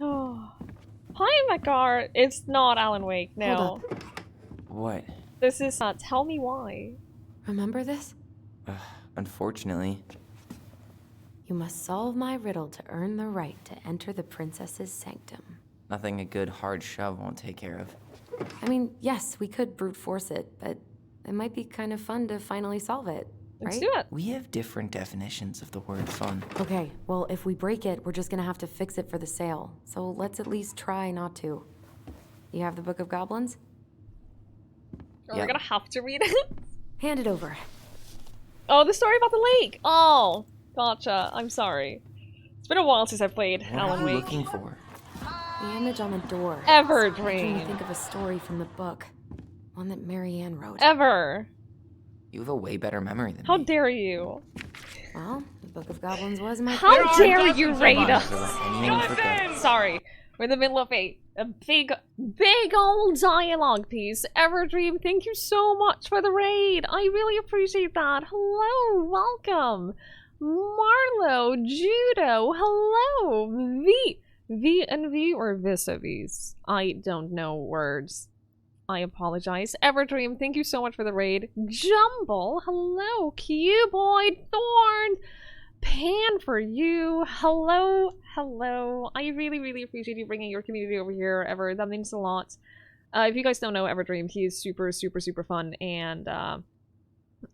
Oh. Hi, Makar. It's not Alan Wake, no. Hold up. What? This is Tell Me Why. Remember this? Unfortunately. You must solve my riddle to earn the right to enter the princess's sanctum. Nothing a good hard shove won't take care of. I mean, yes, we could brute force it, but it might be kind of fun to finally solve it, right? Let's do it. We have different definitions of the word fun. Okay, well, if we break it, we're just gonna have to fix it for the sale. So let's at least try not to. You have the Book of Goblins? We're gonna have to read it. Hand it over. Oh, the story about the lake. Oh, gotcha. I'm sorry. It's been a while since I played What Alan are you Wake. looking for? The image on the door. Evergreen. Making me think of a story from the book. One that Marianne wrote. Ever. You have a way better memory than How me. dare you? Well, the Book of Goblins was my How dare you rate Never us? let anyone forget. Sorry. We're in the middle of a big old dialogue piece. Everdream, thank you so much for the raid. I really appreciate that. Hello, welcome. Marlo, Judo, hello. V and V or vis-a-vis? I don't know words. I apologize. Everdream, thank you so much for the raid. Jumble, hello. Cuboid, Thorn, Pan for you. Hello, hello. I really appreciate you bringing your community over here, Ever. That means a lot. If you guys don't know Everdream, he is super fun and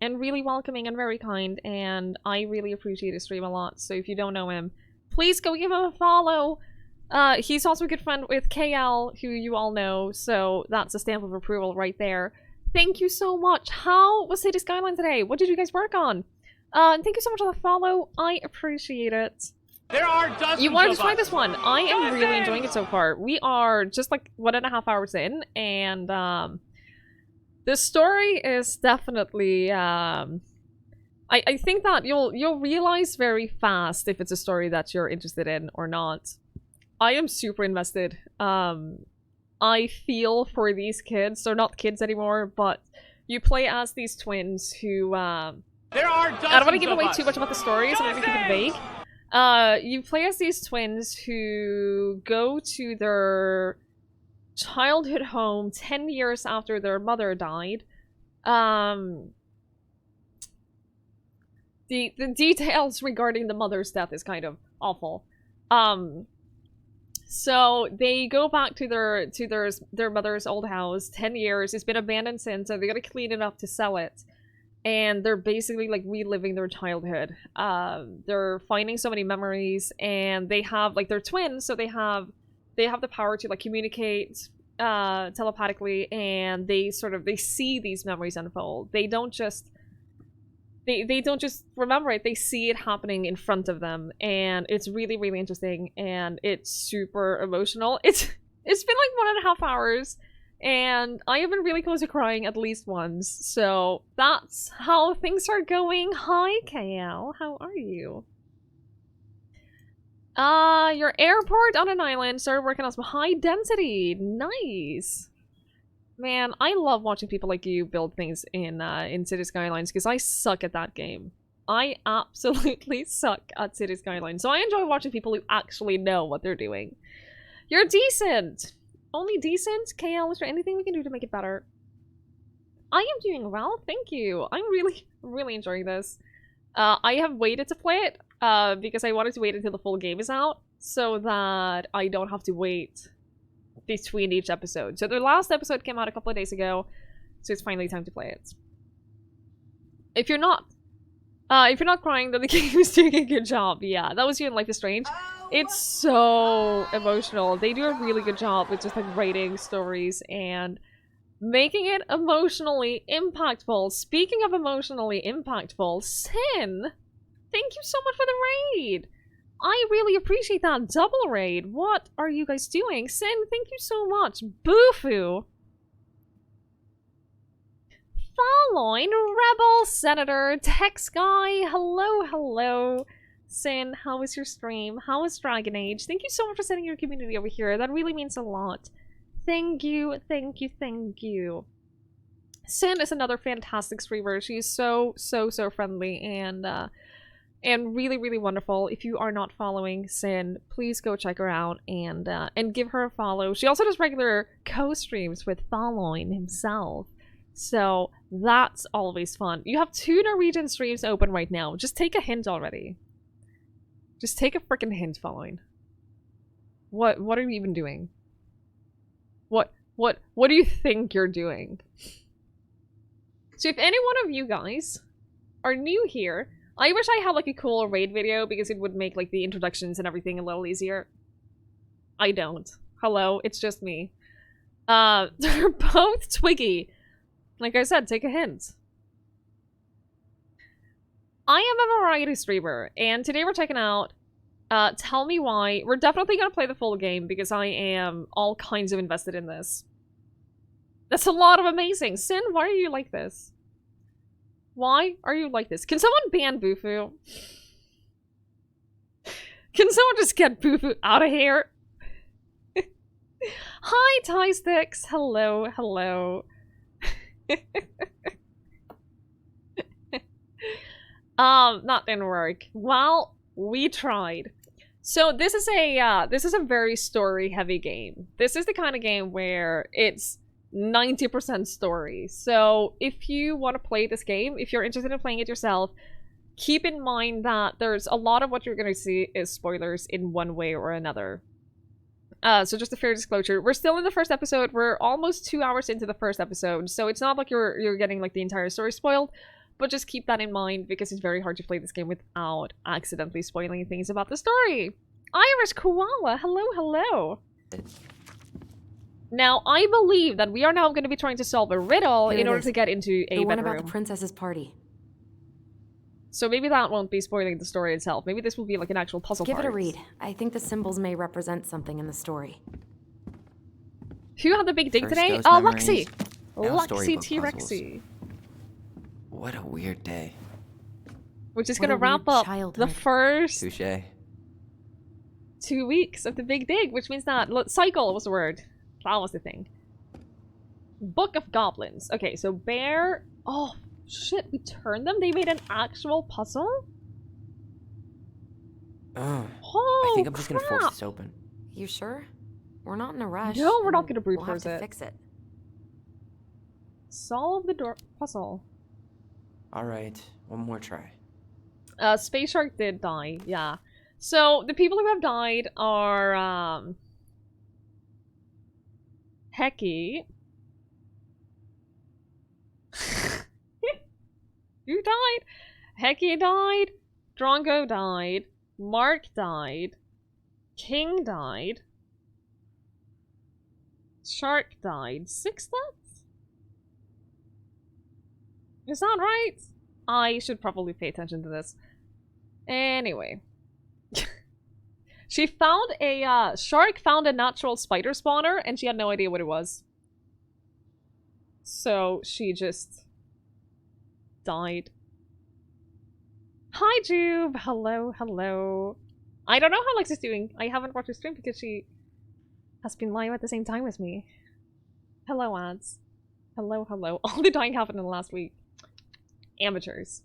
really welcoming and very kind, and I really appreciate his stream a lot. So if you don't know him, please go give him a follow. He's also a good friend with KL, who you all know, so that's a stamp of approval right there. Thank you so much. How was City Skyline today? What did you guys work on? Thank you so much for the follow. I appreciate it. There are dozens. You wanted to try this one. I am really enjoying it so far. We are just like 1.5 hours in, and the story is definitely I think that you'll realize very fast if it's a story that you're interested in or not. I am super invested. I feel for these kids. They're not kids anymore, but you play as these twins who there are dozens. I don't want to give away too much about the story, so I'm going to keep it vague. You play as these twins who go to their childhood home 10 years after their mother died. The details regarding the mother's death is kind of awful. So they go back to their mother's old house. 10 years. It's been abandoned since, so they gotta clean it up to sell it. And they're basically like reliving their childhood. They're finding so many memories, and they have like they're twins, so they have the power to like communicate telepathically, and they see these memories unfold. They don't just remember it, they see it happening in front of them, and it's really interesting, and it's super emotional. It's been like 1.5 hours, and I have been really close to crying at least once, so that's how things are going. Hi KL, how are you? Your airport on an island started working on some high density. Nice. Man, I love watching people like you build things in City Skylines because I suck at that game. I absolutely suck at City Skylines. So I enjoy watching people who actually know what they're doing. You're decent. Only decent? KL, is there anything we can do to make it better? I am doing well, thank you. I'm really enjoying this. I have waited to play it because I wanted to wait until the full game is out so that I don't have to wait between each episode. So the last episode came out a couple of days ago, so it's finally time to play it. If you're not crying, then the game is doing a good job. Yeah, that was you in Life is Strange. It's so emotional. They do a really good job with just like writing stories and making it emotionally impactful. Speaking of emotionally impactful, Sin, thank you so much for the raid. I really appreciate that double raid. What are you guys doing? Sin, thank you so much. Boofoo. Following Rebel Senator Tex Guy. Hello. Sin, how was your stream? How was Dragon Age? Thank you so much for sending your community over here. That really means a lot. Thank you. Sin is another fantastic streamer. She's so friendly and really wonderful. If you are not following Sin, please go check her out and give her a follow. She also does regular co-streams with Following himself. So that's always fun. You have 2 Norwegian streams open right now. Just take a hint already. Just take a freaking hint, Following. What are you even doing? What do you think you're doing? So if any one of you guys are new here, I wish I had like a cool raid video because it would make like the introductions and everything a little easier. I don't. Hello, it's just me. They're both Twiggie. Like I said, take a hint. I am a variety streamer, and today we're checking out Tell Me Why. We're definitely gonna play the full game because I am all kinds of invested in this. That's a lot of amazing. Sin, why are you like this? Why are you like this? Can someone ban Boofoo? Can someone just get Boofoo out of here? Hi, Tie Sticks. Hello. Not didn't work. Well, we tried. So this is a very story heavy game. This is the kind of game where it's 90% story. So if you want to play this game, if you're interested in playing it yourself, keep in mind that there's a lot of what you're going to see is spoilers in one way or another. So just a fair disclosure, we're still in the first episode. We're almost 2 hours into the first episode, so it's not like you're getting like the entire story spoiled, but just keep that in mind because it's very hard to play this game without accidentally spoiling things about the story. Irish Koala, hello. Now, I believe that we are now going to be trying to solve a riddle in order to get into a bedroom. The one about the princess's party. So maybe that won't be spoiling the story itself. Maybe this will be like an actual puzzle part. Give it a read. I think the symbols may represent something in the story. Who had the big dig today? Luxie! Luxie T-Rexy. What a weird day. Which is going to wrap up the first... Touché. 2 weeks of the big dig, which means that... Cycle was the word. That was the thing. Book of Goblins. Okay, so bear... Oh, shit, we turned them? They made an actual puzzle? Oh, I think I'm just gonna force this open. You sure? We're not in a rush. No, we're not gonna brute we'll force have to it. Fix it. Solve the door puzzle. Alright, one more try. Space Shark did die, yeah. So, the people who have died are, Hecky. Who died? Hecky died. Drongo died. Mark died. King died. Shark died. 6 deaths? Is that right? I should probably pay attention to this. Anyway. She found a, Shark found a natural spider spawner and she had no idea what it was. So she just died. Hi, Jube. Hello. I don't know how Lex is doing. I haven't watched her stream because she has been live at the same time as me. Hello, ads. Hello, hello. All the dying happened in the last week. Amateurs.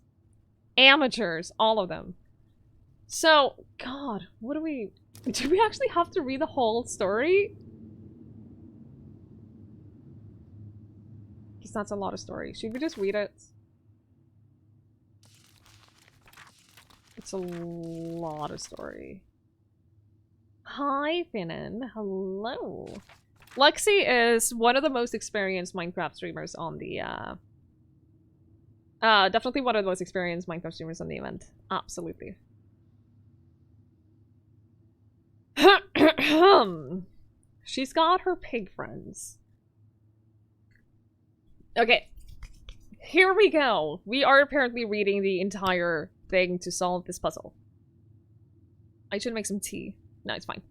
Amateurs. All of them. So, God, what do we actually have to read the whole story? Because that's a lot of story. Should we just read it? It's a lot of story. Hi, Finnan. Hello. Lexi is one of the most experienced Minecraft streamers on the, definitely one of the most experienced Minecraft streamers on the event. Absolutely. She's got her pig friends. Okay. Here we go. We are apparently reading the entire thing to solve this puzzle. I should make some tea. No, it's fine.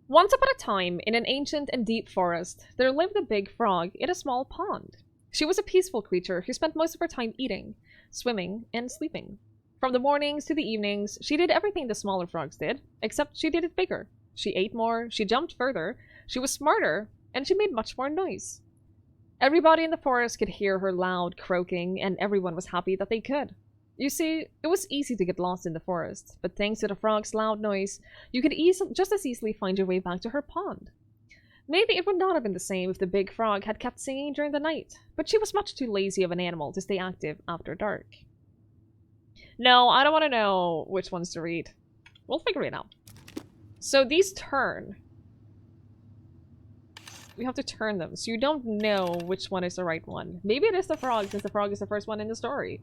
Once upon a time, in an ancient and deep forest, there lived a big frog in a small pond. She was a peaceful creature who spent most of her time eating, swimming, and sleeping. From the mornings to the evenings, she did everything the smaller frogs did, except she did it bigger. She ate more, she jumped further, she was smarter, and she made much more noise. Everybody in the forest could hear her loud croaking, and everyone was happy that they could. You see, it was easy to get lost in the forest, but thanks to the frog's loud noise, you could just as easily find your way back to her pond. Maybe it would not have been the same if the big frog had kept singing during the night, but she was much too lazy of an animal to stay active after dark. No, I don't want to know which ones to read. We'll figure it out. So these turn. We have to turn them, so you don't know which one is the right one. Maybe it is the frog, since the frog is the first one in the story.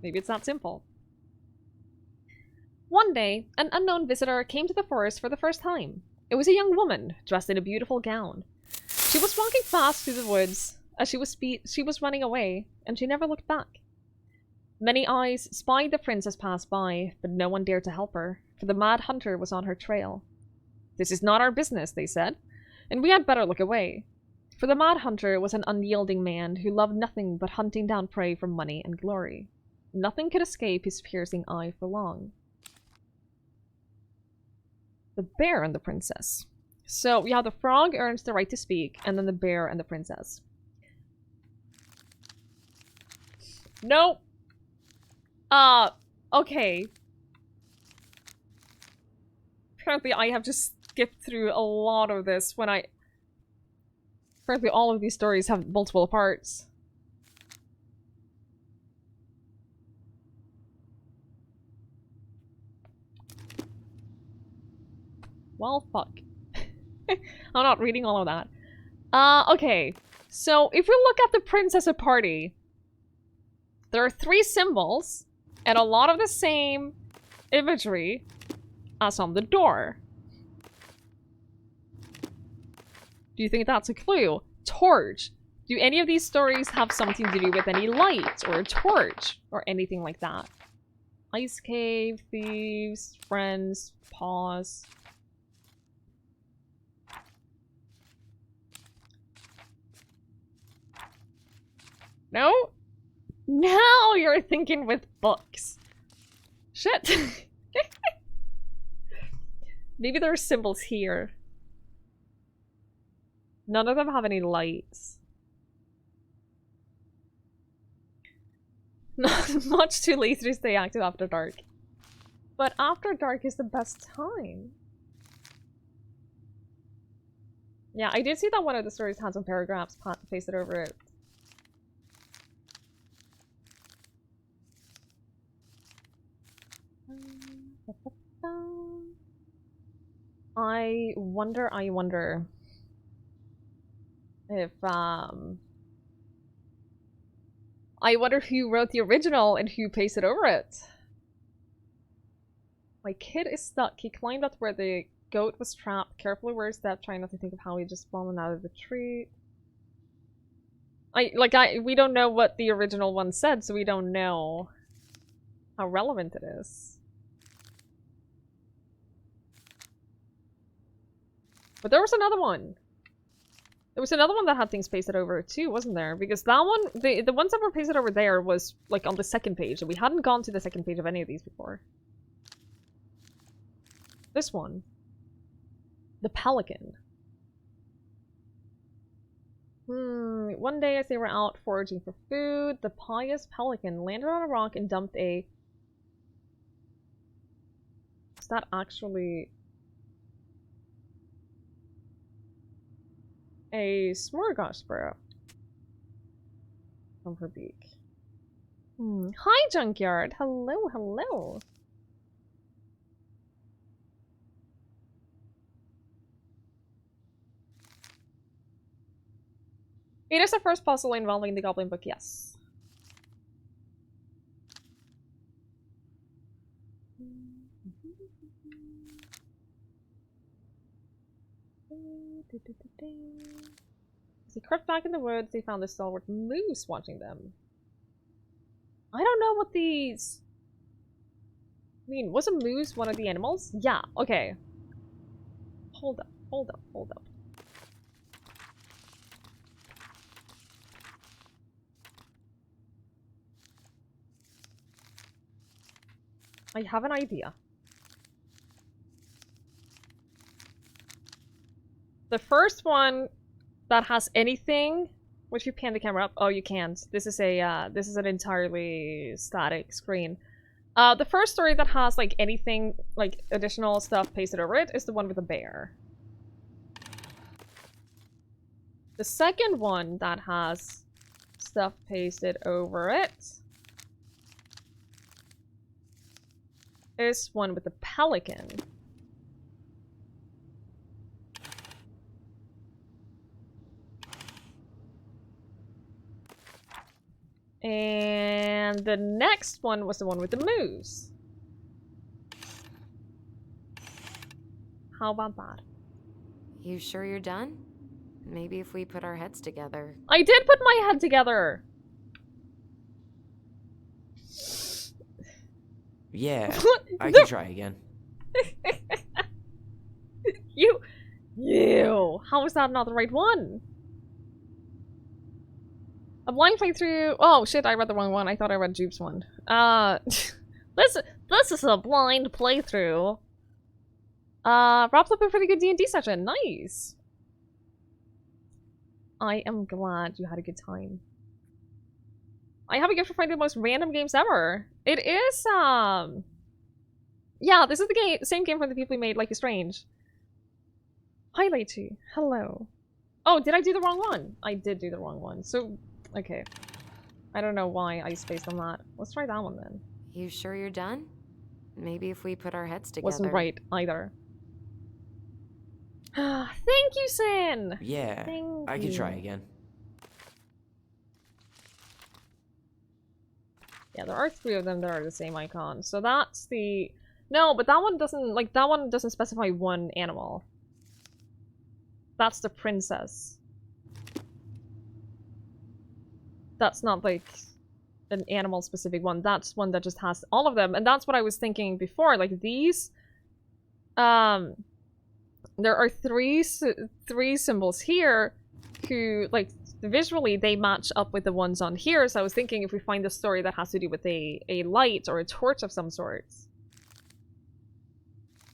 Maybe it's that simple. One day, an unknown visitor came to the forest for the first time. It was a young woman, dressed in a beautiful gown. She was walking fast through the woods as she was running away, and she never looked back. Many eyes spied the princess pass by, but no one dared to help her, for the mad hunter was on her trail. "This is not our business," they said, "and we had better look away." For the mad hunter was an unyielding man who loved nothing but hunting down prey for money and glory. Nothing could escape his piercing eye for long. The bear and the princess. So we have the frog earns the right to speak, and then the bear and the princess. Nope. Okay. Apparently I have just skipped through a lot of this when I... Apparently all of these stories have multiple parts. Well, fuck. I'm not reading all of that. Okay. So, if we look at the princess party, there are 3 symbols, and a lot of the same imagery as on the door. Do you think that's a clue? Torch. Do any of these stories have something to do with any light, or a torch, or anything like that? Ice cave, thieves, friends, pause. No? Now you're thinking with books. Shit. Maybe there are symbols here. None of them have any lights. Not much too lazy to stay active after dark. But after dark is the best time. Yeah, I did see that one of the stories had some paragraphs pasted over it. I wonder if, I wonder who wrote the original and who pasted over it. My kid is stuck. He climbed up where the goat was trapped. Carefully where his step, trying not to think of how he just fallen out of the tree. We don't know what the original one said, so we don't know how relevant it is. But there was another one. There was another one that had things pasted over it too, wasn't there? Because that one, the ones that were pasted over there was like on the second page, and we hadn't gone to the second page of any of these before. This one. The pelican. One day as they were out foraging for food, the pious pelican landed on a rock and dumped a... Is that actually... a smorgasbord from her beak? Hi, Junkyard! Hello, hello! It is the first puzzle involving the Goblin Book, yes. As they crept back in the woods, they found the stalwart moose watching them. I don't know what these... I mean, was a moose one of the animals? Yeah, okay. Hold up, hold up, hold up. I have an idea. The first one that has anything, which you pan the camera up. Oh, you can't. This is an entirely static screen. The first story that has like anything, like additional stuff pasted over it is the one with the bear. The second one that has stuff pasted over it is one with the pelican. And the next one was the one with the moose. How about that? You sure you're done? Maybe if we put our heads together. I did put my head together! Yeah, I can try again. You! How is that not the right one? A blind playthrough. Oh shit, I read the wrong one. I thought I read Jupe's one. This is a blind playthrough. Wrapped up a pretty good D&D session. Nice. I am glad you had a good time. I have a gift for finding the most random games ever. It is, yeah, this is the same game from the people who made Life is Strange. Hi, Leichi. Hello. Oh, did I do the wrong one? I did do the wrong one. So, okay. I don't know why I spaced on that. Let's try that one then. You sure you're done? Maybe if we put our heads together. Wasn't right either. Thank you, Sin! Yeah, I can try again. Yeah, there are 3 of them that are the same icon. So that's the... No, but that one doesn't... Like, that one doesn't specify one animal. That's the princess. That's not, like, an animal-specific one. That's one that just has all of them. And that's what I was thinking before. Like, these... There are three symbols here who, like, visually they match up with the ones on here. So I was thinking if we find a story that has to do with a light or a torch of some sort,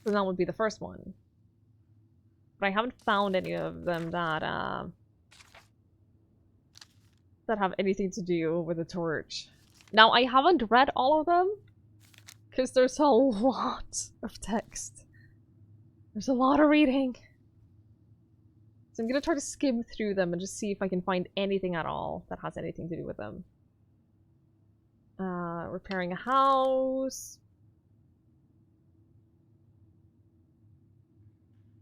then that would be the first one. But I haven't found any of them that have anything to do with a torch. Now, I haven't read all of them because there's a lot of text. There's a lot of reading. So I'm gonna try to skim through them and just see if I can find anything at all that has anything to do with them. Repairing a house.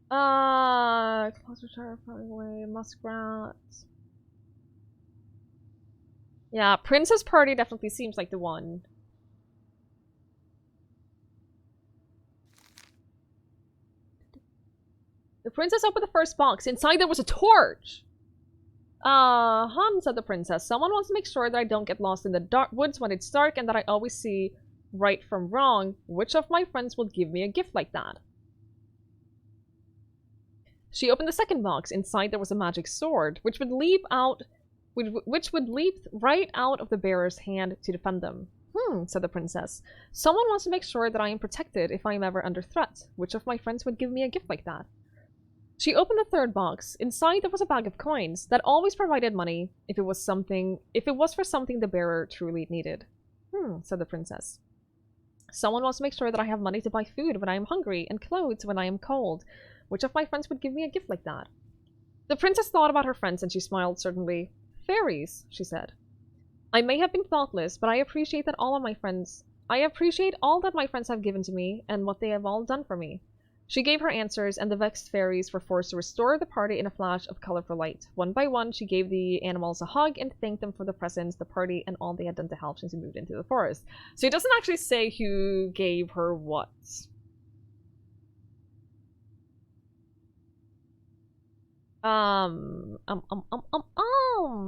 Closer to probably muskrat. Yeah, Princess Party definitely seems like the one. The princess opened the first box. Inside there was a torch! Han, said the princess. Someone wants to make sure that I don't get lost in the dark woods when it's dark and that I always see right from wrong. Which of my friends will give me a gift like that? She opened the second box. Inside there was a magic sword, which would leap right out of the bearer's hand to defend them. Said the princess. Someone wants to make sure that I am protected if I am ever under threat. Which of my friends would give me a gift like that? She opened the third box. Inside there was a bag of coins that always provided money if it was for something the bearer truly needed. Said the princess. Someone wants to make sure that I have money to buy food when I am hungry and clothes when I am cold. Which of my friends would give me a gift like that? The princess thought about her friends and she smiled certainly. Fairies, she said. I may have been thoughtless, but I appreciate that all that my friends have given to me and what they have all done for me. She gave her answers, and the vexed fairies were forced to restore the party in a flash of colorful light. One by one, she gave the animals a hug and thanked them for the presents, the party, and all they had done to help since we moved into the forest. So it doesn't actually say who gave her what.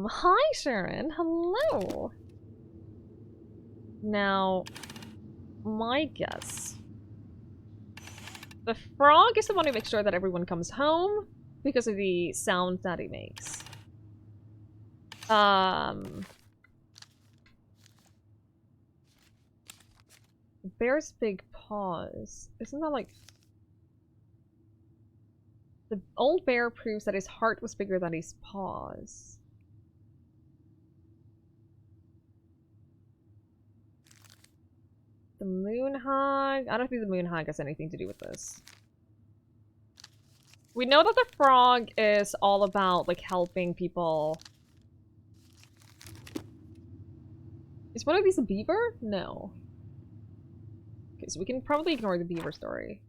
Hi, Sharon. Hello. Now, my guess. The frog is the one who makes sure that everyone comes home because of the sound that he makes. Bear's big paws. Isn't that like... The old bear proves that his heart was bigger than his paws. The moon hag? I don't think the moon hag has anything to do with this. We know that the frog is all about, like, helping people. Is one of these a beaver? No. Okay, so we can probably ignore the beaver story.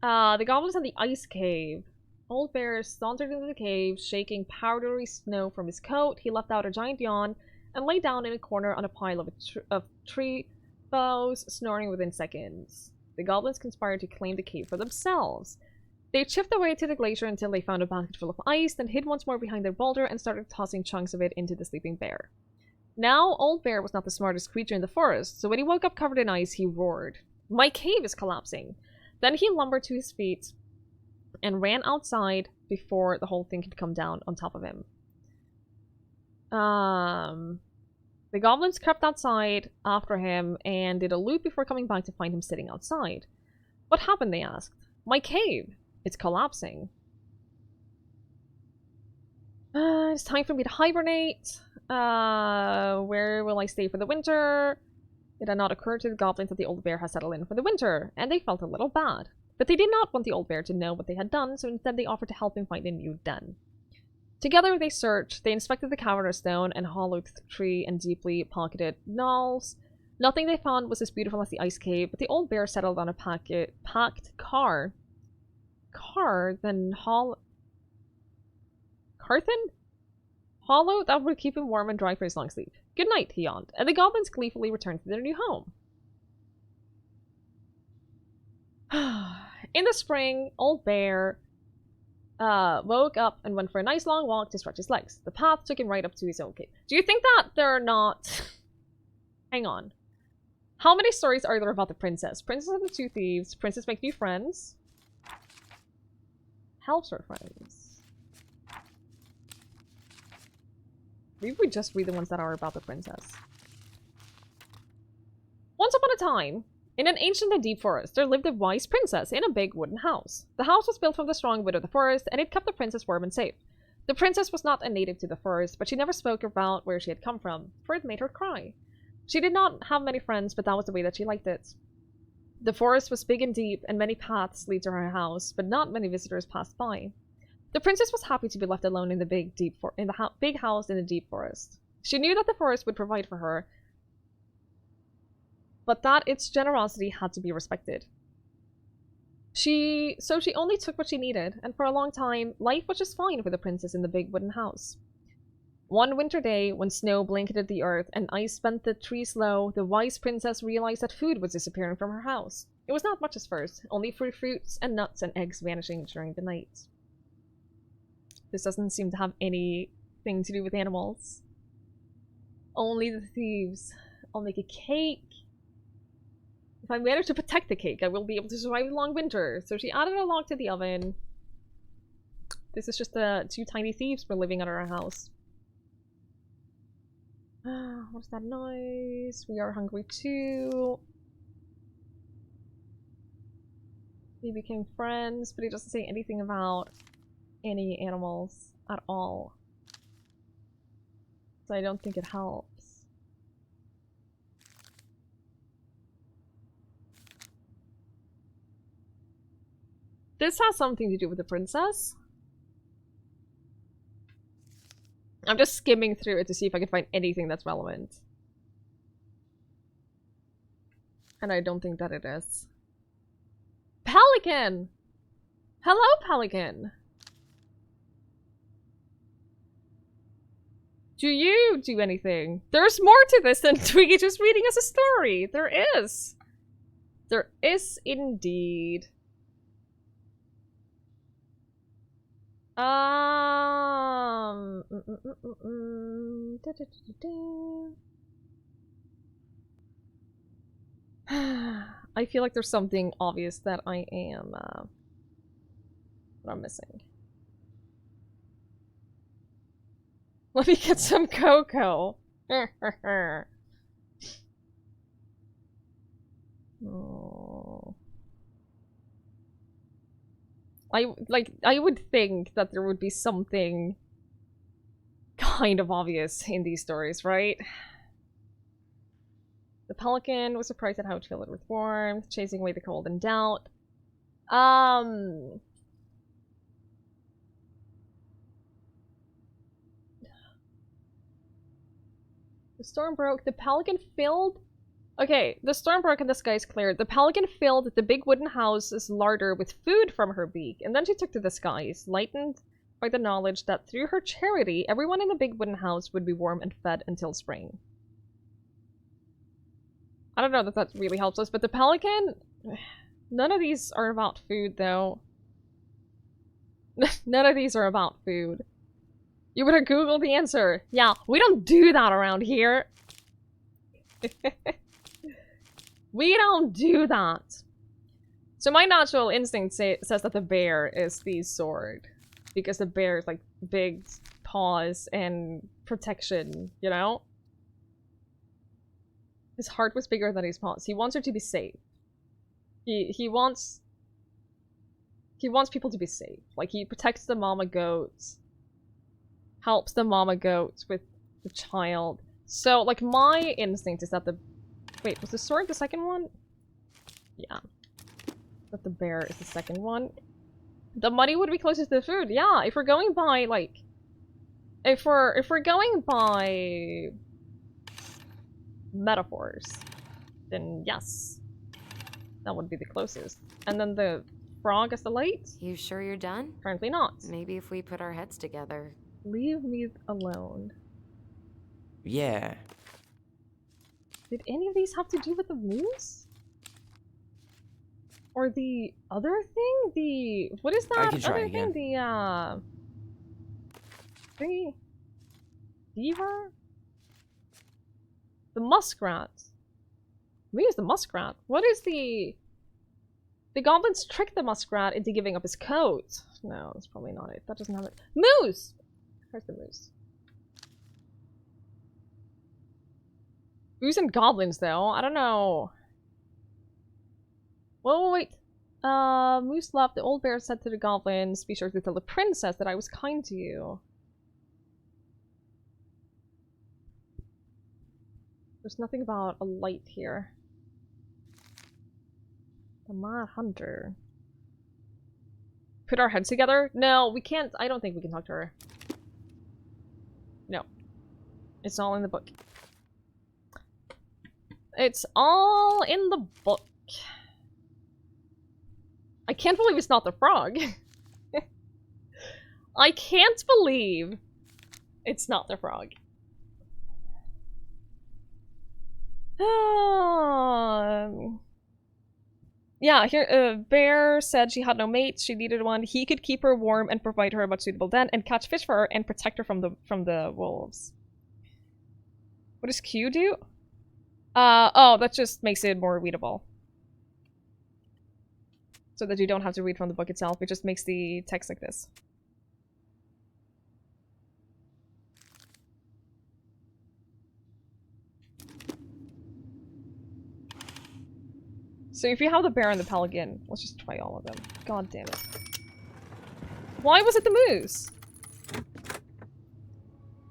The goblins in the ice cave. Old Bear sauntered into the cave, shaking powdery snow from his coat. He let out a giant yawn and lay down in a corner on a pile of tree boughs, snoring within seconds. The goblins conspired to claim the cave for themselves. They chipped away to the glacier until they found a basket full of ice, then hid once more behind their boulder and started tossing chunks of it into the sleeping bear. Now, Old Bear was not the smartest creature in the forest, so when he woke up covered in ice, he roared, "My cave is collapsing!" Then he lumbered to his feet and ran outside before the whole thing could come down on top of him. The goblins crept outside after him and did a loop before coming back to find him sitting outside. "What happened?" they asked. "My cave. It's collapsing." It's time for me to hibernate. Where will I stay for the winter? It had not occurred to the goblins that the old bear had settled in for the winter, and they felt a little bad. But they did not want the old bear to know what they had done, so instead they offered to help him find a new den. Together they searched. They inspected the cavernous stone and hollowed tree and deeply pocketed knolls. Nothing they found was as beautiful as the ice cave, but the old bear settled on a packed car. Hollow that would keep him warm and dry for his long sleep. "Good night," he yawned, and the goblins gleefully returned to their new home. In the spring, Old Bear woke up and went for a nice long walk to stretch his legs. The path took him right up to his own cave. Do you think that they're not... Hang on. How many stories are there about the princess? Princess and the two thieves. Princess make new friends. Helps her friends. Maybe we just read the ones that are about the princess. Once upon a time, in an ancient and deep forest, there lived a wise princess in a big wooden house. The house was built from the strong wood of the forest, and it kept the princess warm and safe. The princess was not a native to the forest, but she never spoke about where she had come from, for it made her cry. She did not have many friends, but that was the way that she liked it. The forest was big and deep, and many paths lead to her house, but not many visitors passed by. The princess was happy to be left alone in the big house in the deep forest. She knew that the forest would provide for her, but that its generosity had to be respected. So she only took what she needed, and for a long time, life was just fine for the princess in the big wooden house. One winter day, when snow blanketed the earth and ice bent the trees low, the wise princess realized that food was disappearing from her house. It was not much at first, only fruits and nuts and eggs vanishing during the night. This doesn't seem to have anything to do with animals. Only the thieves. I'll make a cake. If I manage to protect the cake, I will be able to survive a long winter. So she added a log to the oven. This is just the two tiny thieves were living at our house. What's that noise? We are hungry too. We became friends, but he doesn't say anything about any animals at all. So I don't think it helps. This has something to do with the princess. I'm just skimming through it to see if I can find anything that's relevant. And I don't think that it is. Pelican! Hello, Pelican! Do you do anything? There's more to this than Twiggie just reading us a story! There is! There is indeed. I feel like there's something obvious that I am, that I'm missing. Let me get some cocoa. Oh. I would think that there would be something kind of obvious in these stories, right? The pelican was surprised at how it filled with warmth, chasing away the cold and doubt. The storm broke. The pelican filled... Okay, the storm broke and the skies cleared. The pelican filled the big wooden house's larder with food from her beak, and then she took to the skies, lightened by the knowledge that through her charity, everyone in the big wooden house would be warm and fed until spring. I don't know that that really helps us, but the pelican... None of these are about food, though. None of these are about food. You better Google the answer. Yeah, we don't do that around here. We don't do that. So my natural instinct says that the bear is the sword. Because the bear is like big paws and protection, you know? His heart was bigger than his paws. He wants her to be safe. He wants people to be safe. Like, he protects the mama goats. Helps the mama goats with the child. So, like, my instinct is that the... Wait, was the sword the second one? Yeah. That the bear is the second one. The money would be closest to the food. Yeah, if we're going by, like... If we're going by... metaphors, then yes. That would be the closest. And then the frog as the light? You sure you're done? Apparently not. Maybe if we put our heads together. Leave me alone. Yeah. Did any of these have to do with the moose? Or the other thing? The... What is that I can try other again. thing? The beaver? The muskrat. We use the muskrat. What is the... The goblins tricked the muskrat into giving up his coat. No, that's probably not it. That doesn't have it. Moose! Where's the moose? Moose and goblins, though. I don't know. Whoa, wait. Moose left. The old bear said to the goblins, "Be sure to tell the princess that I was kind to you." There's nothing about a light here. The Mad Hunter. Put our heads together? No, we can't. I don't think we can talk to her. No. It's all in the book. It's all in the book. I can't believe it's not the frog. I can't believe it's not the frog. Yeah, here, Bear said she had no mate, she needed one. He could keep her warm and provide her a much suitable den and catch fish for her and protect her from the wolves. What does Q do? Oh, that just makes it more readable. So that you don't have to read from the book itself, it just makes the text like this. So if you have the bear and the pelican, let's just try all of them. God damn it. Why was it the moose?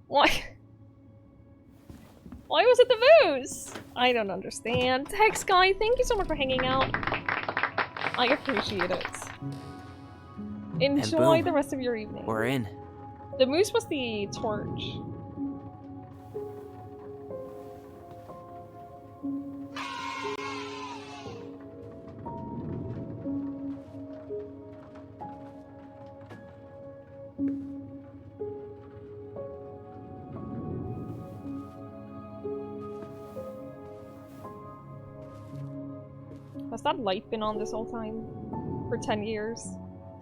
Why? Why was it the moose? I don't understand. Hex Guy, thank you so much for hanging out. I appreciate it. Enjoy the rest of your evening. We're in. The moose was the torch. Has that light been on this whole time? For 10 years?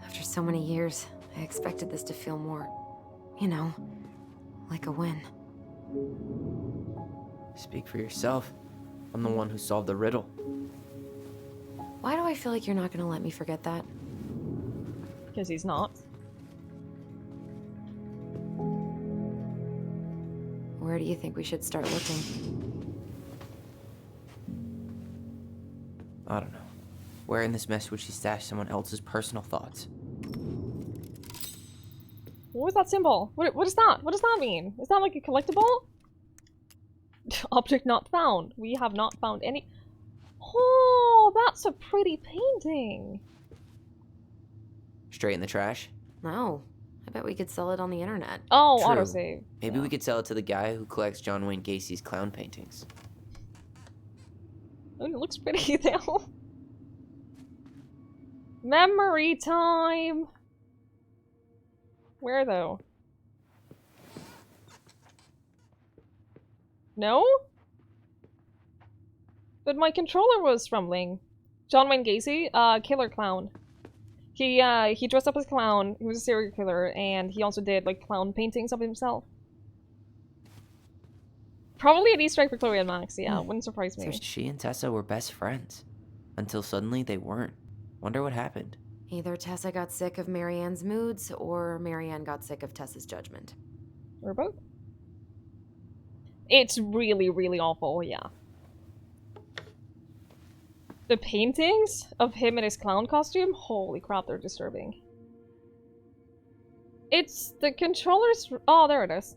After so many years, I expected this to feel more, you know, like a win. Speak for yourself. I'm the one who solved the riddle. Why do I feel like you're not gonna let me forget that? Because he's not. Where do you think we should start looking? I don't know. Where in this mess would she stash someone else's personal thoughts? What was that symbol? What is that? What does that mean? Is that like a collectible? Object not found. We have not found any. Oh, that's a pretty painting. Straight in the trash? No. I bet we could sell it on the internet. Oh, True. autosave. Maybe we could sell it to the guy who collects John Wayne Gacy's clown paintings. Oh, it looks pretty though. Memory time! Where though? No? But my controller was rumbling. John Wayne Gacy, killer clown. He dressed up as a clown, he was a serial killer, and he also did, like, clown paintings of himself. Probably an Easter egg for Chloe and Max, yeah, wouldn't surprise me. So she and Tessa were best friends. Until suddenly they weren't. Wonder what happened. Either Tessa got sick of Marianne's moods, or Marianne got sick of Tessa's judgment. Or both. It's really, really awful, yeah. The paintings of him in his clown costume? Holy crap, they're disturbing. It's the controller's... Oh, there it is.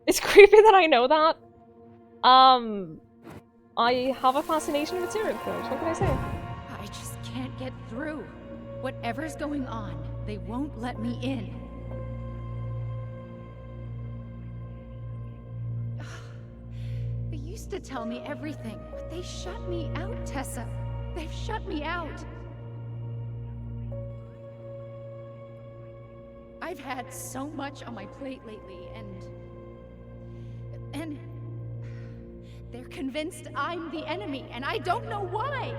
It's creepy that I know that. I have a fascination with serial killers, what can I say? I just can't get through. Whatever's going on, they won't let me in. They used to tell me everything, but they shut me out, Tessa. They've shut me out. I've had so much on my plate lately, and they're convinced I'm the enemy, and I don't know why.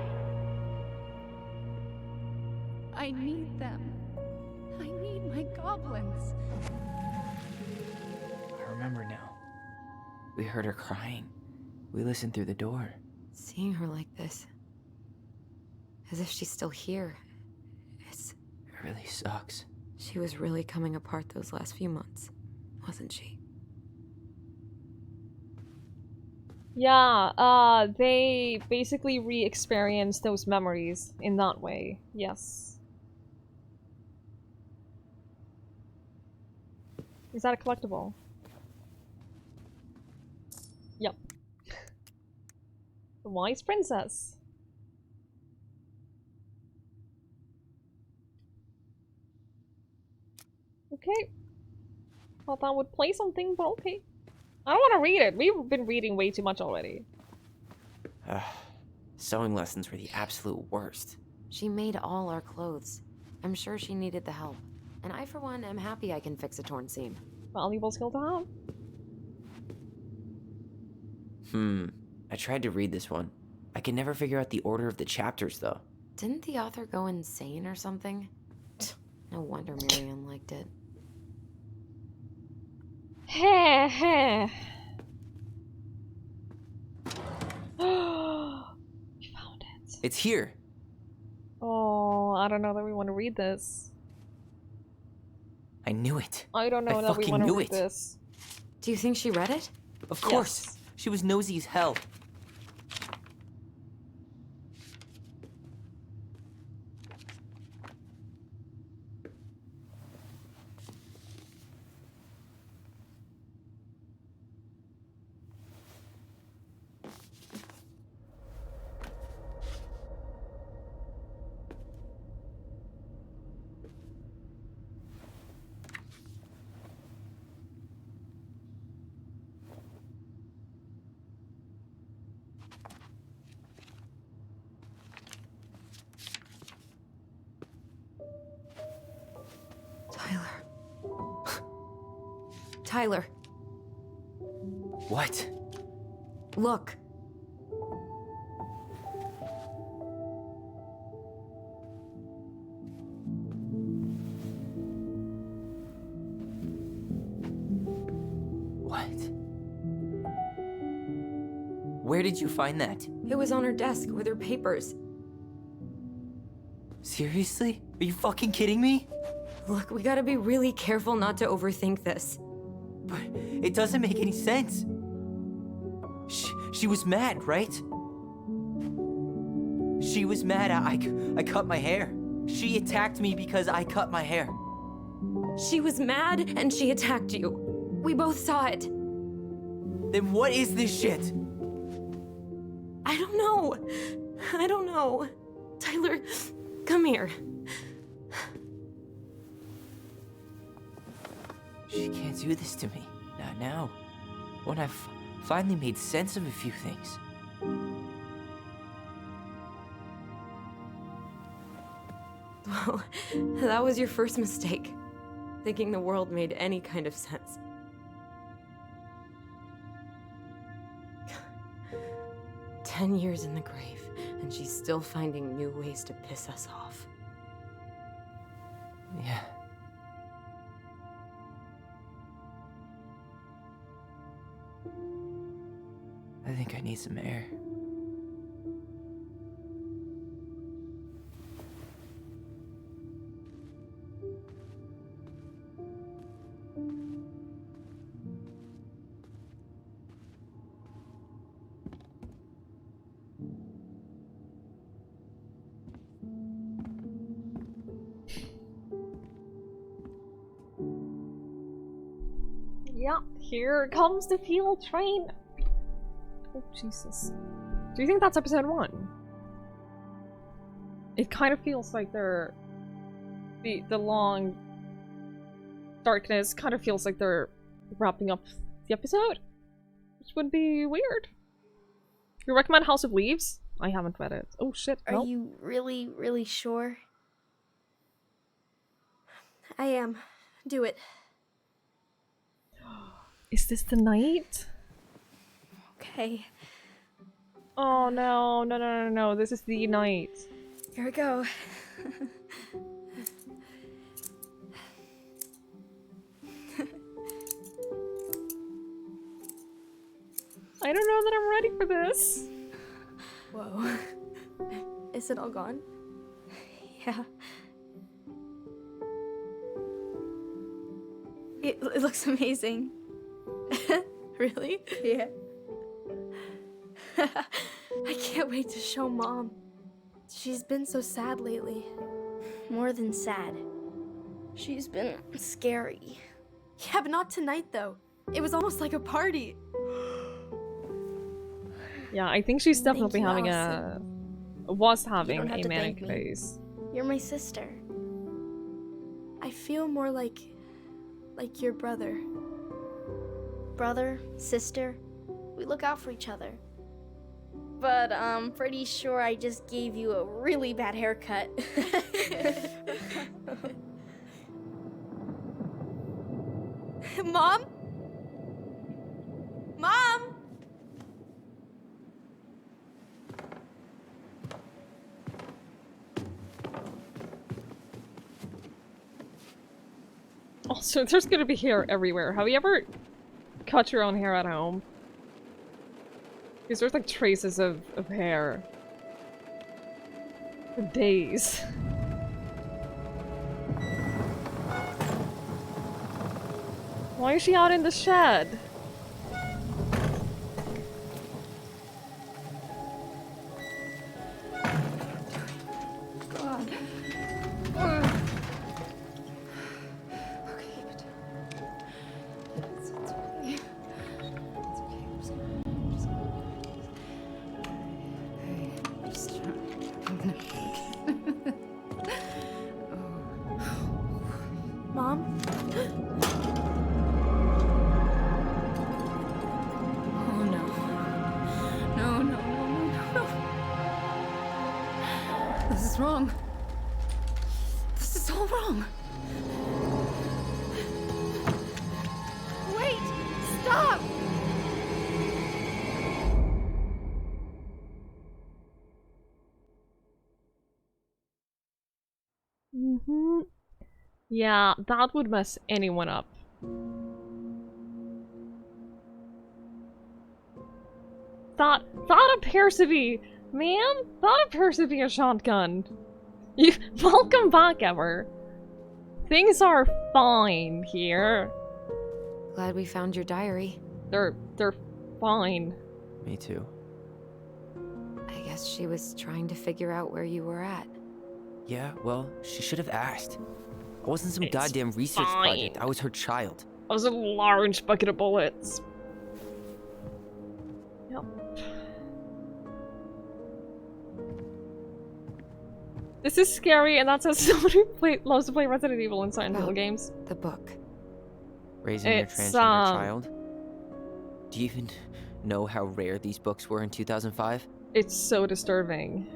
I need them. I need my goblins. I remember now. We heard her crying. We listened through the door. Seeing her like this, as if she's still here, it really sucks. She was really coming apart those last few months, wasn't she? Yeah, they basically re-experience those memories in that way, yes. Is that a collectible? Yep. The Wise Princess. Okay. Thought that would play something, but okay. I don't want to read it. We've been reading way too much already. Sewing lessons were the absolute worst. She made all our clothes. I'm sure she needed the help. And I, for one, am happy I can fix a torn seam. Valuable skill to have. I tried to read this one. I can never figure out the order of the chapters, though. Didn't the author go insane or something? No wonder Marianne liked it. Heh heh. We found it. It's here. Oh, I don't know that we want to read this. I knew it. I don't know that we want to read this. Do you think she read it? Of course. Yes. She was nosy as hell. Tyler, What? look. What? Where did you find that? It was on her desk with her papers. Seriously? Are you fucking kidding me? Look, we gotta be really careful not to overthink this. But it doesn't make any sense. She was mad, right? She was mad I cut my hair. She attacked me because I cut my hair. She was mad and she attacked you. We both saw it. Then what is this shit? I don't know. I don't know. Tyler, come here. She can't do this to me. Not now. When I've finally made sense of a few things. Well, that was your first mistake. Thinking the world made any kind of sense. "10 years in the grave, and she's still finding new ways to piss us off." Yeah. I think I need some air. Yeah, here comes the fuel train. Oh, Jesus. Do you think that's episode 1? It kind of feels like they're... The long darkness kind of feels like they're wrapping up the episode. Which would be weird. You recommend House of Leaves? I haven't read it. Oh shit, Are nope. you really, really sure? I am. Do it. Is this the night? Okay. Oh no, no, this is the night. Here we go. I don't know that I'm ready for this. Whoa. Is it all gone? Yeah. It looks amazing. Really? Yeah. I can't wait to show Mom. She's been so sad lately. More than sad. She's been scary. Yeah, but not tonight though. It was almost like a party. Yeah, I think she's definitely you, having was You having don't have a to manic thank me. phase. You're my sister. I feel more like your brother. Brother, sister, we look out for each other. But I'm pretty sure I just gave you a really bad haircut. Mom? Mom? Also, there's gonna be hair everywhere. Have you ever cut your own hair at home? Because there's like traces of hair. For days. Why is she out in the shed? God. Mom? Oh no. No, no, no, no, no. This is wrong. This is all wrong. Yeah, that would mess anyone up. That appears to be... Man, that appears to be a shotgun. You... Welcome back, Ever. Things are fine here. Glad we found your diary. They're fine. Me too. I guess she was trying to figure out where you were at. Yeah, well, she should have asked. I wasn't some It's goddamn research fine. project. I was her child. I was a large bucket of bullets. Yep. This is scary, and that says someone who loves to play Resident Evil and Silent Hill games. The book. Raising your It's, transgender child? Do you even know how rare these books were in 2005? It's so disturbing.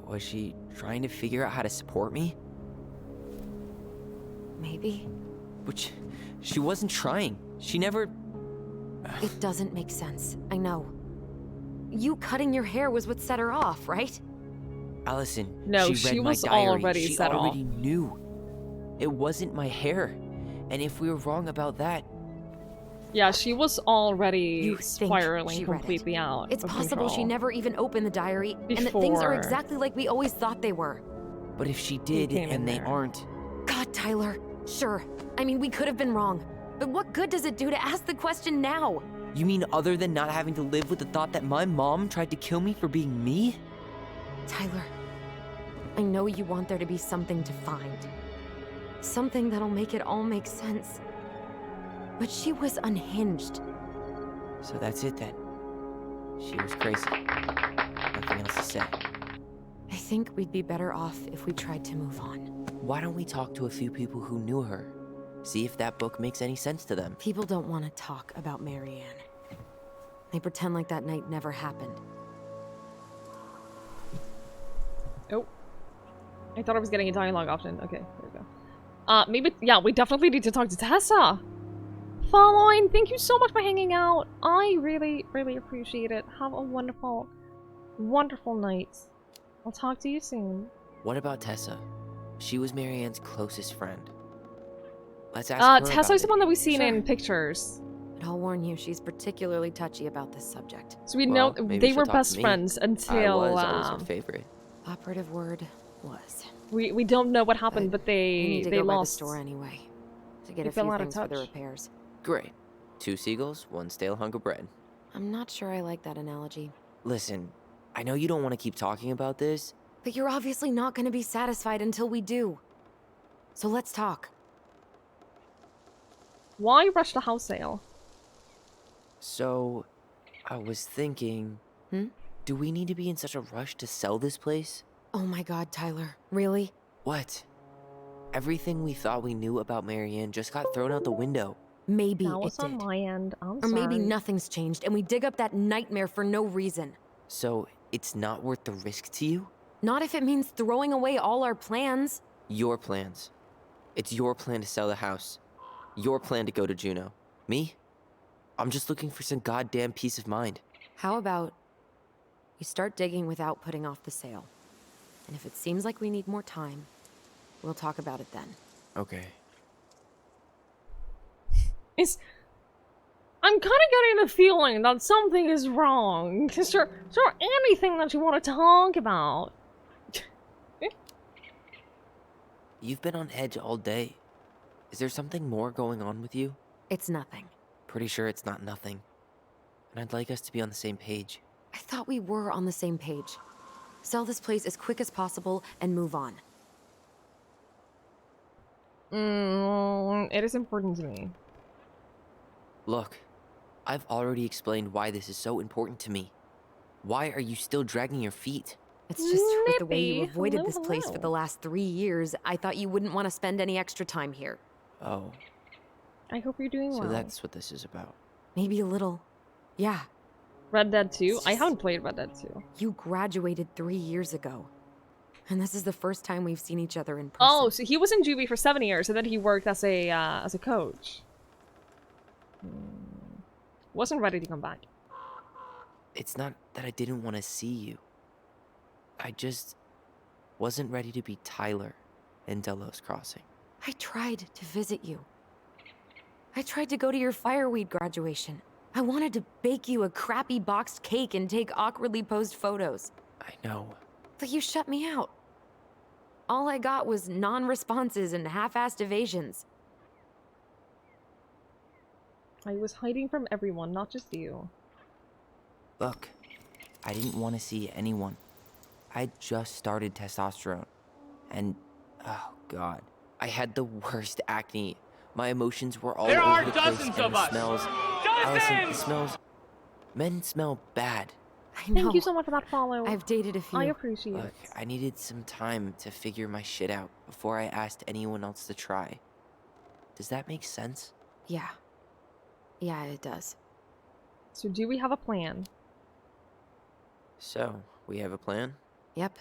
Was she trying to figure out how to support me? Maybe. Which, she wasn't trying. She never... It doesn't make sense. I know. You cutting your hair was what set her off, right? Allison, No, she read she my was diary. already She set off. already knew. It wasn't my hair. And if we were wrong about that... Yeah, she was already You think spiraling she read it. completely out. It's of possible she control. never even opened the diary, and that things are Before. exactly like we always thought they were. But if she did, came in and they there. aren't... God, Tyler. Sure. I mean, we could have been wrong. But what good does it do to ask the question now? You mean other than not having to live with the thought that my mom tried to kill me for being me? Tyler, I know you want there to be something to find. Something that'll make it all make sense. But she was unhinged. So that's it then. She was crazy. Nothing else to say. I think we'd be better off if we tried to move on. Why don't we talk to a few people who knew her? See if that book makes any sense to them. People don't want to talk about Marianne. They pretend like that night never happened. Oh. I thought I was getting a dialogue option. Okay, there we go. Maybe, yeah, we definitely need to talk to Tessa. Following, thank you so much for hanging out. I really, really appreciate it. Have a wonderful, wonderful night. I'll talk to you soon. What about Tessa? She was Marianne's closest friend. Let's ask her Tessa about is the it. one that we've seen Sure. in pictures. But I'll warn you, she's particularly touchy about this subject. So we Well, know maybe they she'll were talk to best me. friends I until was always her favorite. Operative word was. we don't know what happened, but I they need to go by the lost. store anyway to get They a fell few out of things for the touch. repairs. Great. 2 seagulls, 1 stale hunk of bread. I'm not sure I like that analogy. Listen, I know you don't want to keep talking about this. But you're obviously not going to be satisfied until we do. So let's talk. Why rush the house sale? So, I was thinking... Do we need to be in such a rush to sell this place? Oh my god, Tyler. Really? What? Everything we thought we knew about Marianne just got thrown out the window. Maybe That it was on did. my end. I'm Or sorry. maybe nothing's changed and we dig up that nightmare for no reason. So, it's not worth the risk to you? Not if it means throwing away all our plans. Your plans. It's your plan to sell the house. Your plan to go to Juneau. Me? I'm just looking for some goddamn peace of mind. How about we start digging without putting off the sale? And if it seems like we need more time, we'll talk about it then. Okay. I'm kind of getting the feeling that something is wrong. Is there anything that you want to talk about? You've been on edge all day. Is there something more going on with you? It's nothing. Pretty sure it's not nothing. And I'd like us to be on the same page. I thought we were on the same page. Sell this place as quick as possible and move on. It is important to me. Look, I've already explained why this is so important to me. Why are you still dragging your feet? It's just with the way you Nippy. avoided Hello, this place for hello. the last 3 years, I thought you wouldn't want to spend any extra time here. Oh, I hope you're doing so well. that's what this is about. Maybe a little. Yeah, Red Dead 2? I haven't played Red Dead 2. you graduated 3 years ago. And this is the first time we've seen each other in person. Oh, so he was in juvie for 7 years, and then he worked as a coach. Wasn't ready to come back. It's not that I didn't want to see you. I just wasn't ready to be Tyler in Delos Crossing. I tried to visit you. I tried to go to your fireweed graduation. I wanted to bake you a crappy boxed cake and take awkwardly posed photos. I know. But you shut me out. All I got was non-responses and half-assed evasions. I was hiding from everyone, not just you. Look, I didn't want to see anyone. I just started testosterone. And, oh god, I had the worst acne. My emotions were all There over are the place, dozens and of the us. smells. Allison, the smells. Men smell bad. I know. Thank you so much for that follow. I've dated a few. I appreciate Look, it. I needed some time to figure my shit out before I asked anyone else to try. Does that make sense? Yeah. Yeah, it does. So do we have a plan? So, we have a plan? Yep.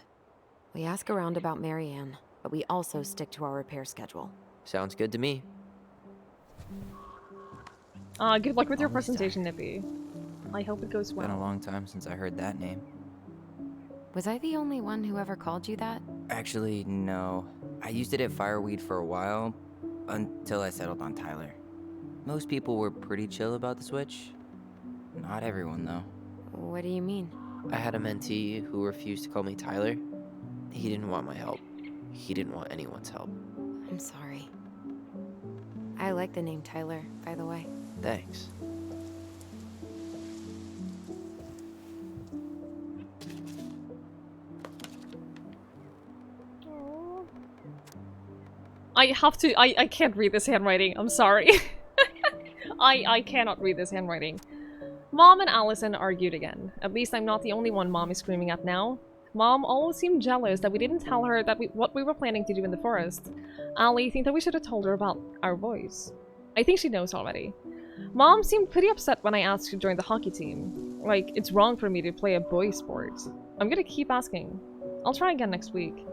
We ask around about Marianne, but we also stick to our repair schedule. Sounds good to me. Good luck with your Almost presentation, Nippy. I hope it goes Been a well. long time since I heard that name. Was I the only one who ever called you that? Actually, no. I used it at Fireweed for a while, until I settled on Tyler. Most people were pretty chill about the switch. Not everyone, though. What do you mean? I had a mentee who refused to call me Tyler. He didn't want my help. He didn't want anyone's help. I'm sorry. I like the name Tyler, by the way. Thanks. I have to- I can't read this handwriting, I'm sorry. I cannot read this handwriting. Mom and Allison argued again. At least I'm not the only one Mom is screaming at now. Mom always seemed jealous that we didn't tell her that what we were planning to do in the forest. Allie thinks that we should have told her about our boys. I think she knows already. Mom seemed pretty upset when I asked to join the hockey team. Like, it's wrong for me to play a boy sport. I'm gonna keep asking. I'll try again next week.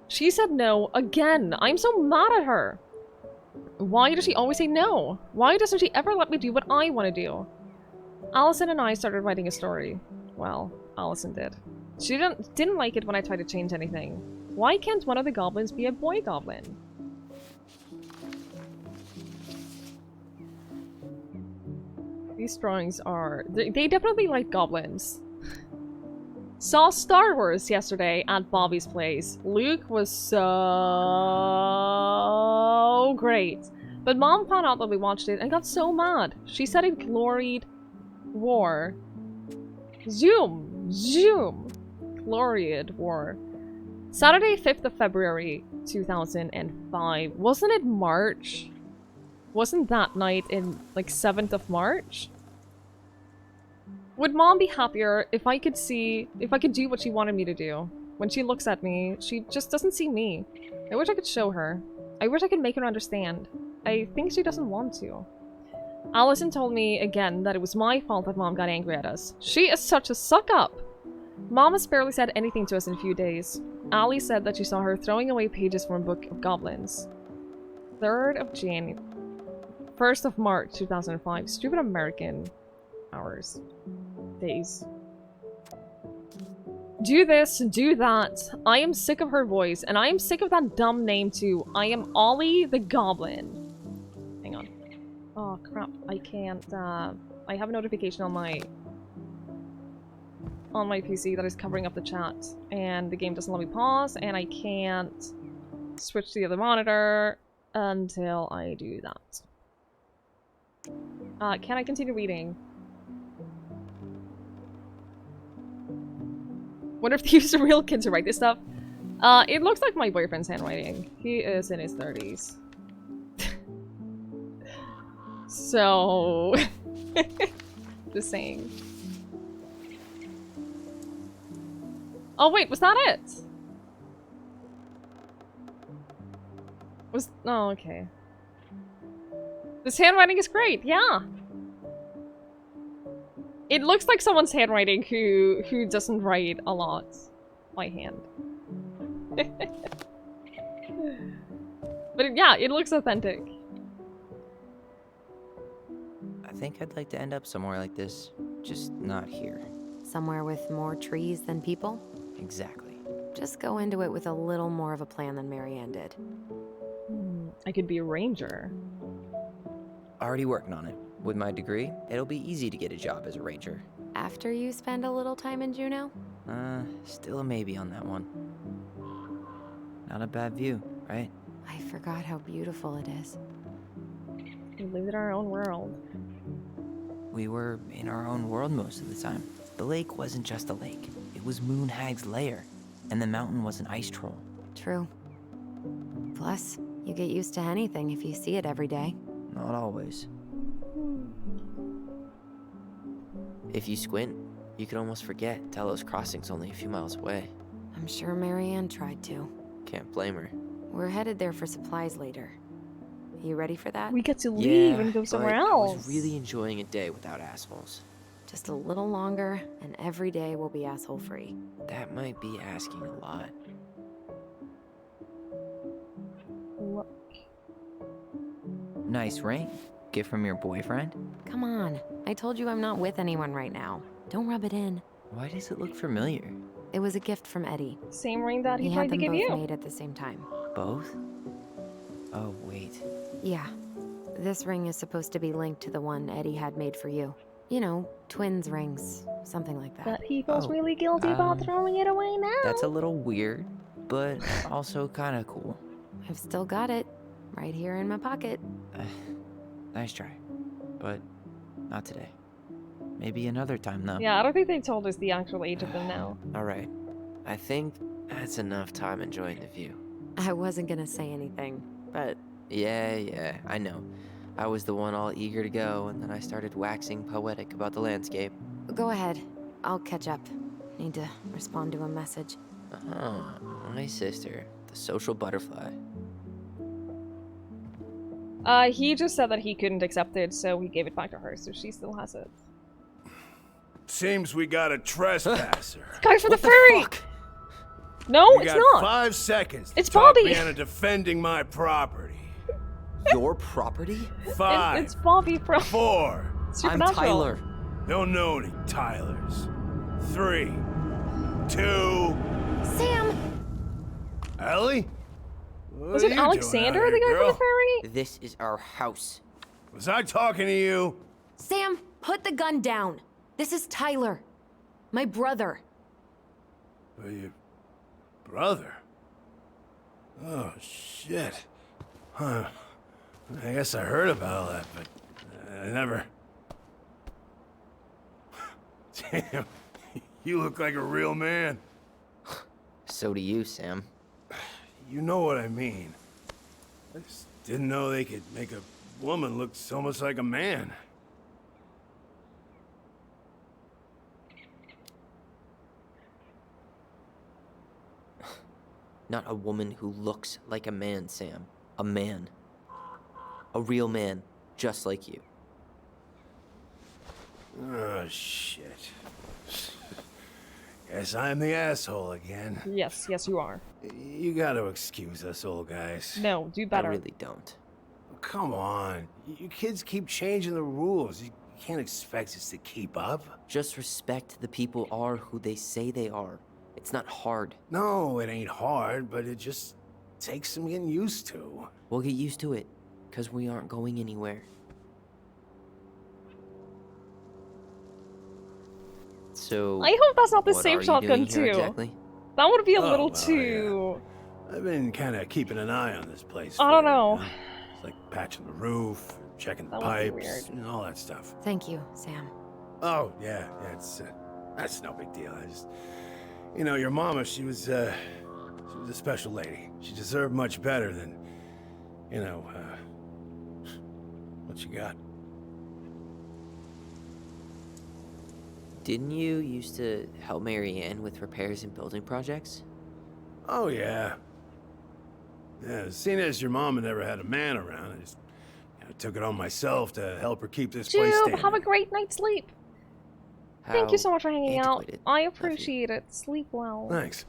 She said no again. I'm so mad at her. Why does she always say no? Why doesn't she ever let me do what I want to do? Allison and I started writing a story. Well, Allison did. She didn't like it when I tried to change anything. Why can't one of the goblins be a boy goblin? These drawings are... They definitely like goblins. Saw Star Wars yesterday at Bobby's place. Luke was so great. But Mom found out that we watched it and got so mad. She said it gloried war. Zoom! Zoom! Gloried war. Saturday, 5th of February, 2005. Wasn't it March? Wasn't that night in, like, 7th of March? Would Mom be happier if I could do what she wanted me to do? When she looks at me, she just doesn't see me. I wish I could show her. I wish I could make her understand. I think she doesn't want to. Allison told me again that it was my fault that Mom got angry at us. She is such a suck-up! Mom has barely said anything to us in a few days. Allie said that she saw her throwing away pages from a book of goblins. 3rd of January. 1st of March, 2005. Stupid American hours. Days. Do this, do that. I am sick of her voice, and I am sick of that dumb name too. I am Ollie the Goblin. Hang on. Oh crap, I can't, I have a notification on my PC that is covering up the chat, and the game doesn't let me pause, and I can't switch to the other monitor until I do that. Can I continue reading? Wonder if they use a real kid to write this stuff. It looks like my boyfriend's handwriting. He is in his 30s. So... just saying. Oh wait, was that it? Oh, okay. This handwriting is great, yeah! It looks like someone's handwriting who doesn't write a lot by hand. But yeah, it looks authentic. I think I'd like to end up somewhere like this, just not here. Somewhere with more trees than people? Exactly. Just go into it with a little more of a plan than Marianne did. I could be a ranger. Already working on it. With my degree, it'll be easy to get a job as a ranger. After you spend a little time in Juneau? Still a maybe on that one. Not a bad view, right? I forgot how beautiful it is. We live in our own world. We were in our own world most of the time. The lake wasn't just a lake. It was Moonhag's lair. And the mountain was an ice troll. True. Plus, you get used to anything if you see it every day. Not always. If you squint, you could almost forget Telos Crossing's only a few miles away. I'm sure Marianne tried to. Can't blame her. We're headed there for supplies later. You ready for that? We get to leave and go somewhere else. I was really enjoying a day without assholes. Just a little longer, and every day will be asshole-free. That might be asking a lot. Look. Nice ring. Gift from your boyfriend? Come on. I told you I'm not with anyone right now. Don't rub it in. Why does it look familiar? It was a gift from Eddie. Same ring that he had tried to them give both you. made at the same time. Both? Oh, wait. Yeah. This ring is supposed to be linked to the one Eddie had made for you. You know, twins rings, something like that. But he feels really guilty about throwing it away now. That's a little weird, but also kind of cool. I've still got it, right here in my pocket. Nice try, but not today. Maybe another time, though. Yeah, I don't think they told us the actual age of them now. Alright. I think that's enough time enjoying the view. I wasn't gonna say anything, but... Yeah, I know. I was the one all eager to go, and then I started waxing poetic about the landscape. Go ahead. I'll catch up. Need to respond to a message. Oh, my sister, the social butterfly. He just said that he couldn't accept it, so he gave it back to her, so she still has it. Seems we got a trespasser. Guy for the ferry! No, you it's got not. 5 seconds to It's talk Bobby. me into defending my property. Your property? 5. It's Bobby from 4. Supernatural. I'm Tyler. Don't know any Tylers. 3, 2. Sam! Ellie? Was it Alexander, the guy from the ferry? This is our house. Was I talking to you? Sam, put the gun down. This is Tyler. My brother. Your brother? Oh, shit. Huh. I guess I heard about all that, but I never... Damn, you look like a real man. So do you, Sam. You know what I mean. I just didn't know they could make a woman look so much like a man. Not a woman who looks like a man, Sam. A man. A real man, just like you. Oh, shit. Guess I'm the asshole again. Yes, you are. You gotta excuse us old guys. No, do better. I really don't. Come on. You kids keep changing the rules. You can't expect us to keep up. Just respect the people are who they say they are. It's not hard. No, it ain't hard, but it just takes some getting used to. We'll get used to it, because we aren't going anywhere. So, I hope that's not the what same are you shotgun doing here too. exactly? That would be a little well, too... I've been kind of keeping an eye on this place. I don't for you, know. It's like patching the roof, checking the That would be pipes, weird. and all that stuff. Thank you, Sam. Oh, yeah, it's that's no big deal. I just, you know, your mama, she was a special lady. She deserved much better than, you know, what you got. Didn't you used to help Marianne with repairs and building projects? Oh, yeah. Yeah, seeing as your mama never had a man around, I just took it on myself to help her keep this place Jube, standing. have a great night's sleep. Thank you so much for hanging out. antiquated I of you. appreciate it. Sleep well. Thanks.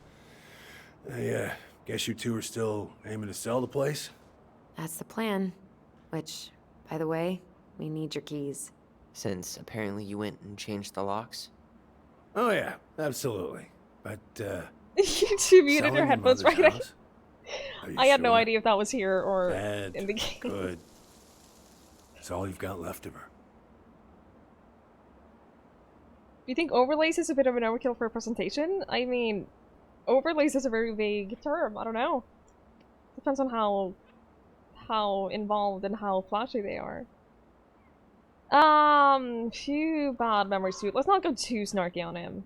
I guess you two are still aiming to sell the place? That's the plan. Which, by the way, we need your keys. Since apparently you went and changed the locks? Oh, yeah, absolutely. But, You muted Selling your your headphones, mother's right? house? Are you I had no sure? idea if that was here or Bad, in the game. good. That's all you've got left of her. Do you think overlays is a bit of an overkill for a presentation? I mean, overlays is a very vague term. I don't know. Depends on how involved and how flashy they are. Phew, bad memories too. Let's not go too snarky on him.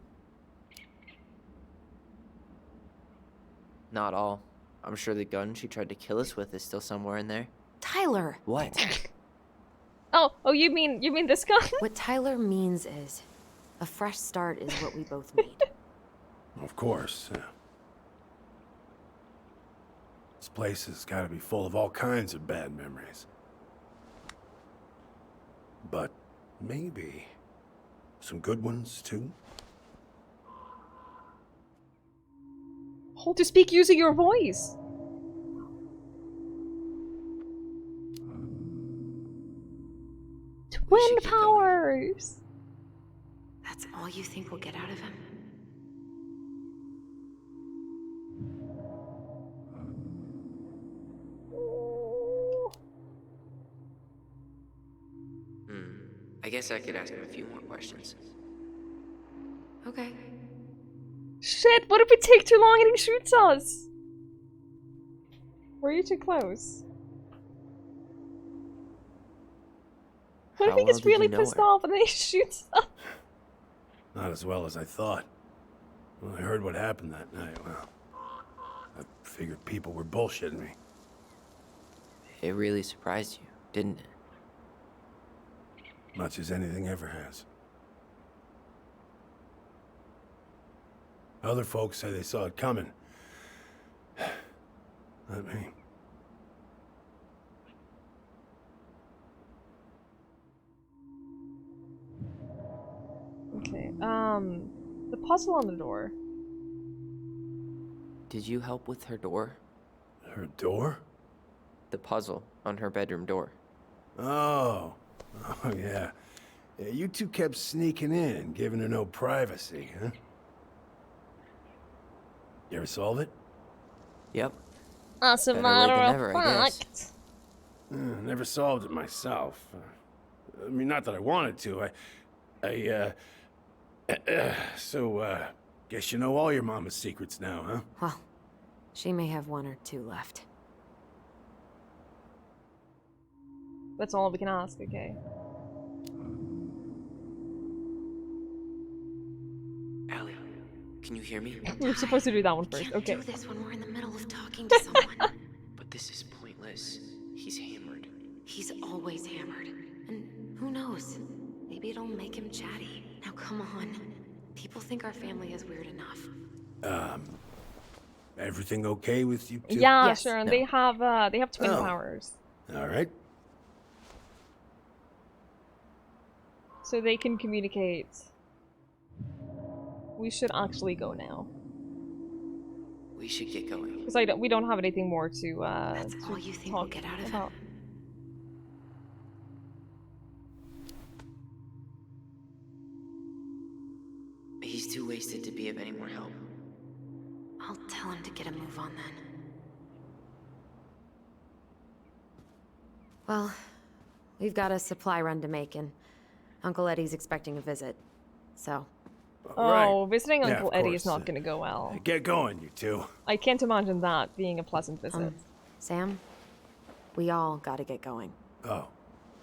Not all. I'm sure the gun she tried to kill us with is still somewhere in there. Tyler! What? Oh, you mean this gun? What Tyler means is, a fresh start is what we both need. Of course. This place has got to be full of all kinds of bad memories. But maybe some good ones too. Hold to speak using your voice. Twin powers. That's all you think we'll get out of him? I guess I could ask him a few more questions. Okay. Shit, what if we take too long and he shoots us? Were you too close? What if How he well gets did you really know pissed her? off and then he shoots us? Not as well as I thought. When I heard what happened that night, well, I figured people were bullshitting me. It really surprised you, didn't it? Much as anything ever has. Other folks say they saw it coming. Not me. Okay, the puzzle on the door. Did you help with her door? Her door? The puzzle on her bedroom door. Oh. Oh, yeah. Yeah, you two kept sneaking in, giving her no privacy, huh? You ever solve it? Yep. As a Better matter late than of never, I guess. fact. Never solved it myself. I mean, not that I wanted to. So, guess you know all your mama's secrets now, huh? Well, she may have one or two left. That's all we can ask, okay. Allie, can you hear me? We were supposed to do that one first, Can't okay. do this when we're in the middle of talking to someone. But this is pointless. He's hammered. He's always hammered. And who knows? Maybe it'll make him chatty. Now come on. People think our family is weird enough. Everything okay with you two? Yeah, Yes. sure, and No. they have twin Oh. powers. All right. So they can communicate. We should actually go now. We should get going. Because we don't have anything more to That's to all you think we'll talk get out of about. him? He's too wasted to be of any more help. I'll tell him to get a move on then. Well, we've got a supply run to make, and Uncle Eddie's expecting a visit. So, Oh, Right. visiting Yeah, Uncle of Eddie is course. not gonna go well. Get going, you two. I can't imagine that being a pleasant visit. Sam, we all gotta get going. Oh.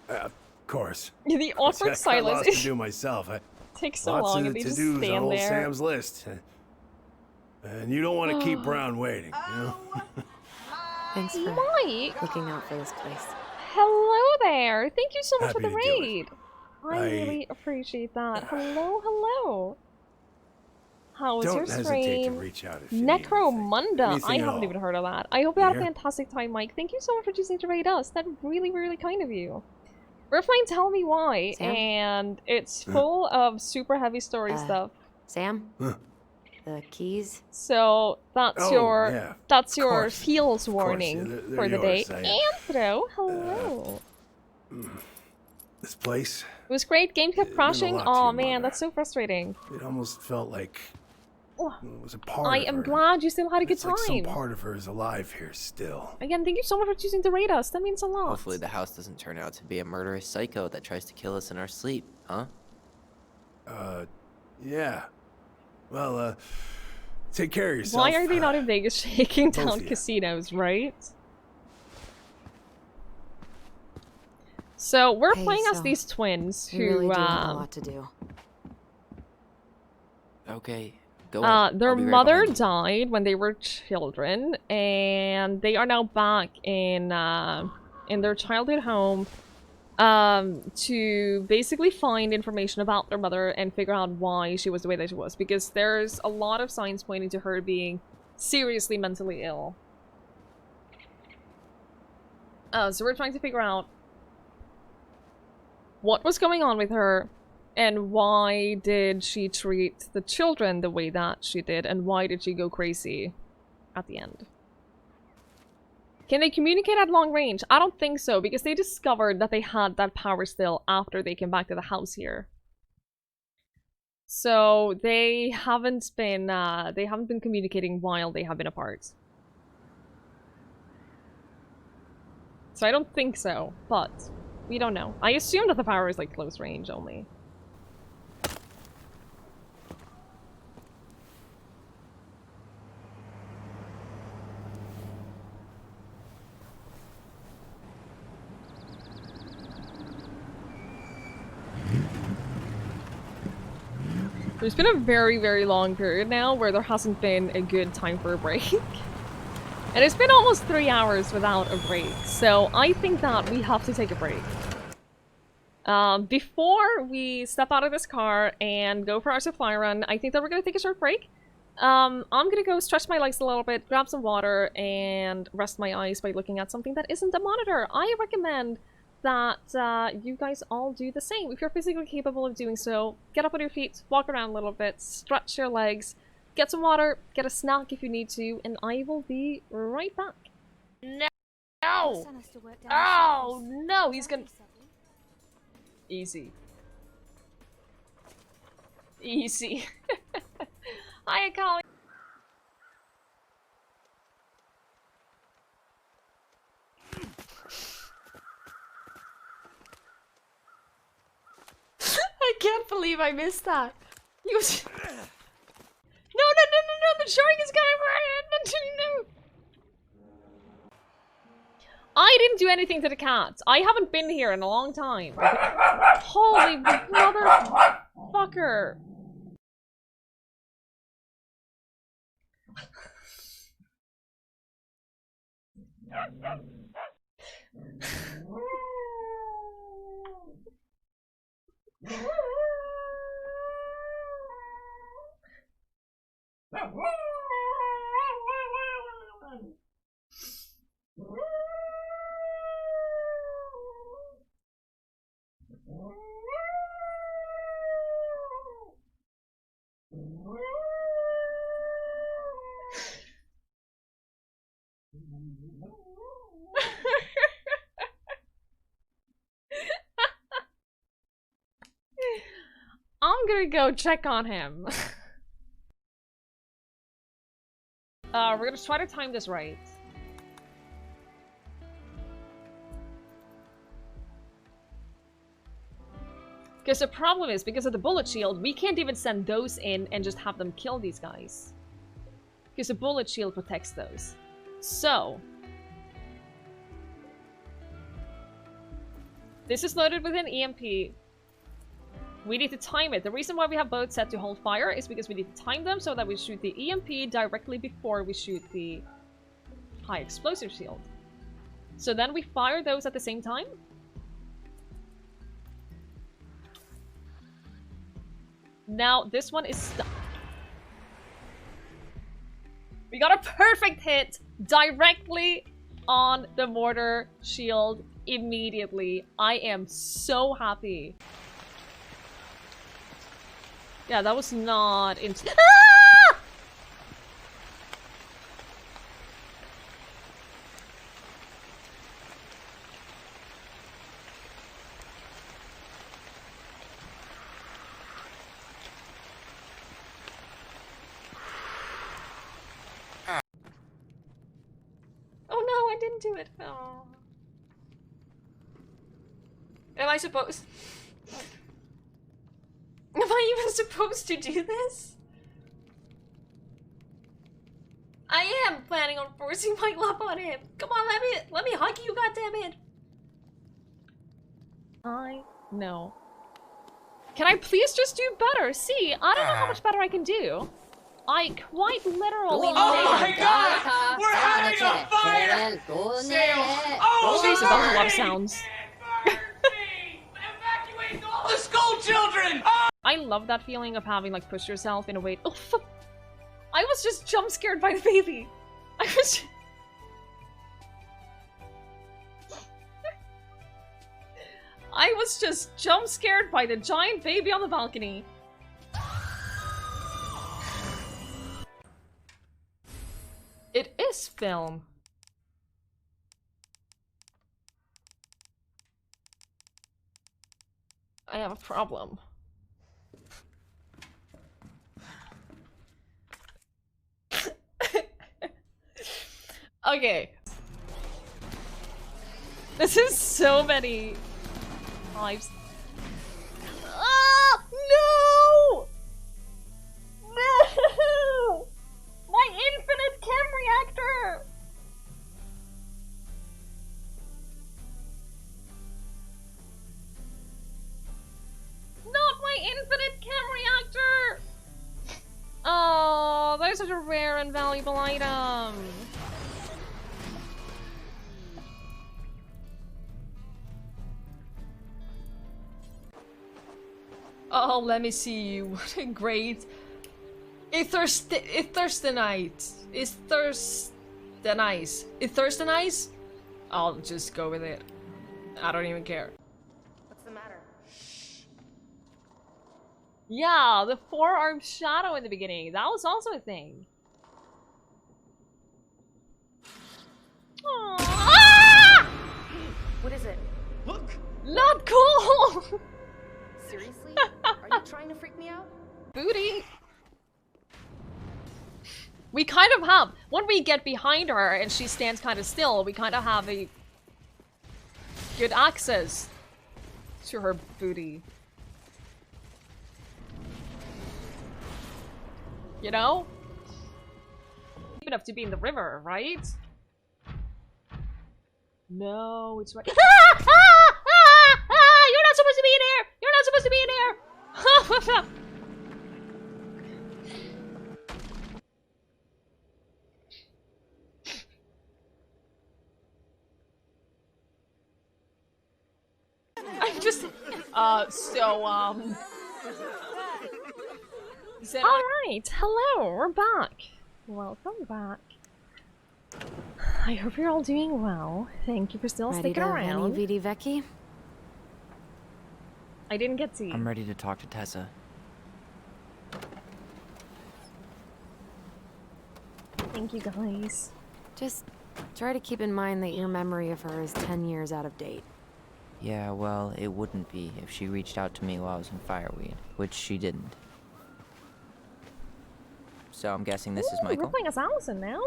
Of course. The awkward Got silence lots to do myself. takes so Lots long, of and they just to-dos on stand old there. Sam's list. And you don't want to keep Brown waiting, you know? Thanks for Mike! looking out for this place. Hello there! Thank you so much Happy for the to do it. raid! I I- really appreciate that. Hello, hello! How was your Don't hesitate to stream? reach out if you need anything. Necromunda! I Anything at haven't all. even heard of that. I hope you had a Yeah? fantastic time, Mike. Thank you so much for choosing to raid us. That's really, really kind of you. Riffline, tell me why, Sam? and it's full of super heavy story Uh, stuff. Sam? Huh. The keys? So that's Oh, your yeah, that's of your course. feels Of course, warning yeah, they're for the yours, day. Anthro, hello. This place, It was great. Game kept meant a crashing. lot to Oh your man, mother. that's so frustrating. it almost felt like was a part I of am her. glad you still had a good It's like some time. part of her is alive here still. Again, thank you so much for choosing to rate us. That means a lot. Hopefully the house doesn't turn out to be a murderous psycho that tries to kill us in our sleep, huh? Yeah. Well, take care of yourself. Why are they not in Vegas shaking Both down of you. casinos, right? So we're Hey, playing as so these twins We who really do have a lot to do. Okay, go on. their I'll be right mother behind you. died when they were children, and they are now back in their childhood home to basically find information about their mother and figure out why she was the way that she was, because there's a lot of signs pointing to her being seriously mentally ill. So we're trying to figure out what was going on with her, and why did she treat the children the way that she did, and why did she go crazy at the end. Can they communicate at long range? I don't think so, because they discovered that they had that power still after they came back to the house here. So they haven't been communicating while they have been apart. So I don't think so, but we don't know. I assume that the power is like close range only. There's been a very, very long period now where there hasn't been a good time for a break. And it's been almost 3 hours without a break, so I think that we have to take a break. Before we step out of this car and go for our supply run, I think that we're gonna take a short break. I'm gonna go stretch my legs a little bit, grab some water, and rest my eyes by looking at something that isn't a monitor. I recommend that you guys all do the same. If you're physically capable of doing so, get up on your feet, walk around a little bit, stretch your legs, get some water, get a snack if you need to, and I will be right back. No! Oh, no! He's gonna... Easy. Easy. Hiya, Colin. I can't believe I missed that. He was... No, the shark is coming for him! No. I didn't do anything to the cats. I haven't been here in a long time. Holy motherfucker. I'm gonna go check on him. We're gonna try to time this right. Because the problem is, because of the bullet shield, we can't even send those in and just have them kill these guys. Because the bullet shield protects those. So... this is loaded with an EMP. We need to time it. The reason why we have both set to hold fire is because we need to time them so that we shoot the EMP directly before we shoot the high explosive shield. So then we fire those at the same time. Now this one is stuck. We got a perfect hit directly on the mortar shield immediately. I am so happy. Yeah, that was not Ah! into it. Oh. Am I supposed? Am I even supposed to do this? I am planning on forcing my love on him. Come on, let me hug you, goddammit. I know. Can I please just do better? See, I don't know how much better I can do. I quite literally. Oh my god! We're having a fire sale! Oh, Jesus, that was a lot of sounds. Evacuate all the school children! I love that feeling of having like pushed yourself in a way. Oh, fuck. I was just jump scared by the baby. I was just jump scared by the giant baby on the balcony. It is film. I have a problem. Okay. This is so many lives. Ah! No! No! My infinite chem reactor! Not my infinite chem reactor! Oh, that's such a rare and valuable item. Oh, let me see you. What a great... Thurstonite. It's Thurstonite? I'll just go with it. I don't even care. What's the matter? Yeah, the four-armed shadow in the beginning. That was also a thing. Aww. Ah! What is it? Look! Not cool! Seriously? Are you trying to freak me out? Booty. We kind of have, when we get behind her and she stands kind of still, we kind of have a good access to her booty. You know? Deep enough to be in the river, right? No, it's right. You're not supposed to be in here! You're not supposed to be in here! I'm just... Alright, hello, we're back. Welcome back. I hope you're all doing well. Thank you for still sticking around. Vidi Vecchi? I didn't get to. I'm ready to talk to Tessa. Thank you, guys. Just try to keep in mind that your memory of her is 10 years out of date. Yeah, well, it wouldn't be if she reached out to me while I was in Fireweed, which she didn't. So I'm guessing this is Michael? We're playing as Allison now?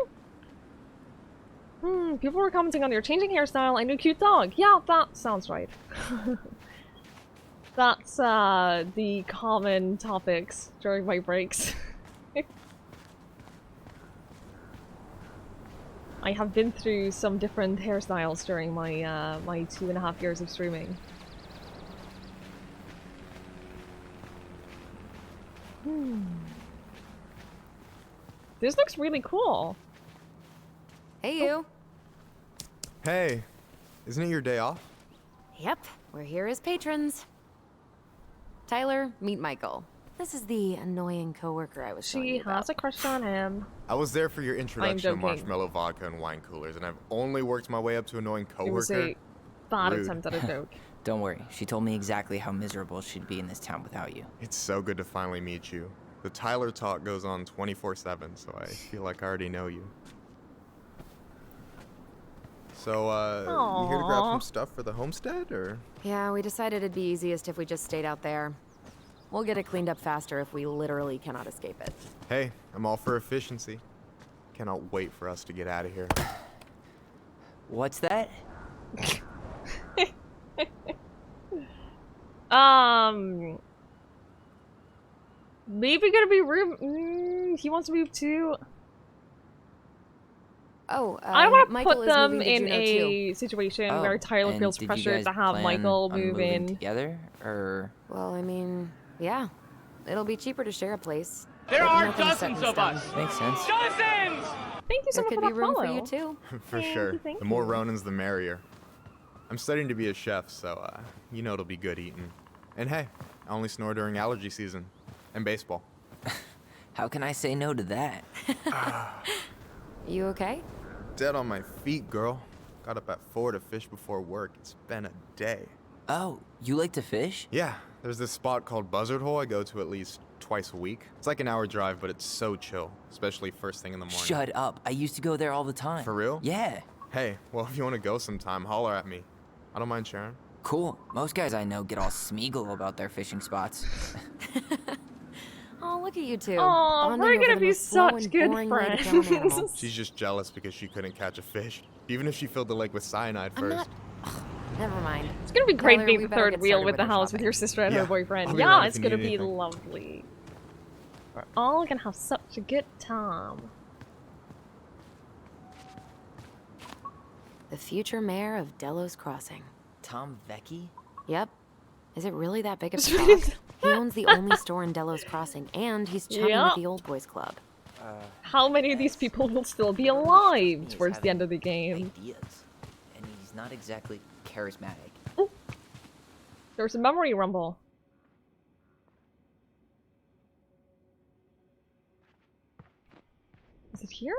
People were commenting on your changing hairstyle and your cute dog. Yeah, that sounds right. That's, the common topics during my breaks. I have been through some different hairstyles during my, my 2.5 years of streaming. This looks really cool. Hey, you. Hey, isn't it your day off? Yep, we're here as patrons. Tyler, meet Michael. This is the annoying coworker I was telling you about. She has a crush on him. I was there for your introduction to joking. marshmallow vodka and wine coolers, and I've only worked my way up to annoying It was coworker. a bad Rude. attempt at a joke. Don't worry, she told me exactly how miserable she'd be in this town without you. It's so good to finally meet you. The Tyler talk goes on 24/7, so I feel like I already know you. So, you here to grab some stuff for the homestead, or? Yeah, we decided it'd be easiest if we just stayed out there. We'll get it cleaned up faster if we literally cannot escape it. Hey, I'm all for efficiency. Cannot wait for us to get out of here. What's that? Maybe gonna be room. He wants to move too. Oh, I want to Michael put is them moving to in Juneau, a too. situation Oh, where Tyler and feels did you pressured guys to have plan Michael on move moving in. together, or? Well, I mean, yeah. It'll be cheaper to share a place. There but are nothing's set in dozens of stone. us. Makes sense. Dozens! Thank you so There much could for be that room follow. for you, too. For Thank sure. you, thank The more you. Ronins, the merrier. I'm studying to be a chef, so you know it'll be good eating. And hey, I only snore during allergy season and baseball. How can I say no to that? You okay? Dead on my feet, girl. Got up at 4 to fish before work. It's been a day. Oh, you like to fish? Yeah, there's this spot called Buzzard Hole I go to at least twice a week. It's like an hour drive, but it's so chill, especially first thing in the morning. Shut up. I used to go there all the time. For real? Yeah. Hey, well, if you want to go sometime, holler at me. I don't mind sharing. Cool. Most guys I know get all smeagol about their fishing spots. Oh, look at you two. Aw, Bonding we're over gonna the be most slow such and good boring way to kill an animal. friends. She's just jealous because she couldn't catch a fish, even if she filled the lake with cyanide I'm first. not... Ugh, never mind. It's gonna be great Tyler, being we the better third get wheel started with the our house with shopping. your sister and Yeah, her boyfriend. I'll be Yeah, around if it's you gonna need be anything. lovely. We're all gonna have such a good time. The future mayor of Delos Crossing. Tom Vecchi? Yep. Is it really that big of a shock? He owns the only store in Delos Crossing, and he's chummy Yeah. with the Old Boys Club. How many of these people will still be alive He's towards the having end of the game? Ideas. And he's not exactly charismatic. There's a memory rumble. Is it here?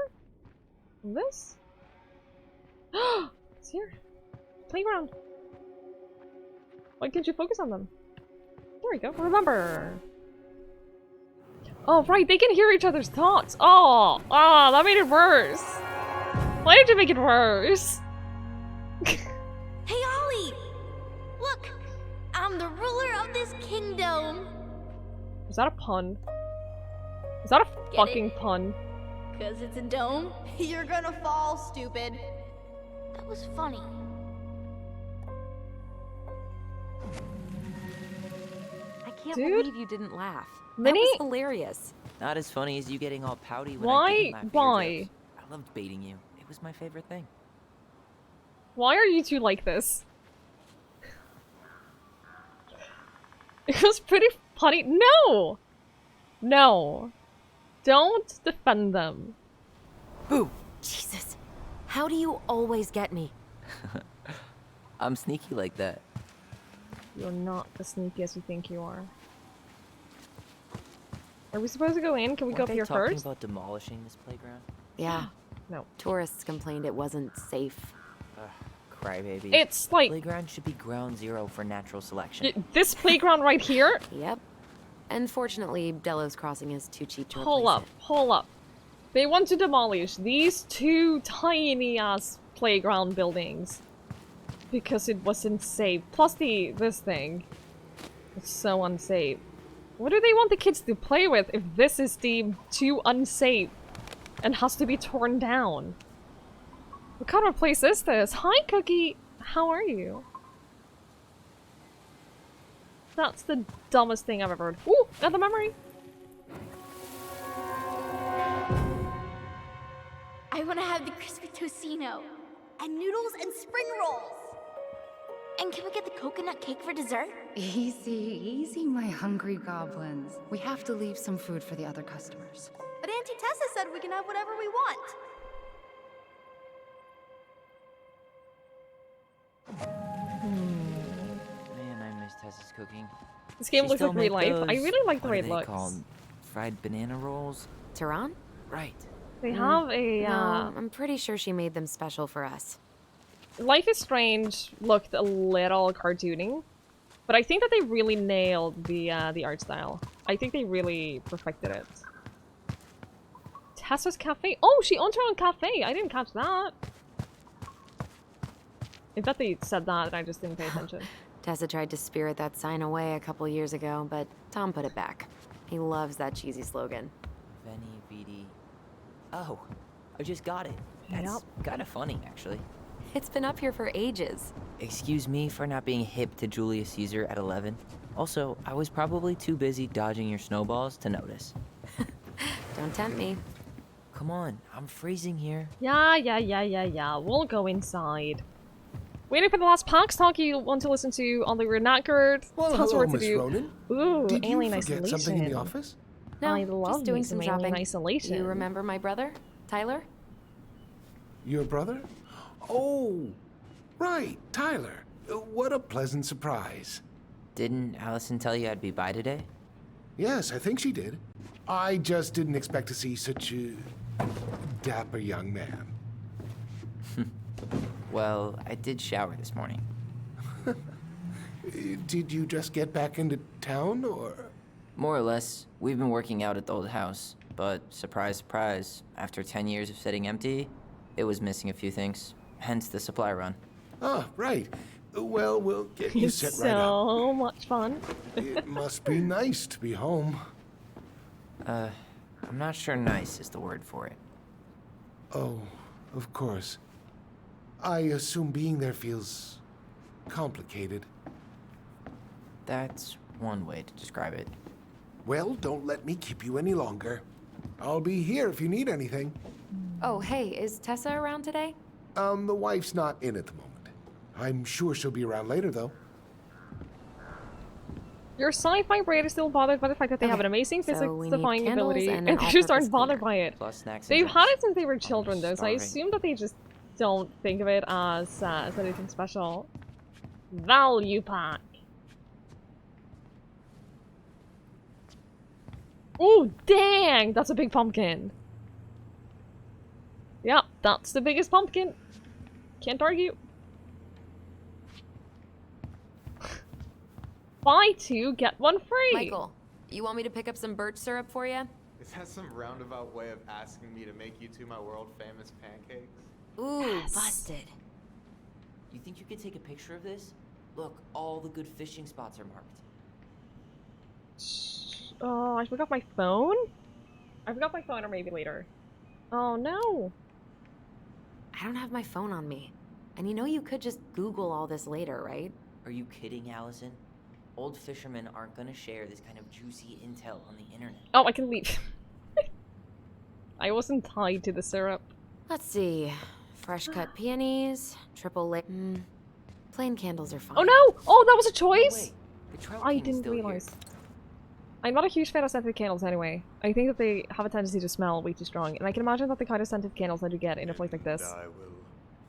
This? It's here. Playground. Why can't you focus on them? There we go. Remember. Oh, right. They can hear each other's thoughts. Oh, that made it worse. Why did you make it worse? Hey, Ollie! Look! I'm the ruler of this kingdom! Was that a pun? Is that a Get fucking it? pun? Cause it's a dome? You're gonna fall, stupid. That was funny. I can't Dude. believe you didn't laugh. Minnie? That was hilarious. Not as funny as you getting all pouty when Why? I gave my Why? jokes. I loved baiting you. It was my favorite thing. Why are you two like this? It was pretty funny. No! No. Don't defend them. Boo! Jesus. How do you always get me? I'm sneaky like that. You're not as sneaky as you think you are. Are we supposed to go in? Can we go Weren't up they here talking first? about demolishing this playground? Yeah. No. Tourists complained it wasn't safe. Crybaby. It's like- Playground should be ground zero for natural selection. This playground right here? Yep. Unfortunately, Delos Crossing is too cheap to Hold replace up, hold up. They want to demolish these two tiny-ass playground buildings. Because it wasn't safe. Plus this thing. It's so unsafe. What do they want the kids to play with if this is deemed too unsafe and has to be torn down? What kind of place is this? Hi, Cookie! How are you? That's the dumbest thing I've ever heard. Ooh, got the memory! I wanna have the crispy tocino, and noodles and spring rolls. And can we get the coconut cake for dessert? Easy, easy, my hungry goblins. We have to leave some food for the other customers. But Auntie Tessa said we can have whatever we want. Man, I miss Tessa's cooking. This game She looks still like real make life. I those- really like the what way are it they looks. called? Fried banana rolls? Tehran? Right. They have a, No, I'm pretty sure she made them special for us. Life is Strange looked a little cartoony, but I think that they really nailed the art style. I think they really perfected it. Tessa's Cafe? Oh, she owns her own cafe! I didn't catch that! I thought they said that and I just didn't pay attention. Tessa tried to spirit that sign away a couple years ago, but Tom put it back. He loves that cheesy slogan. Veni Vidi. Oh, I just got it. That's kind of funny, actually. It's been up here for ages. Excuse me for not being hip to Julius Caesar at 11. Also, I was probably too busy dodging your snowballs to notice. Don't tempt me. Come on, I'm freezing here. Yeah. We'll go inside. Waiting for the last PAX talk you want to listen to on the We're Not Good. Well, Tell us hello, what to Miss do. Ronan. Ooh, Did you alien forget isolation. something in the office? No, I love just doing me some alien shopping. isolation. You remember my brother, Tyler? Your brother? Oh, right, Tyler. What a pleasant surprise. Didn't Allison tell you I'd be by today? Yes, I think she did. I just didn't expect to see such a dapper young man. Well, I did shower this morning. Did you just get back into town, or? More or less. We've been working out at the old house, but surprise, surprise, after 10 years of sitting empty, it was missing a few things. Hence the supply run. Ah, right. Well, we'll get you set right up. So much fun. It must be nice to be home. I'm not sure nice is the word for it. Oh, of course. I assume being there feels complicated. That's one way to describe it. Well, don't let me keep you any longer. I'll be here if you need anything. Oh, hey, is Tessa around today? The wife's not in at the moment. I'm sure she'll be around later, though. Your sci-fi brain is still bothered by the fact that they have an amazing So we need physics-defying candles ability, and and an they just aren't all-purpose bothered cleaner. by it. Plus snacks and They've had drinks. it since they were children, though, so I starving. assume that they just don't think of it as anything special. Value pack. Oh, dang! That's a big pumpkin. Yep, that's the biggest pumpkin. Can't argue. Buy two, get one free! Michael, you want me to pick up some birch syrup for you? Is that some roundabout way of asking me to make you two my world famous pancakes? Ooh, busted. You think you could take a picture of this? Look, all the good fishing spots are marked. Oh, I forgot my phone? I forgot my phone, or maybe later. Oh no! I don't have my phone on me. And you know you could just Google all this later, right? Are you kidding, Allison? Old fishermen aren't gonna share this kind of juicy intel on the internet. Oh, I can leave. I wasn't tied to the syrup. Let's see. Fresh cut peonies, triple layer. Plain candles are fine. Oh no! Oh, that was a choice? Wait, the Trout I King is didn't still here. realize. I'm not a huge fan of scented candles anyway. I think that they have a tendency to smell way too strong, and I can imagine that the kind of scented candles that you get in a place like this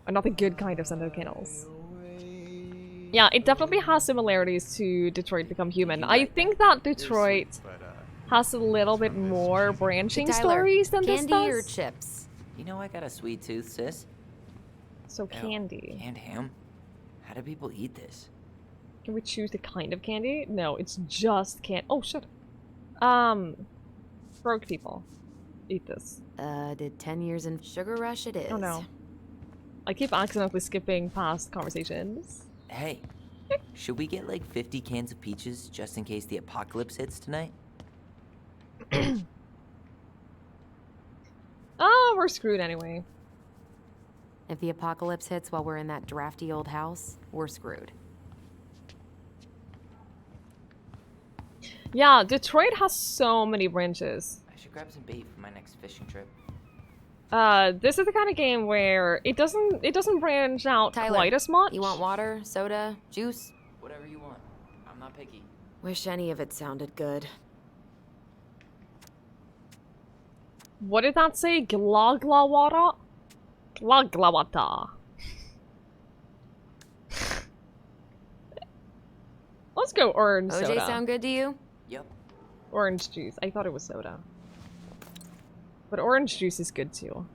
are not the good kind of scented candles. Yeah, it definitely has similarities to Detroit Become Human. I think that Detroit has a little bit more branching Hey, Tyler, stories than this candy or does. chips? You know I got a sweet tooth, sis. So candy. Canned ham? How do people eat this? Can we choose the kind of candy? No, it's just Oh, shit. Broke people eat this. Did 10 years in Sugar Rush it is. Oh no. I keep accidentally skipping past conversations. Hey, should we get like 50 cans of peaches just in case the apocalypse hits tonight? Oh, we're screwed anyway. If the apocalypse hits while we're in that drafty old house, we're screwed. Yeah, Detroit has so many branches. I should grab some bait for my next fishing trip. This is the kind of game where it doesn't branch out Tyler, quite as much. You want water, soda, juice? Whatever you want. I'm not picky. Wish any of it sounded good. What did that say? Glagla water? Glagla water. Let's go orange OJ soda. sound good to you? Yep. Orange juice. I thought it was soda. But orange juice is good too.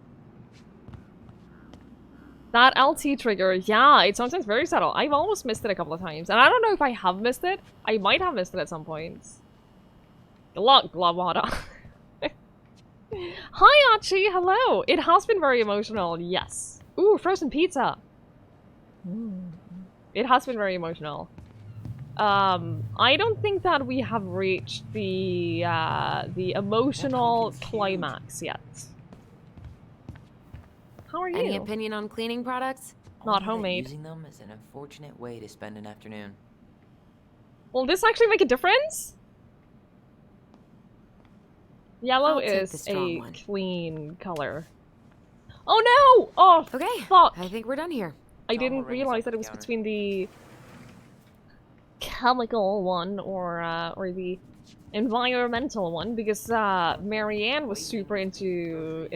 That LT trigger, yeah, it's sometimes very subtle. I've almost missed it a couple of times. And I don't know if I have missed it. I might have missed it at some points. Glug water. Hi, Archie. Hello. It has been very emotional. Yes. Ooh, frozen pizza. It has been very emotional. I don't think that we have reached the emotional climax yet. How are you? Any opinion on cleaning products? Not Only that homemade. Using them is an unfortunate way to spend an afternoon. Will this actually make a difference? Yellow I'll take the is strong a one. clean color. Oh no! Oh, Okay, fuck! I think we're done here. I didn't realize that it was between the chemical one or the environmental one, because Marianne was super into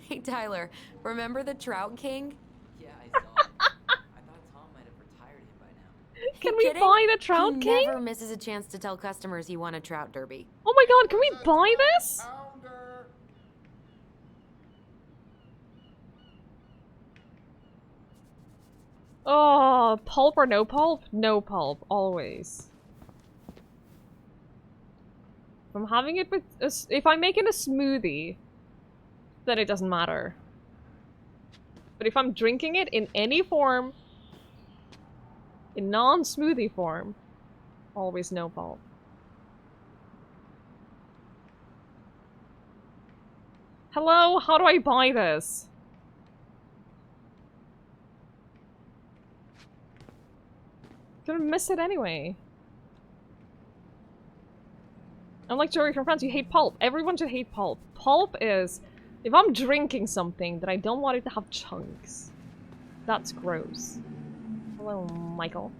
Hey, Tyler, remember the Trout King? Yeah, I saw it. I thought Tom might have retired him by now. Can You we kidding? buy the Trout He King? never misses a chance to tell customers he won a trout derby. Oh my god, can we buy this? Oh, pulp or no pulp? No pulp, always. If I'm having it with if I'm making a smoothie, then it doesn't matter. But if I'm drinking it in any form, in non-smoothie form, always no pulp. Hello, how do I buy this? Gonna miss it anyway. I'm like Joey from Friends, you hate pulp. Everyone should hate pulp. Pulp is if I'm drinking something that I don't want it to have chunks. That's gross. Hello, Michael.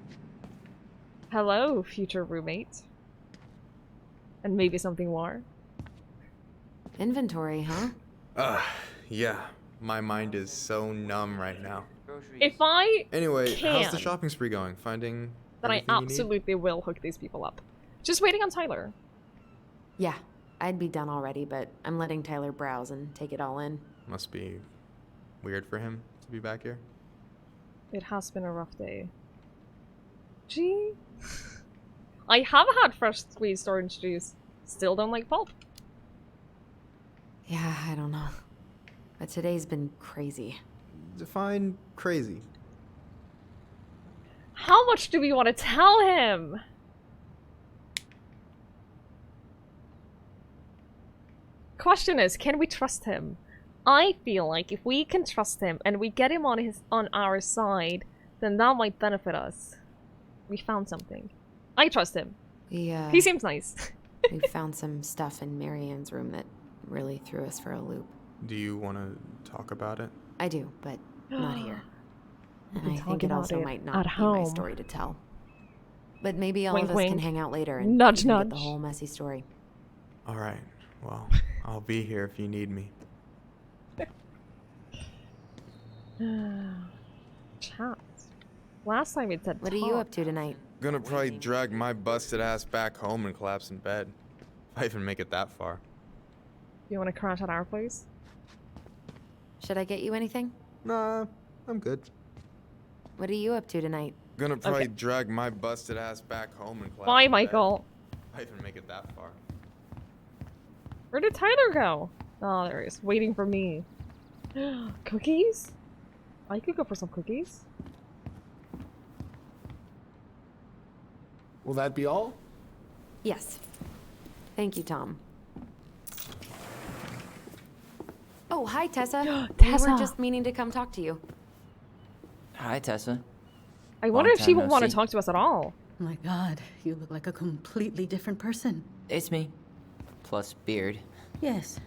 Hello, future roommate. And maybe something more. Inventory, huh? Yeah. My mind is so numb right now. If I Anyway, how's the can, shopping spree going? Finding then I everything you need? absolutely will hook these people up. Just waiting on Tyler. Yeah, I'd be done already, but I'm letting Tyler browse and take it all in. Must be weird for him to be back here. It has been a rough day. Gee. I have had fresh squeezed orange juice. Still don't like pulp. Yeah, I don't know. But today's been crazy. Define crazy. How much do we want to tell him? Question is, can we trust him? I feel like if we can trust him and we get him on our side, then that might benefit us. We found something. I trust him. He seems nice. We found some stuff in Marianne's room that really threw us for a loop. Do you want to talk about it? I do, but not here. And can I talk think it about also it might at not be my home. story to tell. But maybe all Wink, of us wink. can hang out later and Nudge, you can get the nudge. whole messy story. All right. Well, I'll be here if you need me. Chat. Last time it said What are you up to tonight? Gonna probably drag my busted ass back home and collapse in bed. If I even make it that far. You want to crash at our place? Should I get you anything? Nah, I'm good. What are you up to tonight? Gonna probably drag my busted ass back home and collapse Bye, in bed. Michael. If I even make it that far. Where did Tyler go? Oh, there he is, waiting for me. Cookies? I could go for some cookies. Will that be all? Yes. Thank you, Tom. Oh, hi, Tessa. Tessa. We were just meaning to come talk to you. Hi, Tessa. I wonder if she time would no want to see. talk to us at all. My god, you look like a completely different person. It's me. Plus beard. Yes.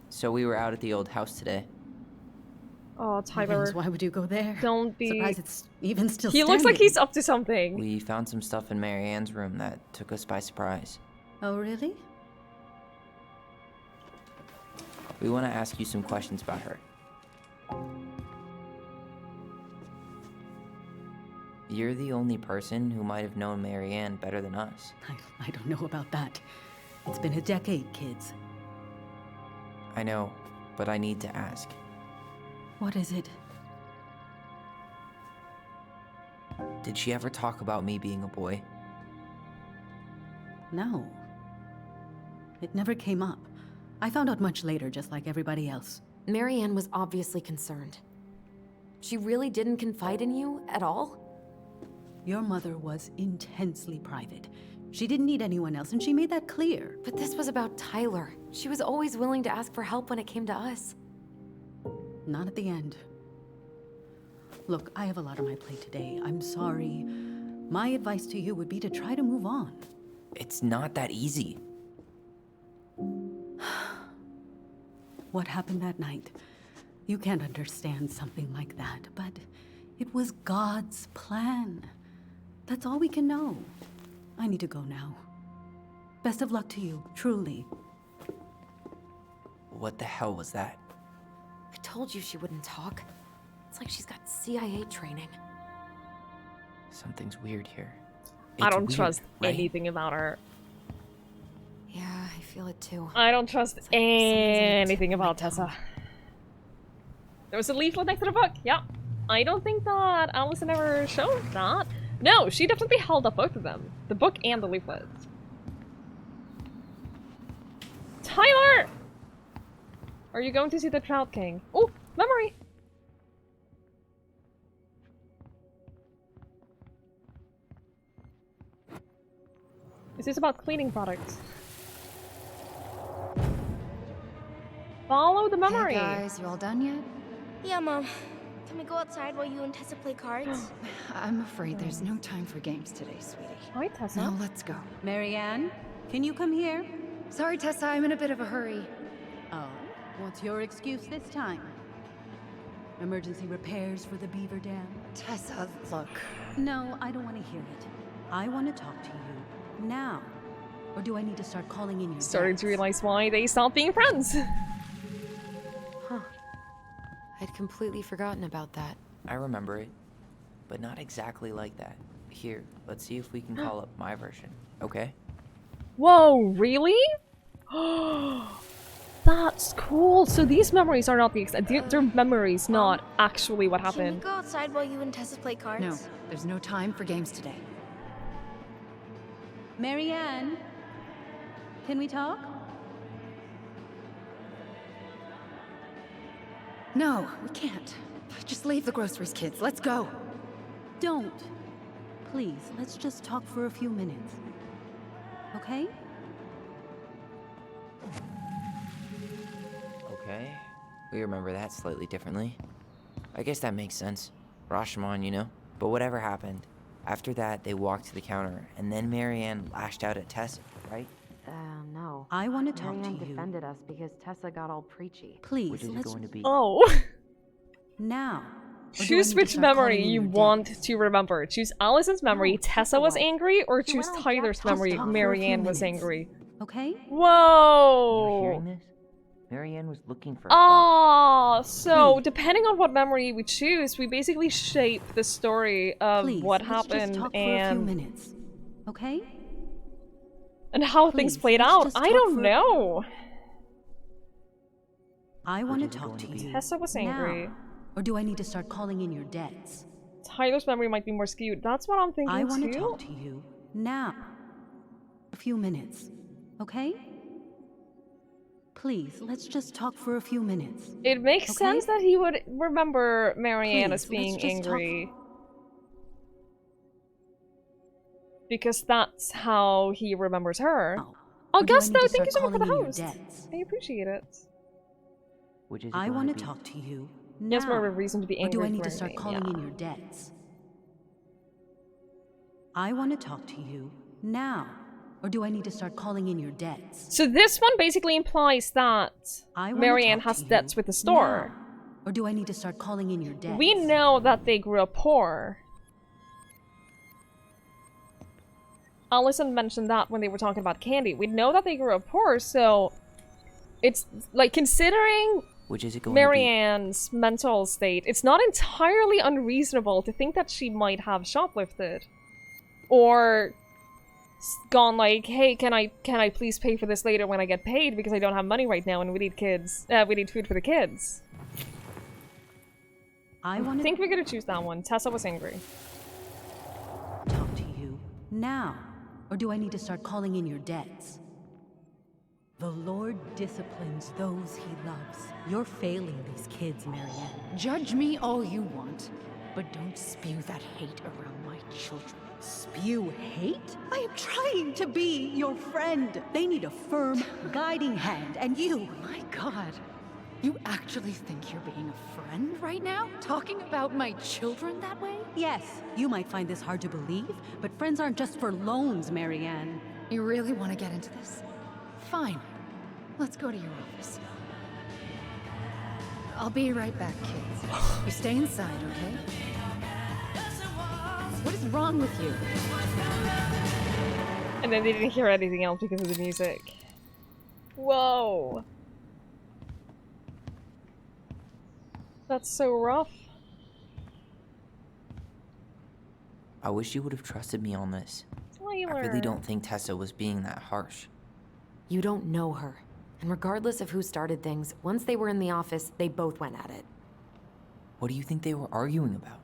So we were out at the old house today. Oh, Tyler. Heavens, why would you go there? Don't be. Surprised it's even still He looks like standing. he's up to something. We found some stuff in Marianne's room that took us by surprise. Oh, really? We want to ask you some questions about her. You're the only person who might have known Marianne better than us. I don't know about that. It's been a decade, kids. I know, but I need to ask. What is it? Did she ever talk about me being a boy? No. It never came up. I found out much later, just like everybody else. Marianne was obviously concerned. She really didn't confide in you at all? Your mother was intensely private. She didn't need anyone else, and she made that clear. But this was about Tyler. She was always willing to ask for help when it came to us. Not at the end. Look, I have a lot on my plate today. I'm sorry. My advice to you would be to try to move on. It's not that easy. What happened that night? You can't understand something like that, but it was God's plan. That's all we can know. I need to go now. Best of luck to you, truly. What the hell was that? I told you she wouldn't talk. It's like she's got CIA training. Something's weird here. I don't weird, trust right? anything about her. Yeah, I feel it too. I don't trust anything about Tessa. There was a leaflet next to the book. Yeah. I don't think that Allison ever showed that. No, she definitely held up both of them. The book and the leaflet. Tyler! Are you going to see the Trout King? Oh, memory! Is this about cleaning products? Follow the memory! Hey guys, you all done yet? Yeah, Mom. Can we go outside while you and Tessa play cards? I'm afraid there's no time for games today, sweetie. Hi, Tessa. Now let's go. Marianne, can you come here? Sorry, Tessa, I'm in a bit of a hurry. Oh, what's your excuse this time? Emergency repairs for the beaver dam? Tessa, look. No, I don't want to hear it. I want to talk to you now. Or do I need to start calling in your Starting debts? to realize why they stopped being friends. Huh. I'd completely forgotten about that. I remember it, but not exactly like that. Here, let's see if we can call up my version, okay? Whoa, really? That's cool. So these memories are not the they're memories, not actually what Can we happened. go outside while you and Tessa play cards? No, there's no time for games today. Marianne, can we talk? No, we can't. Just leave the groceries, kids. Let's go. Don't. Please, let's just talk for a few minutes. Okay? Okay. We remember that slightly differently. I guess that makes sense. Rashomon, you know? But whatever happened, after that they walked to the counter, and then Marianne lashed out at Tessa, right? No. I want to talk Marianne to you. defended us because Tessa got all preachy. Please, Which is it let's going to be? Oh. now. Or do I Choose need to which start memory calling in you your want debts? to remember. Choose Allison's memory, Tessa was angry, or choose went on Tyler's Jack's memory, house for a few Marianne was minutes. angry. Okay? You're Whoa! hearing this? Marianne was looking for Ah, so depending on what memory we choose, we basically shape the story of Please, what let's just happened talk for a few and minutes. Okay? how things Please, played let's out. just I talk don't for- know. I want to is it talk going to to be? you. Tessa was angry. Now. Or do I need to start calling in your debts? Tyler's memory might be more skewed. That's what I'm thinking I want too. to talk to you now. A few minutes. Okay? Please, let's just talk for a few minutes. It makes Okay? sense that he would remember Marianne as Please, being let's just talk- angry. Because that's how he remembers her. Or do I Augusto, need to thank you so start much for the calling in host. your debts? I appreciate it. Which is it I going want to to be? talk to you now. Yes, more of a reason to be Or angry do I for need to start anything, calling yeah. in your debts? I want to talk to you now. Or do I need to start calling in your debts? So this one basically implies that I wanna Marianne talk has to you debts with the store. now. Or do I need to start calling in your debts? We know that they grew up poor. Allison mentioned that when they were talking about Candy. We know that they grew up poor, so it's like considering Which is it going Marianne's mental state, it's not entirely unreasonable to think that she might have shoplifted. Or gone like, hey, can I please pay for this later when I get paid because I don't have money right now and we need food for the kids. I I want think we're gonna choose that one. Tessa was angry. to talk to you now. Or do I need to start calling in your debts? The Lord disciplines those he loves. You're failing these kids, Marianne. Judge me all you want, but don't spew that hate around my children. Spew hate? I am trying to be your friend. They need a firm, guiding hand, and you... My God. You actually think you're being a friend right now? Talking about my children that way? Yes, you might find this hard to believe, but friends aren't just for loans, Marianne. You really want to get into this? Fine. Let's go to your office. I'll be right back, kids. You stay inside, okay? What is wrong with you? And then they didn't hear anything else because of the music. Whoa. That's so rough. I wish you would have trusted me on this. Tyler. I really don't think Tessa was being that harsh. You don't know her. And regardless of who started things, once they were in the office, they both went at it. What do you think they were arguing about?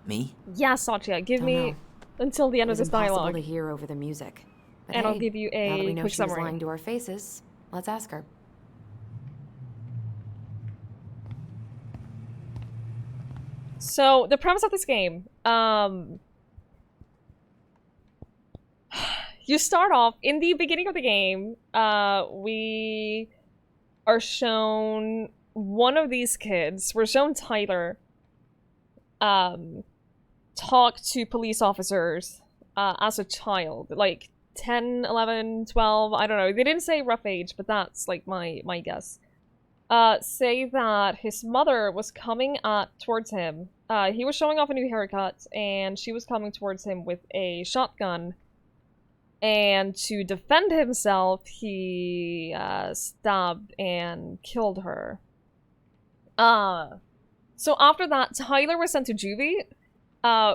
Me? Yeah, Satya, give Don't me know. until the end It of was this dialogue. impossible to hear over the music. But And hey, I'll give you now that a we know quick she was summary. lying to our faces, let's ask her. So, the premise of this game, you start off, in the beginning of the game, we are shown one of these kids, we're shown Tyler, talk to police officers, as a child, like 10, 11, 12, I don't know, they didn't say rough age, but that's, like, my guess. Say that his mother was coming towards him. He was showing off a new haircut, and she was coming towards him with a shotgun. And to defend himself, he stabbed and killed her. So after that, Tyler was sent to juvie,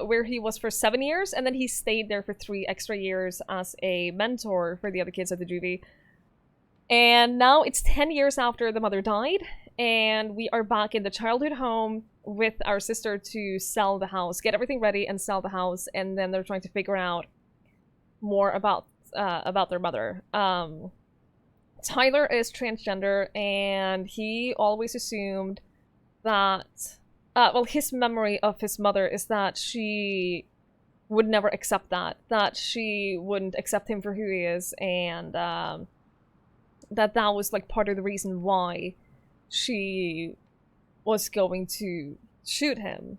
where he was for 7 years, and then he stayed there for 3 extra years as a mentor for the other kids at the juvie. And now it's 10 years after the mother died, and we are back in the childhood home with our sister to sell the house, get everything ready and sell the house, and then they're trying to figure out more about their mother. Tyler is transgender, and he always assumed that, well, his memory of his mother is that she would never accept that she wouldn't accept him for who he is, and that was like part of the reason why she was going to shoot him.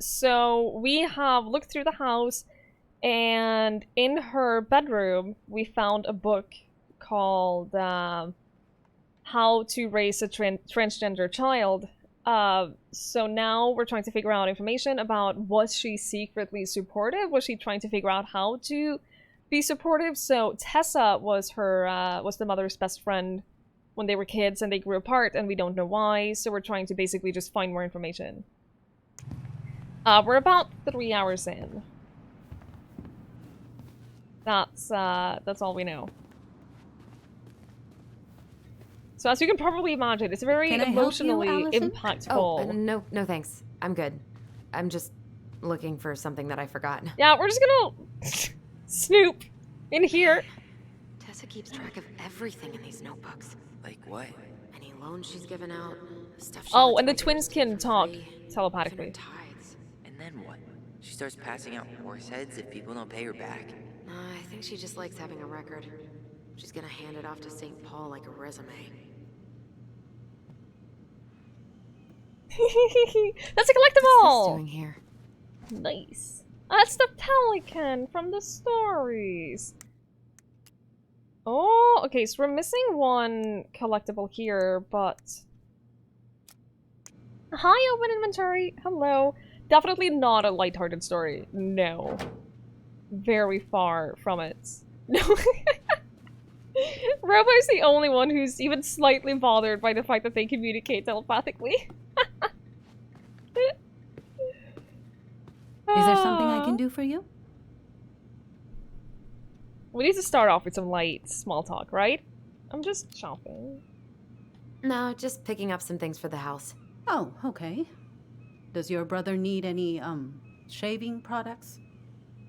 So we have looked through the house, and in her bedroom we found a book called How to Raise a Transgender Child. So now we're trying to figure out information about, was she secretly supportive? Was she trying to figure out how to be supportive? So Tessa was the mother's best friend when they were kids, and they grew apart, and we don't know why, so we're trying to basically just find more information. We're about 3 hours in. That's all we know. So as you can probably imagine, it's very emotionally impactful. Oh, no thanks. I'm good. I'm just looking for something that I forgot. Yeah, we're just gonna snoop in here. Tessa keeps track of everything in these notebooks. Like what? Any loans she's given out, stuff she Oh, lets and the regulars twins can for talk free, telepathically. even her tithes. And then what? She starts passing out horse heads if people don't pay her back? I think she just likes having a record. She's gonna hand it off to St. Paul like a resume. That's a collectible! What's this doing here? Nice. That's the pelican from the stories. Oh, okay, so we're missing one collectible here, but... Hi, open inventory. Hello. Definitely not a lighthearted story. No. Very far from it. No. Robo's the only one who's even slightly bothered by the fact that they communicate telepathically. Is there something I can do for you? We need to start off with some light small talk, right? I'm just shopping. No, just picking up some things for the house. Oh, okay. Does your brother need any, shaving products?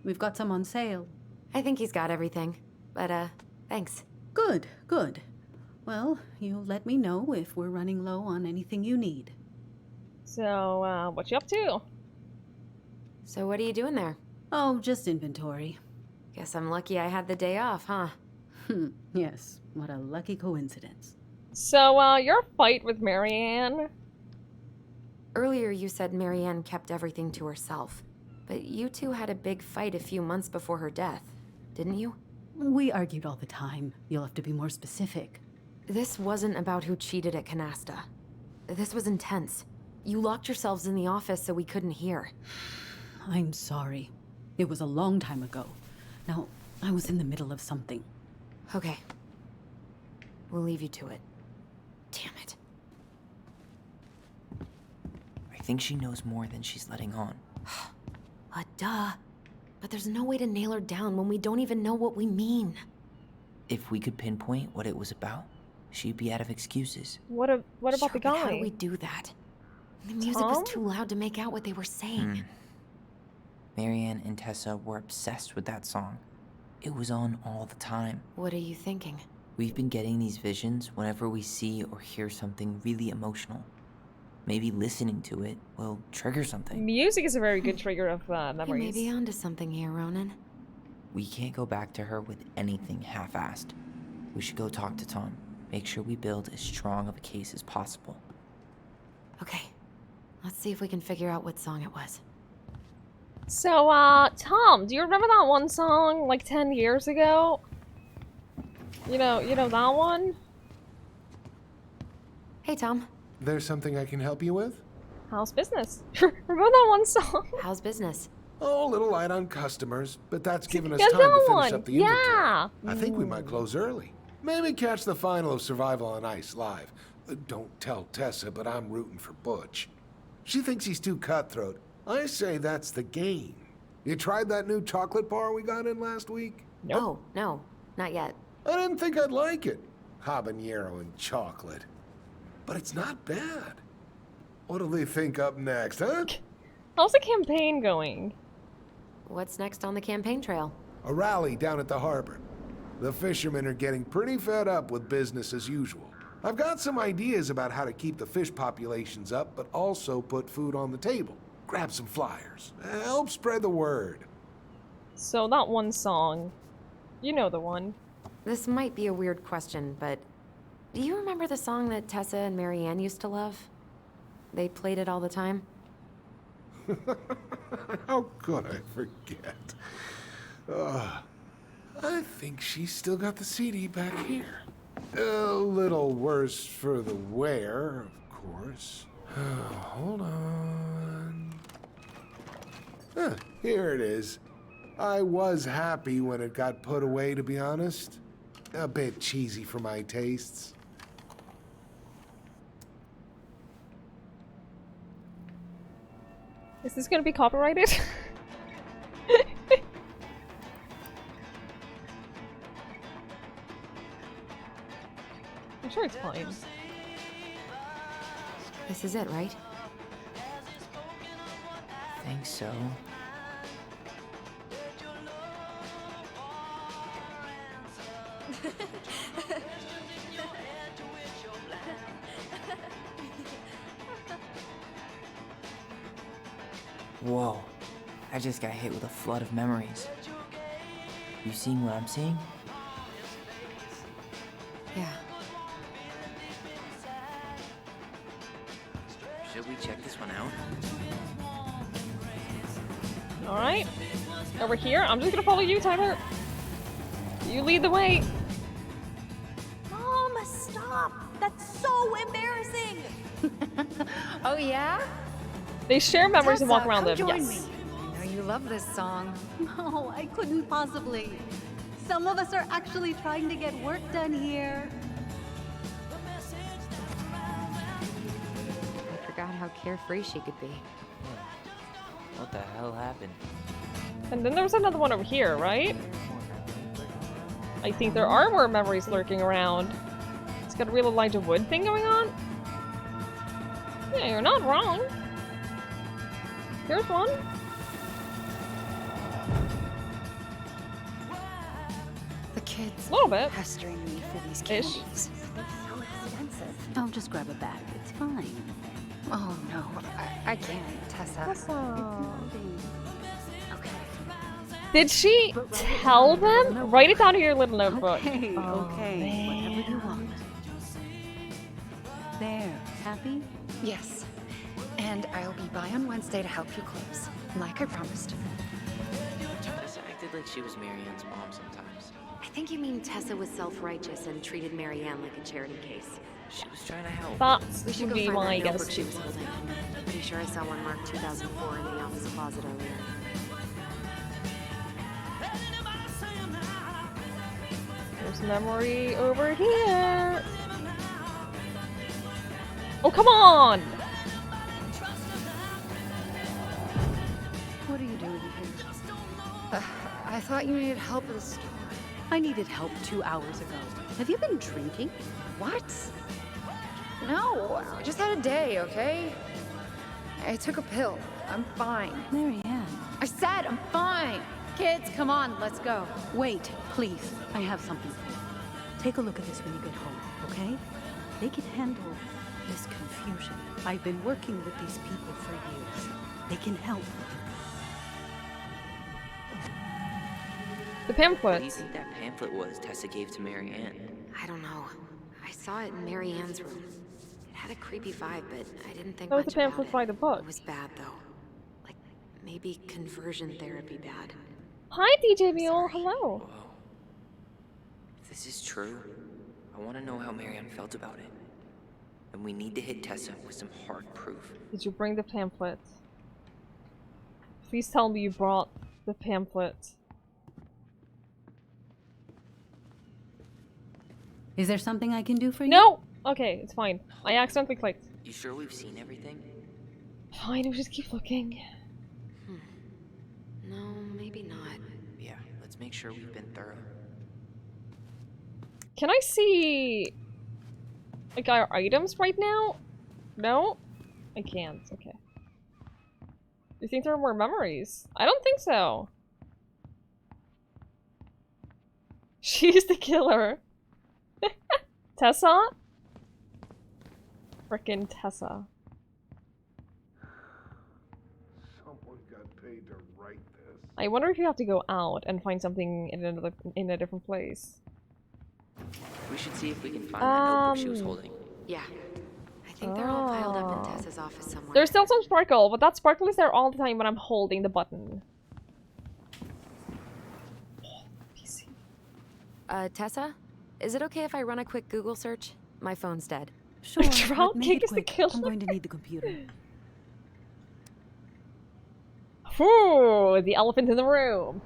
We've got some on sale. I think he's got everything. But, thanks. Good, good. Well, you let me know if we're running low on anything you need. So, what you up to? So what are you doing there? Oh, just inventory. Guess I'm lucky I had the day off, huh? Yes, what a lucky coincidence. So, your fight with Marianne? Earlier you said Marianne kept everything to herself, but you two had a big fight a few months before her death, didn't you? We argued all the time. You'll have to be more specific. This wasn't about who cheated at Canasta. This was intense. You locked yourselves in the office so we couldn't hear. I'm sorry. It was a long time ago. Now, I was in the middle of something. Okay. We'll leave you to it. Damn it. I think she knows more than she's letting on. Duh. But there's no way to nail her down when we don't even know what we mean. If we could pinpoint what it was about, she'd be out of excuses. What about Sure, the but guy? how do we do that? The music was too loud to make out what they were saying. Marianne and Tessa were obsessed with that song. It was on all the time. What are you thinking? We've been getting these visions whenever we see or hear something really emotional. Maybe listening to it will trigger something. Music is a very good trigger of You memories. may be onto something here, Ronan. We can't go back to her with anything half-assed. We should go talk to Tom. Make sure we build as strong of a case as possible. Okay. Let's see if we can figure out what song it was. So, Tom, do you remember that one song like 10 years ago? You know that one? Hey, Tom. There's something I can help you with? How's business? Remember that one song? How's business? Oh, a little light on customers, but that's given us Yeah, time to that finish one. up the inventory. Yeah. I think we might close early. Maybe catch the final of Survival on Ice live. Don't tell Tessa, but I'm rooting for Butch. She thinks he's too cutthroat. I say that's the game. You tried that new chocolate bar we got in last week? Nope. Oh, no. Not yet. I didn't think I'd like it. Habanero and chocolate. But it's not bad. What'll they think up next, huh? How's the campaign going? What's next on the campaign trail? A rally down at the harbor. The fishermen are getting pretty fed up with business as usual. I've got some ideas about how to keep the fish populations up, but also put food on the table. Grab some flyers. Help spread the word. So that one song, you know the one. This might be a weird question, but do you remember the song that Tessa and Marianne used to love? They played it all the time. How could I forget? I think she's still got the CD back here. A little worse for the wear, of course. Hold on. Here it is. I was happy when it got put away, to be honest. A bit cheesy for my tastes. Is this gonna be copyrighted? I'm sure it's fine. This is it, right? Think so. Whoa. I just got hit with a flood of memories. You seeing what I'm seeing? Yeah. Should we check this one out? Alright. Over here. I'm just gonna follow you, Tyler. You lead the way. Mom, stop! That's so embarrassing! Oh, yeah? They share memories and walk Tessa, around come them. join Yes. me. I know you love this song. No, I couldn't possibly. Some of us are actually trying to get work done here. I forgot how carefree she could be. What the hell happened? And then there was another one over here, right? I think there are more memories lurking around. It's got a real Elijah Wood thing going on. Yeah, you're not wrong. Here's one. The kids A little bit. pestering me for these Ish. candies. They're so expensive. I'll just grab a bag. It's fine. Oh no, I can't, Tessa. Okay. Did she tell them? Write it down in your little notebook. Okay, okay. Whatever you want. happy? Yes. And I'll be by on Wednesday to help you close, like I promised. Tessa acted like she was Marianne's mom sometimes. I think you mean Tessa was self-righteous and treated Marianne like a charity case. She was trying to help. That's We should go be find why I that guess. notebook she was holding. Pretty sure I saw one marked 2004 in the office closet earlier. There's memory over here. Oh, come on! What are you doing here? I thought you needed help at the store. I needed help 2 hours ago. Have you been drinking? What? No, I just had a day, okay? I took a pill. I'm fine. Marianne. I said I'm fine. Kids, come on, let's go. Wait, please. I have something for you. Take a look at this when you get home, okay? They can handle this confusion. I've been working with these people for years. They can help. The pamphlet. What do you think that pamphlet was Tessa gave to Marianne? I don't know. I saw it in Marianne's room. It had a creepy vibe, but I didn't think That was much the pamphlet about by it. the book. It was bad, though. Like, maybe conversion therapy bad. Hi, DJ Mule. Hello. Whoa. If this is true, I want to know how Marianne felt about it. And we need to hit Tessa with some hard proof. Did you bring the pamphlet? Please tell me you brought the pamphlet. Is there something I can do for you? No! Okay, it's fine. I accidentally clicked. You sure we've seen everything? Fine, we'll just keep looking. No, maybe not. Yeah, let's make sure we've been thorough. Can I see like our items right now? No? I can't. Okay. Do you think there are more memories? I don't think so. She's the killer. Tessa? Frickin' Tessa. Someone got paid to write this. I wonder if you have to go out and find something in a different place. We should see if we can find that notebook she was holding. Yeah. I think they're all piled up in Tessa's office somewhere. There's still some sparkle, but that sparkle is there all the time when I'm holding the button. Tessa? Is it okay if I run a quick Google search? My phone's dead. Sure, Dropkick but make it is the quick. killer. I'm going to need the computer. Whew, the elephant in the room.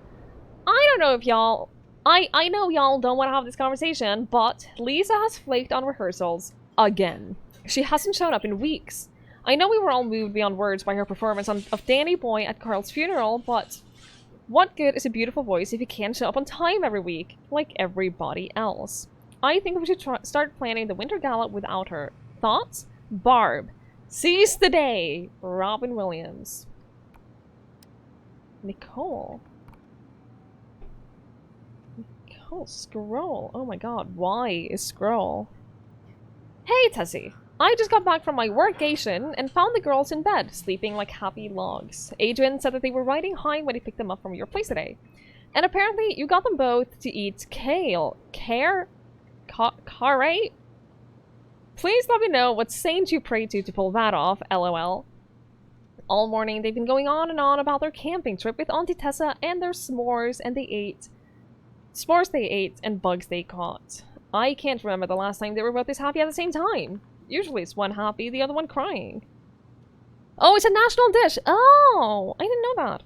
I don't know if y'all... I know y'all don't want to have this conversation, but Lisa has flaked on rehearsals again. She hasn't shown up in weeks. I know we were all moved beyond words by her performance of Danny Boy at Carl's funeral, but what good is a beautiful voice if you can't show up on time every week, like everybody else? I think we should start planning the Winter Gala without her. Thoughts? Barb. Seize the day. Robin Williams. Nicole. Nicole, scroll. Oh my god, why is scroll? Hey, Tessie. I just got back from my workation and found the girls in bed, sleeping like happy logs. Adrian said that they were riding high when he picked them up from your place today. And apparently you got them both to eat kale. Carrot? Please let me know what saint you prayed to pull that off, lol. All morning they've been going on and on about their camping trip with Auntie Tessa and their s'mores they ate and bugs they caught. I can't remember the last time they were both this happy at the same time. Usually it's one happy, the other one crying. Oh, it's a national dish! Oh, I didn't know that.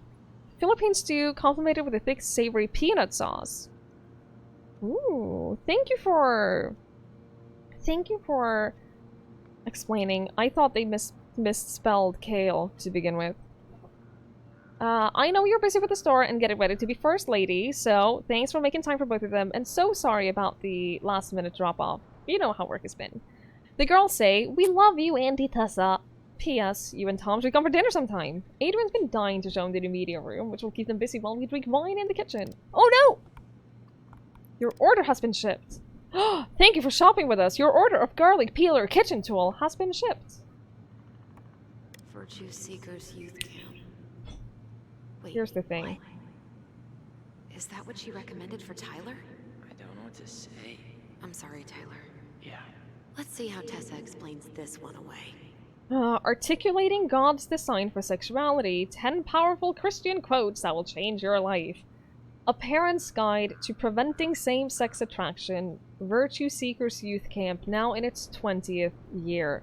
Philippine stew complemented with a thick, savory peanut sauce. Ooh, thank you for explaining. I thought they misspelled kale to begin with. I know you're busy with the store and getting ready to be first lady, so thanks for making time for both of them, and so sorry about the last minute drop-off. You know how work has been. The girls say, we love you, Auntie Tessa. P.S. You and Tom should come for dinner sometime. Adrian's been dying to show him the new media room, which will keep them busy while we drink wine in the kitchen. Oh no! Your order has been shipped. Thank you for shopping with us. Your order of garlic peeler kitchen tool has been shipped. Virtue Seekers Youth Camp. Wait, here's the thing. What? Is that what she recommended for Tyler? I don't know what to say. I'm sorry, Tyler. Yeah, Let's see how Tessa explains this one away. Articulating God's design for sexuality. 10 powerful Christian quotes that will change your life. A Parent's Guide to Preventing Same-Sex Attraction. Virtue Seekers Youth Camp, now in its 20th year.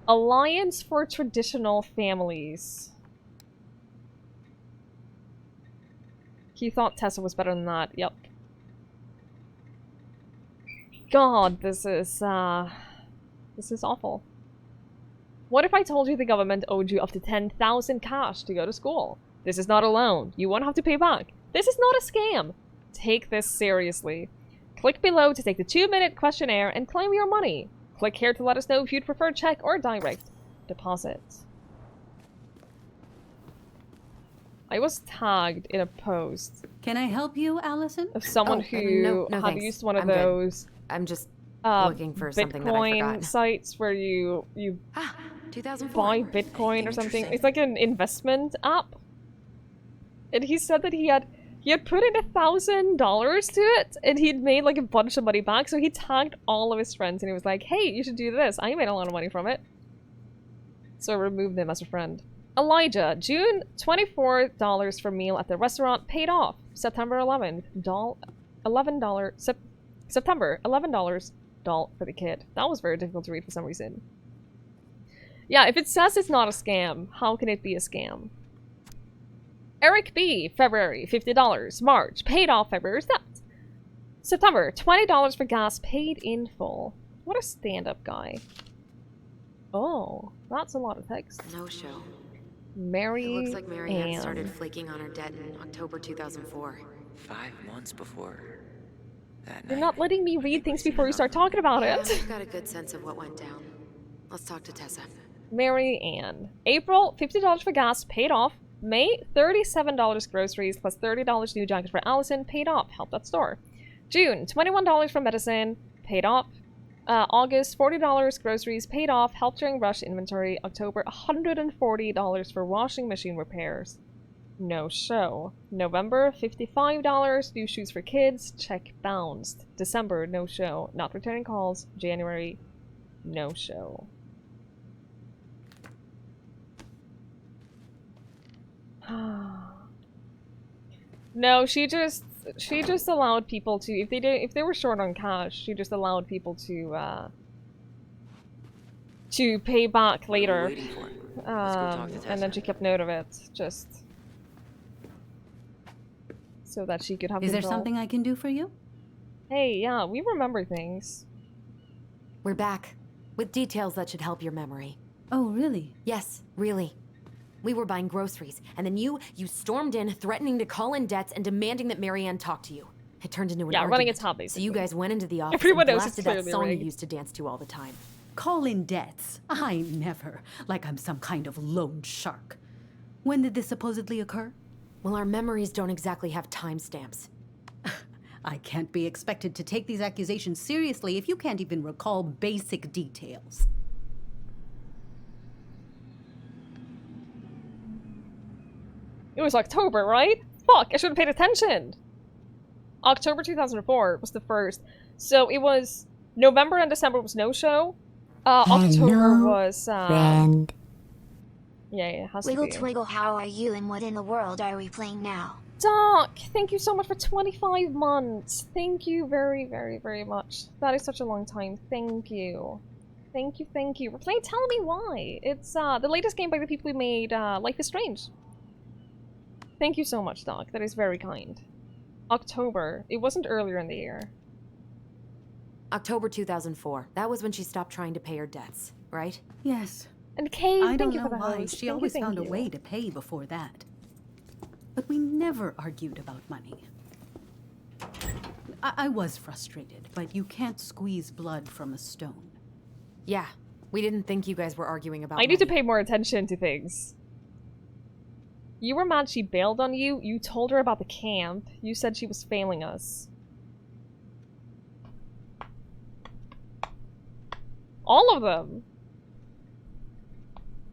Alliance for Traditional Families. He thought Tessa was better than that. Yep. God, this is awful. What if I told you the government owed you up to 10,000 cash to go to school? This is not a loan. You won't have to pay back. This is not a scam. Take this seriously. Click below to take the 2-minute questionnaire and claim your money. Click here to let us know if you'd prefer check or direct deposit. I was tagged in a post. Can I help you, Allison? Of someone who no, had thanks. used one of I'm good. those I'm just looking for something that I Bitcoin forgot. sites where you 2004. buy Bitcoin or something. It's like an investment app. And he said that he had put in $1,000 to it, and he'd made like a bunch of money back. So he tagged all of his friends, and he was like, "Hey, you should do this. I made a lot of money from it." So I removed him as a friend. Elijah, June, $24 for meal at the restaurant paid off. September 11th, September, $11 doll for the kid. That was very difficult to read for some reason. Yeah, if it says it's not a scam, how can it be a scam? Eric B, February, $50. March, paid off February's debt. September, $20 for gas paid in full. What a stand-up guy. Oh, that's a lot of text. No show. Mary It looks like Mary Ann Ann. started flaking on her debt in October 2004. 5 months before that You're night. not letting me read things before you start talking about Yeah, it. I've got a good sense of what went down. Let's talk to Tessa. Mary Ann. April, $50 for gas, paid off. May, $37 groceries plus $30 new jacket for Allison, paid off. Helped at store. June, $21 for medicine, paid off. August, $40 groceries, paid off. Helped during rush inventory. October, $140 for washing machine repairs. No show. November, $55. New shoes for kids. Check bounced. December, no show. Not returning calls. January, no show. No, she just allowed people to, if they were short on cash, she just allowed people to pay back later. And then she kept note of it, just so that she could have Is there control. something I can do for you? Hey, yeah, we remember things. We're back, with details that should help your memory. Oh, really? Yes, really. We were buying groceries, and then you stormed in, threatening to call in debts and demanding that Mary Ann talk to you. It turned into an argument. Running its hot, basically. So you guys went into the office Everyone and knows it's blasted that clearly song rigged. you used to dance to all the time. Call in debts? I never. Like I'm some kind of loan shark. When did this supposedly occur? Well, our memories don't exactly have timestamps. I can't be expected to take these accusations seriously if you can't even recall basic details. It was October, right? Fuck, I should have paid attention. October 2004 was the first. So it was November and December was no show. October was friend. Yeah, it has Wiggle to be. Twiggle, how are you and what in the world are we playing now? Doc, thank you so much for 25 months. Thank you very, very, very much. That is such a long time. Thank you. Thank you, thank you. We're playing Tell Me Why. It's the latest game by the people who made Life is Strange. Thank you so much, Doc. That is very kind. October. It wasn't earlier in the year. October 2004. That was when she stopped trying to pay her debts, right? Yes. And Kay, I thank don't you know for the why. host. She Thank always you, found a thank way you. to pay before that. But we never argued about money. I was frustrated, but you can't squeeze blood from a stone. Yeah, we didn't think you guys were arguing about I need to money. pay more attention to things. You were mad she bailed on you. You told her about the camp. You said she was failing us. All of them.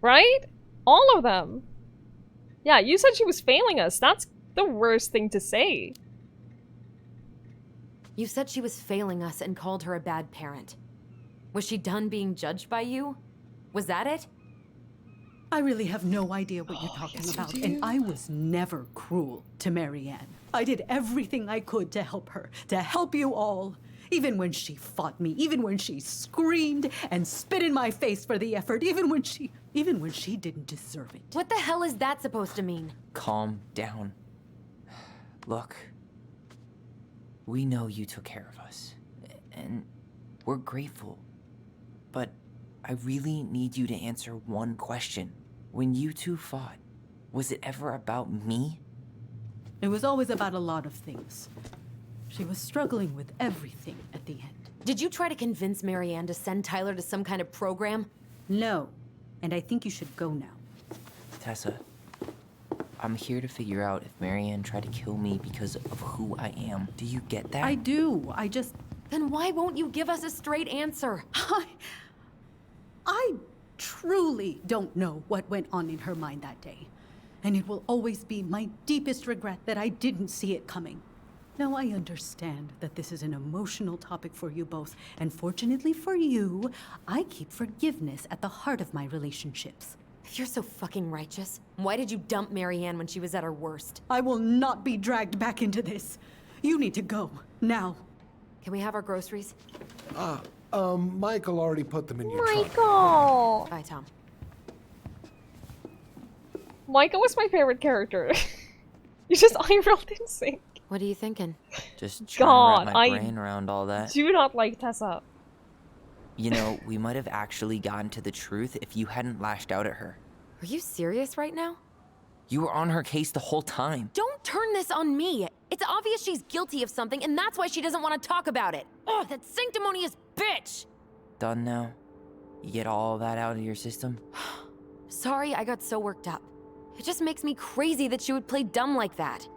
Right? All of them. Yeah, you said she was failing us. That's the worst thing to say. You said she was failing us and called her a bad parent. Was she done being judged by you? Was that it? I really have no idea what you're talking about, and I was never cruel to Marianne. I did everything I could to help her, to help you all. Even when she fought me, even when she screamed and spit in my face for the effort, even when she didn't deserve it. What the hell is that supposed to mean? Calm down. Look, we know you took care of us, and we're grateful. But I really need you to answer one question. When you two fought, was it ever about me? It was always about a lot of things. She was struggling with everything at the end. Did you try to convince Marianne to send Tyler to some kind of program? No, and I think you should go now. Tessa, I'm here to figure out if Marianne tried to kill me because of who I am. Do you get that? I do. Then why won't you give us a straight answer? I truly don't know what went on in her mind that day. And it will always be my deepest regret that I didn't see it coming. Now, I understand that this is an emotional topic for you both, and fortunately for you, I keep forgiveness at the heart of my relationships. If you're so fucking righteous, why did you dump Marianne when she was at her worst? I will not be dragged back into this. You need to go, now. Can we have our groceries? Michael already put them in your trunk. Michael! Bye, Tom. Michael was my favorite character. You just eye-rolled in sync. What are you thinking? Just trying to wrap my God, brain around all that. Do not like Tessa. You know, we might have actually gotten to the truth if you hadn't lashed out at her. Are you serious right now? You were on her case the whole time. Don't turn this on me. It's obvious she's guilty of something, and that's why she doesn't want to talk about it. Oh, that sanctimonious bitch! Done now? You get all that out of your system? Sorry I got so worked up. It just makes me crazy that she would play dumb like that.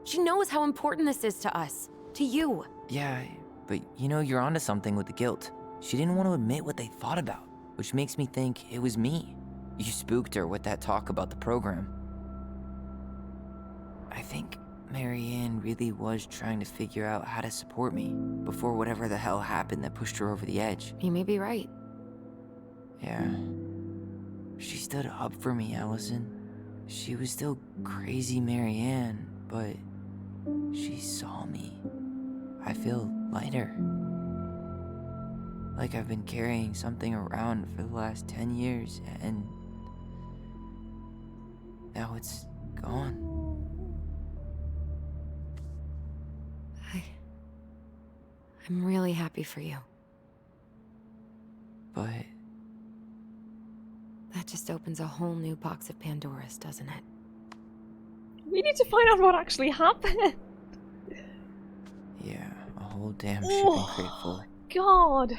She knows how important this is to us. To you. Yeah, but you know, you're onto something with the guilt. She didn't want to admit what they thought about, which makes me think it was me. You spooked her with that talk about the program. I think Marianne really was trying to figure out how to support me before whatever the hell happened that pushed her over the edge. You may be right. Yeah. She stood up for me, Allison. She was still crazy Marianne, but she saw me. I feel lighter. Like I've been carrying something around for the last 10 years, and now it's gone. I'm really happy for you. But that just opens a whole new box of Pandora's, doesn't it? We need to find out what actually happened. yeah, a whole damn shipping crate full. God.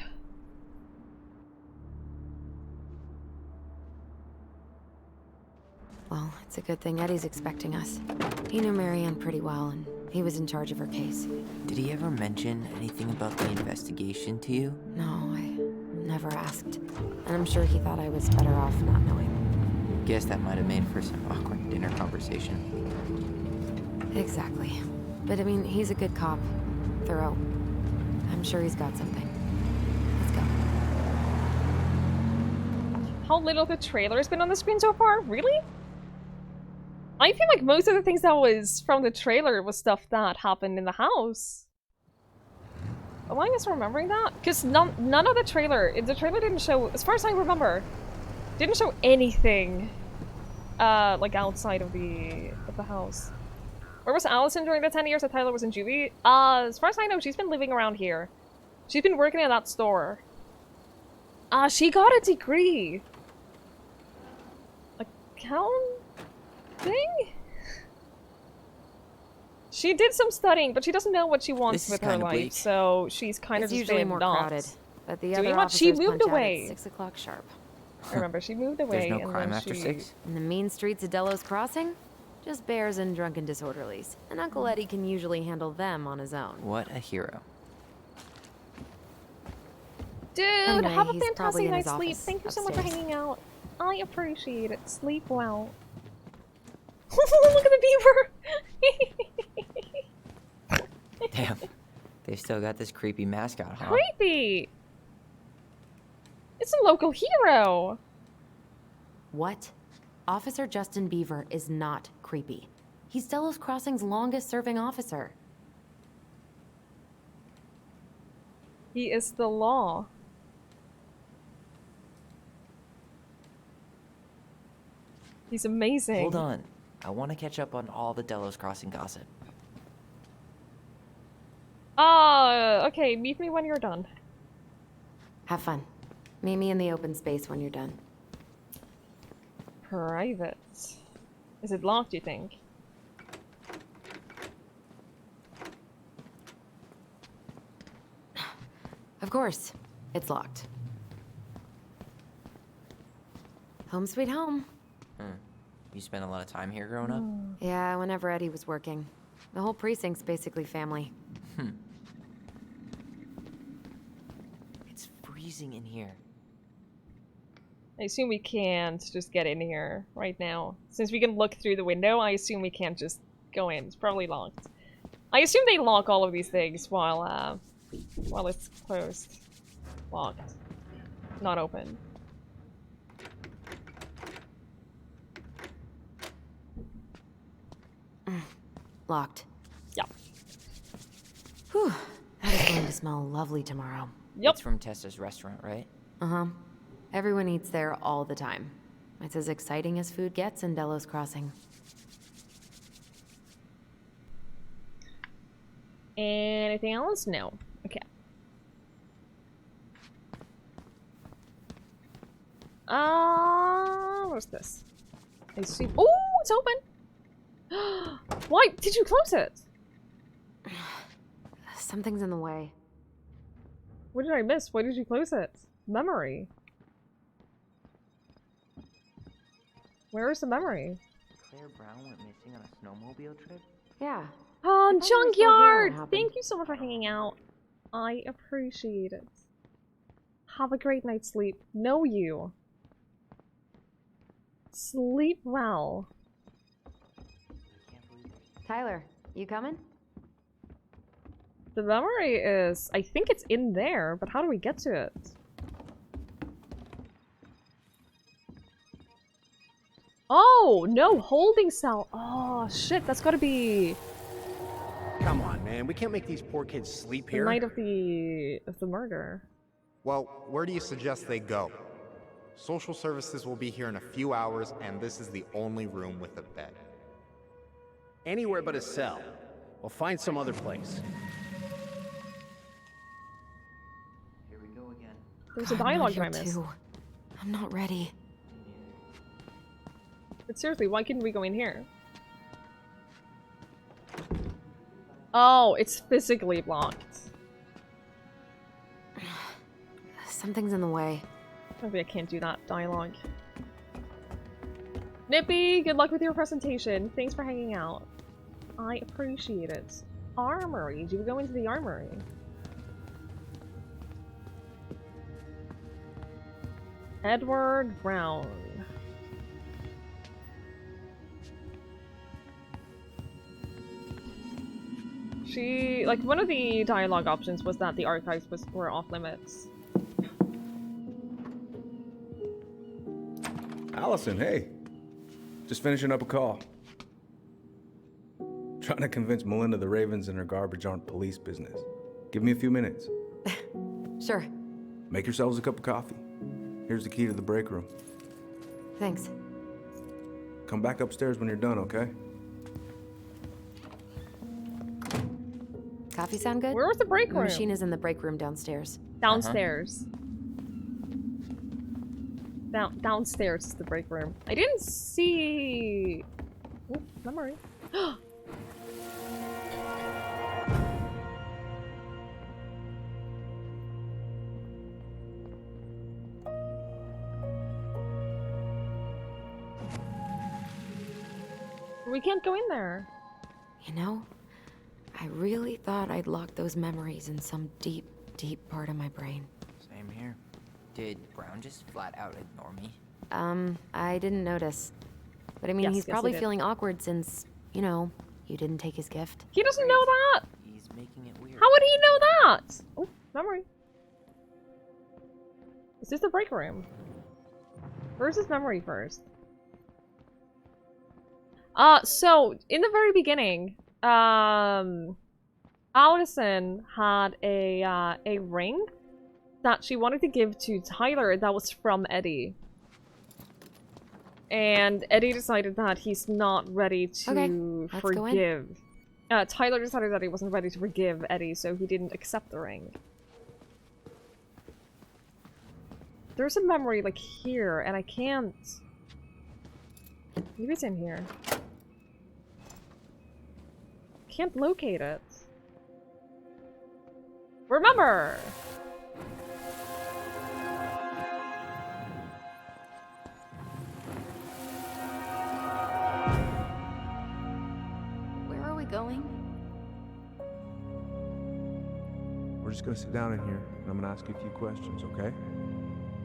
Well, it's a good thing Eddie's expecting us. He knew Marianne pretty well, and he was in charge of her case. Did he ever mention anything about the investigation to you? No, I never asked. And I'm sure he thought I was better off not knowing. Guess that might have made for some awkward dinner conversation. Exactly. But I mean, he's a good cop. Thorough. I'm sure he's got something. Let's go. How little the trailer has been on the screen so far? Really? I feel like most of the things that was from the trailer was stuff that happened in the house. Am I misremembering that? Because none of the trailer didn't show, as far as I remember, didn't show anything like outside of the house. Where was Allison during the 10 years that Tyler was in juvie? As far as I know, she's been living around here. She's been working at that store. She got a degree. Accounting? She did some studying, but she doesn't know what she wants with her life, so she's kind of just usually been more not crowded, but the doing other what she officers moved punch out away. at 6 o'clock sharp. I remember she moved away. There's no and crime then after she... 6? In the mean streets of Delos Crossing, just bears and drunken disorderlies. And Uncle Eddie can usually handle them on his own. What a hero. Dude, Anyway, have a he's probably fantastic in his night's sleep. office Thank you so much for upstairs. hanging out. I appreciate it. Sleep well. Look at the beaver! Damn. They still got this creepy mascot, huh? Creepy! local hero! What? Officer Justin Beaver is not creepy. He's Delos Crossing's longest serving officer. He is the law. He's amazing. Hold on. I want to catch up on all the Delos Crossing gossip. Okay, meet me when you're done. Have fun. Meet me in the open space when you're done. Private. Is it locked, you think? Of course. It's locked. Home sweet home. You spent a lot of time here growing up? Yeah, whenever Eddie was working. The whole precinct's basically family. It's freezing in here. I assume we can't just get in here right now. Since we can look through the window, I assume we can't just go in. It's probably locked. I assume they lock all of these things while it's closed. Locked. Not open. Locked. Yeah. Whew. That is going to smell lovely tomorrow. Yep. It's from Tessa's restaurant, right? Uh-huh. Everyone eats there all the time. It's as exciting as food gets in Delos Crossing. Anything else? No. Okay. What's this? I see. Oh, it's open. Why did you close it? Something's in the way. What did I miss? Why did you close it? Memory. Where is the memory? Claire Brown went missing on a snowmobile trip? Yeah. Oh, I thought you were still here when it Junkyard! happened. Thank you so much for hanging out. I appreciate it. Have a great night's sleep. Know you. Sleep well. Tyler, you coming? The memory is... I think it's in there, but how do we get to it? Oh, no! Holding cell! Oh, shit, that's gotta be... Come on, man. We can't make these poor kids sleep the here. night of the murder. Well, where do you suggest they go? Social services will be here in a few hours, and this is the only room with a bed. Anywhere but a cell. We'll find some other place. Here we go again. There's a God, I'm not dialogue I here missed. too. I'm not ready. But seriously, why couldn't we go in here? Oh, it's physically blocked. Something's in the way. Maybe I can't do that dialogue. Nippy, good luck with your presentation. Thanks for hanging out. I appreciate it. Armory. Do we go into the armory? Edward Brown. Like, one of the dialogue options was that the archives were off limits. Allison, hey. Just finishing up a call. Trying to convince Melinda the Ravens and her garbage aren't police business. Give me a few minutes. Sure. Make yourselves a cup of coffee. Here's the key to the break room. Thanks. Come back upstairs when you're done, okay? Coffee sound good? Where was the break The room? machine is in the break room downstairs. Downstairs. Downstairs is the break room. I didn't see... Oh, memory. We can't go in there. You know, I really thought I'd locked those memories in some deep, deep part of my brain. Same here. Did Brown just flat out ignore me? I didn't notice. But I mean, Yes, he's yes, probably he did. feeling awkward since, you know, you didn't take his gift. He doesn't know that! He's making it weird. How would he know that? Oh, memory. Is this the break room? Where's his memory first? So, in the very beginning, Allison had a ring that she wanted to give to Tyler that was from Eddie. And Eddie decided that he's not ready to forgive. Tyler decided that he wasn't ready to forgive Eddie, so he didn't accept the ring. There's a memory, like, here, and I can't... Maybe it's in here. Can't locate it. Remember! Where are we going? We're just gonna sit down in here, and I'm gonna ask you a few questions, okay?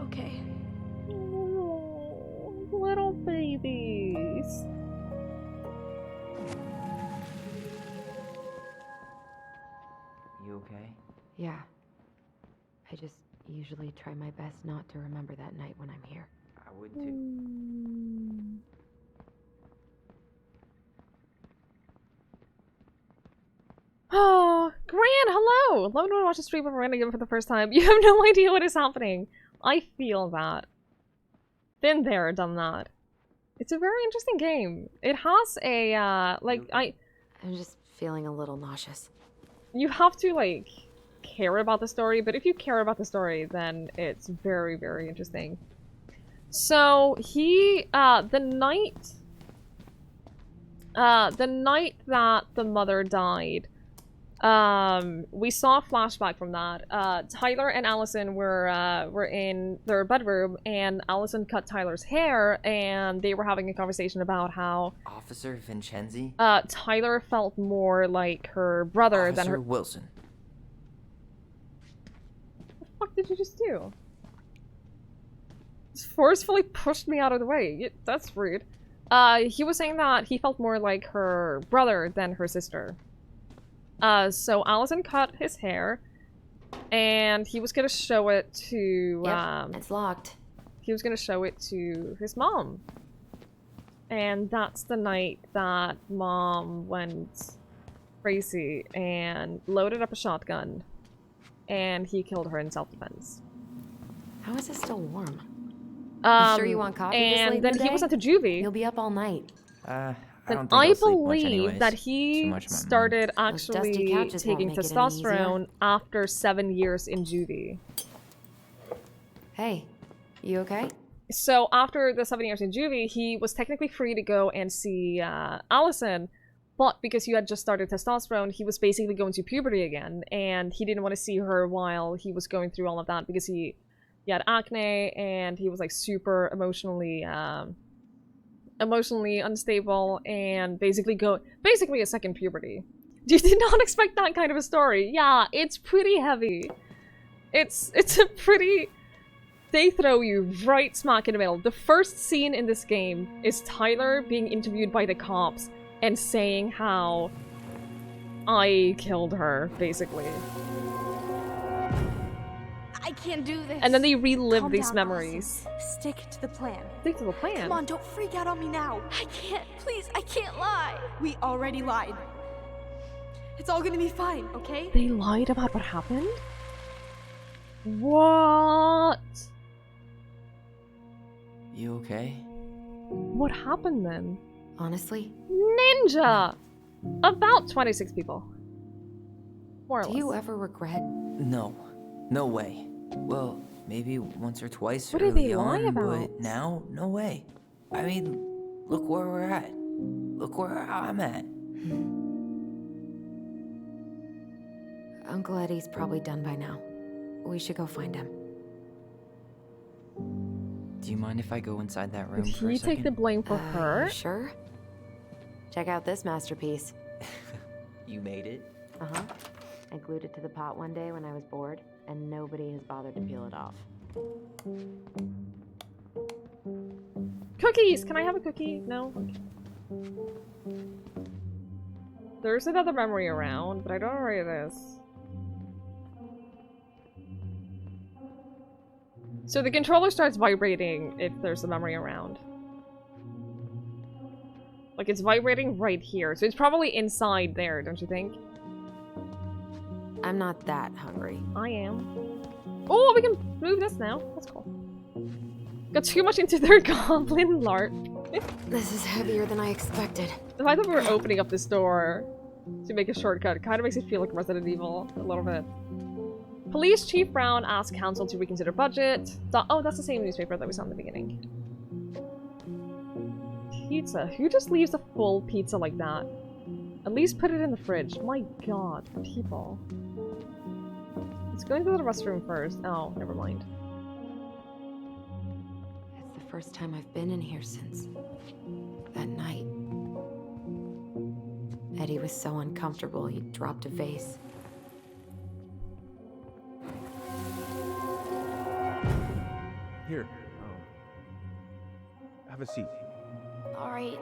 Okay. Oh, little babies. You okay? Yeah. I just usually try my best not to remember that night when I'm here. I would too. Oh, Gran, hello! Love to watch a stream of Miranda again for the first time. You have no idea what is happening. I feel that. Been there, done that. It's a very interesting game. It has a, I'm just feeling a little nauseous. You have to, like, care about the story, but if you care about the story, then it's very, very interesting. So, he, the night that the mother died, we saw a flashback from that. Tyler and Allison were in their bedroom, and Allison cut Tyler's hair, and they were having a conversation about how Officer Vincenzi? Tyler felt more like her brother than her— Wilson. What the fuck did you just do? Just forcefully pushed me out of the way. That's rude. He was saying that he felt more like her brother than her sister. So Allison cut his hair, and he was gonna show it to, it's locked. He was gonna show it to his mom. And that's the night that Mom went crazy and loaded up a shotgun, and he killed her in self-defense. How is it still warm? You sure you want coffee this late and in then the he day? was sent to juvie. You'll be up all night. I don't think I I'll sleep much believe anyways. that Too he much on my mind. started Those dusty actually couches won't taking make it any testosterone after 7 years in juvie. Hey, you okay? So after the 7 years in juvie, he was technically free to go and see Allison, but because he had just started testosterone, he was basically going through puberty again, and he didn't want to see her while he was going through all of that because he had acne, and he was like super emotionally unstable, and basically a second puberty. You did not expect that kind of a story. Yeah, it's pretty heavy. It's a pretty... They throw you right smack in the middle. The first scene in this game is Tyler being interviewed by the cops and saying how I killed her, basically. I can't do this. And then they relive Calm these down, memories. Allison. Stick to the plan. Stick to the plan? Come on, don't freak out on me now. I can't. Please, I can't lie. We already lied. It's all gonna be fine, okay? They lied about what happened? What? You okay? What happened then? Honestly? Ninja! About 26 people. More or less. Do you ever regret? No. No way. Well, maybe once or twice What did early they lie on, about? but now, no way. I mean, look where we're at. Look where I'm at. Uncle Eddie's probably done by now. We should go find him. Do you mind if I go inside that room Did for a he second? take the blame for her? You sure? Check out this masterpiece. You made it? Uh-huh. I glued it to the pot one day when I was bored, and nobody has bothered to peel it off. Cookies! Can I have a cookie? No? Okay. There's another memory around, but I don't know where it is. So the controller starts vibrating if there's a memory around. Like, it's vibrating right here, so it's probably inside there, don't you think? I'm not that hungry. I am. Oh, we can move this now. That's cool. Got too much into their goblin LARP. This is heavier than I expected. The fact that we're opening up this door to make a shortcut kind of makes it feel like Resident Evil a little bit. Police Chief Brown asked council to reconsider budget. Oh, that's the same newspaper that we saw in the beginning. Pizza. Who just leaves a full pizza like that? At least put it in the fridge. My god, people. Let's go into the restroom first. Oh, never mind. It's the first time I've been in here since that night. Eddie was so uncomfortable, he dropped a vase. Here. Have a seat. All right.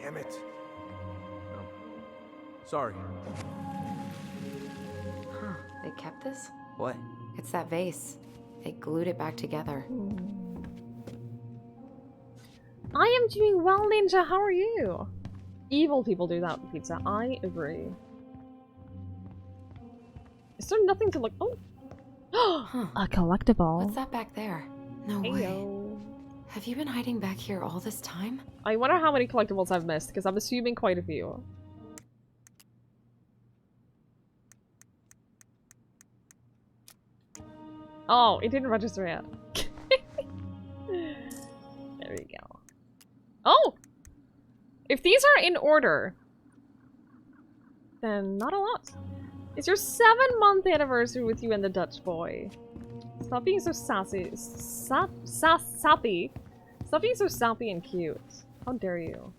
Damn it. No. Sorry. Huh, they kept this? What? It's that vase. They glued it back together. I am doing well, Ninja. How are you? Evil people do that with pizza. I agree. Is there nothing to look? Oh, Huh. a collectible. What's that back there? No way. Heyo. Have you been hiding back here all this time? I wonder how many collectibles I've missed, because I'm assuming quite a few. Oh, it didn't register yet. There you go. Oh! If these are in order, then not a lot. It's your 7-month anniversary with you and the Dutch boy. Stop being so sassy. Sappy. Stop being so sappy and cute. How dare you?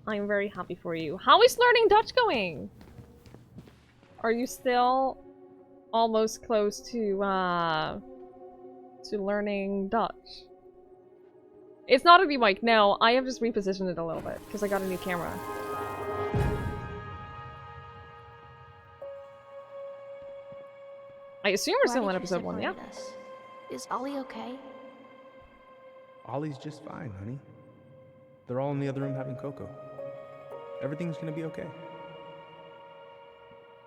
I'm very happy for you. How is learning Dutch going? Are you still almost close to learning Dutch? It's not a new mic, no. I have just repositioned it a little bit because I got a new camera. I assume we're still in episode 1, yeah? Is Ollie okay? Ollie's just fine, honey. They're all in the other room having cocoa. Everything's gonna be okay.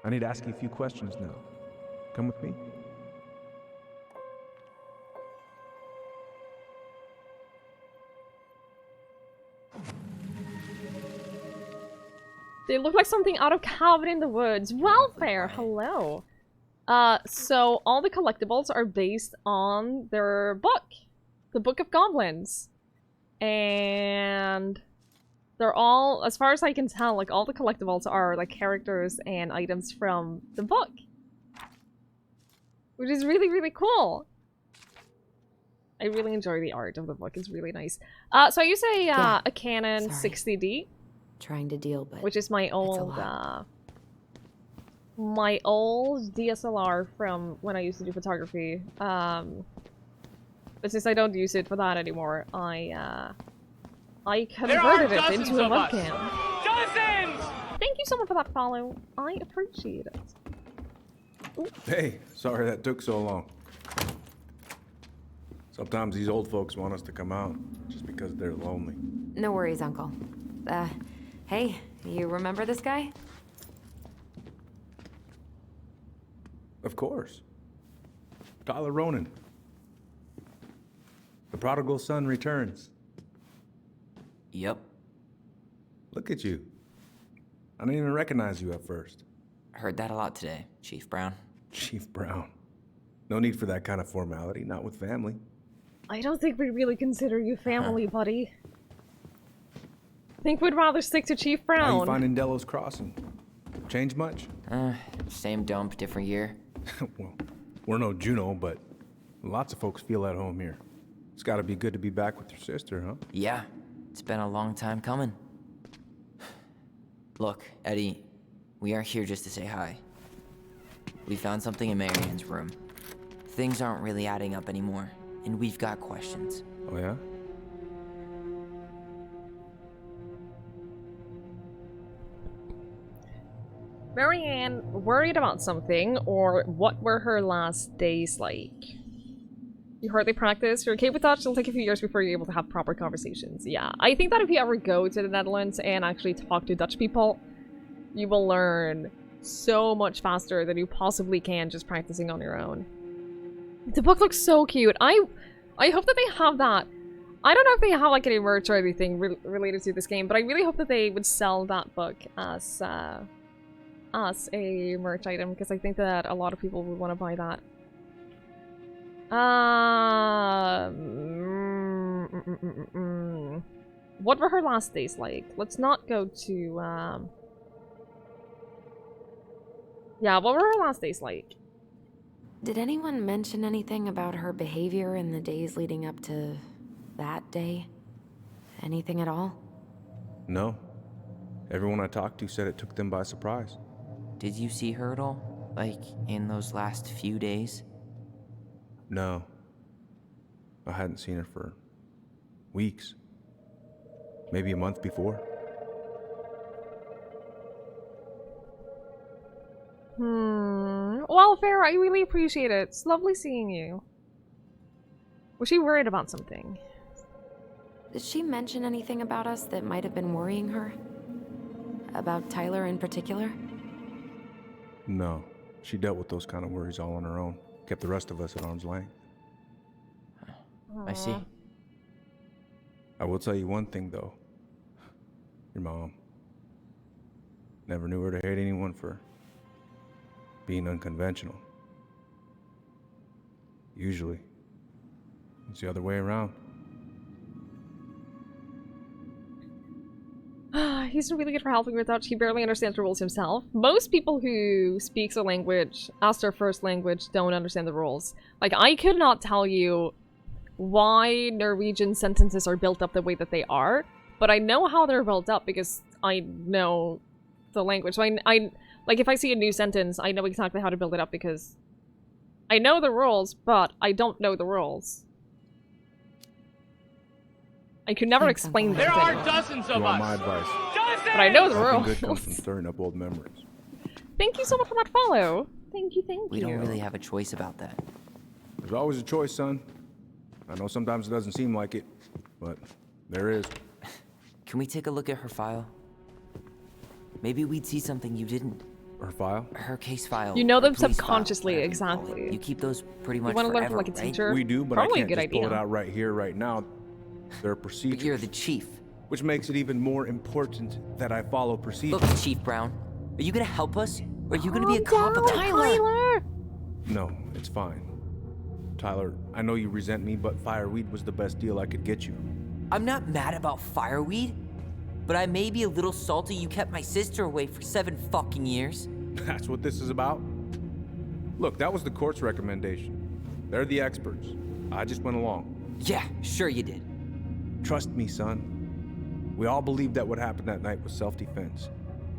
I need to ask you a few questions now. Come with me. They look like something out of Cabin in the Woods. Welfare, hello. So all the collectibles are based on their book. The Book of Goblins. And they're all, as far as I can tell, like all the collectibles are like characters and items from the book. Which is really, really cool. I really enjoy the art of the book. It's really nice. So I use a Canon 60D. Trying to deal, but which is my old DSLR from when I used to do photography. But since I don't use it for that anymore, I converted it into a webcam. Dozens! Thank you so much for that follow. I appreciate it. Ooh. Hey, sorry that took so long. Sometimes these old folks want us to come out just because they're lonely. No worries, Uncle. Hey, you remember this guy? Of course. Tyler Ronan. The prodigal son returns. Yep. Look at you. I didn't even recognize you at first. Heard that a lot today, Chief Brown. Chief Brown. No need for that kind of formality, not with family. I don't think we really consider you family, buddy. Think we'd rather stick to Chief Brown. How you finding Delos Crossing? Change much? Same dump, different year. Well, we're no Juno, but lots of folks feel at home here. It's gotta be good to be back with your sister, huh? Yeah, it's been a long time coming. Look, Eddie, we aren't here just to say hi. We found something in Marianne's room. Things aren't really adding up anymore, and we've got questions. Oh yeah? Marianne worried about something, or what were her last days like? You hardly practice. You're okay with that? It'll take a few years before you're able to have proper conversations. Yeah, I think that if you ever go to the Netherlands and actually talk to Dutch people, you will learn so much faster than you possibly can just practicing on your own. The book looks so cute. I hope that they have that. I don't know if they have like any merch or anything related to this game, but I really hope that they would sell that book as a merch item, because I think that a lot of people would want to buy that. What were her last days like? Let's not go to yeah, what were her last days like? Did anyone mention anything about her behavior in the days leading up to that day? Anything at all? No. Everyone I talked to said it took them by surprise. Did you see her at all? Like, in those last few days? No. I hadn't seen her for weeks. Maybe a month before. Well, fair, I really appreciate it. It's lovely seeing you. Was she worried about something? Did she mention anything about us that might have been worrying her? About Tyler in particular? No. She dealt with those kind of worries all on her own. Kept the rest of us at arm's length. I see. I will tell you one thing, though. Your mom. Never knew her to hate anyone for being unconventional. Usually, it's the other way around. He's really good for helping with that. He barely understands the rules himself. Most people who speaks a language as their first language don't understand the rules. Like, I could not tell you why Norwegian sentences are built up the way that they are, but I know how they're built up because I know the language. So I like, if I see a new sentence, I know exactly how to build it up because I know the rules, but I don't know the rules. I could never explain them. There are dozens of us. My advice. But I know the Nothing rules. good comes from stirring up old memories. Thank you so much for that follow. Thank you, thank you. We don't really have a choice about that. There's always a choice, son. I know sometimes it doesn't seem like it, but there is. Can we take a look at her file? Maybe we'd see something you didn't. Her file? Her case file. You know them police subconsciously, file, exactly. You keep those pretty much You want to learn forever, from like a right? teacher? We do, but Probably I can't a good just pull idea. it out right here, right now. There are procedures. But you're the chief. Which makes it even more important that I follow procedures. Look, Chief Brown, are you gonna help us? Or are you gonna be a cop about it? Tyler! No, it's fine. Tyler, I know you resent me, but fireweed was the best deal I could get you. I'm not mad about fireweed, but I may be a little salty you kept my sister away for 7 fucking years. That's what this is about? Look, that was the court's recommendation. They're the experts. I just went along. Yeah, sure you did. Trust me, son. We all believed that what happened that night was self-defense,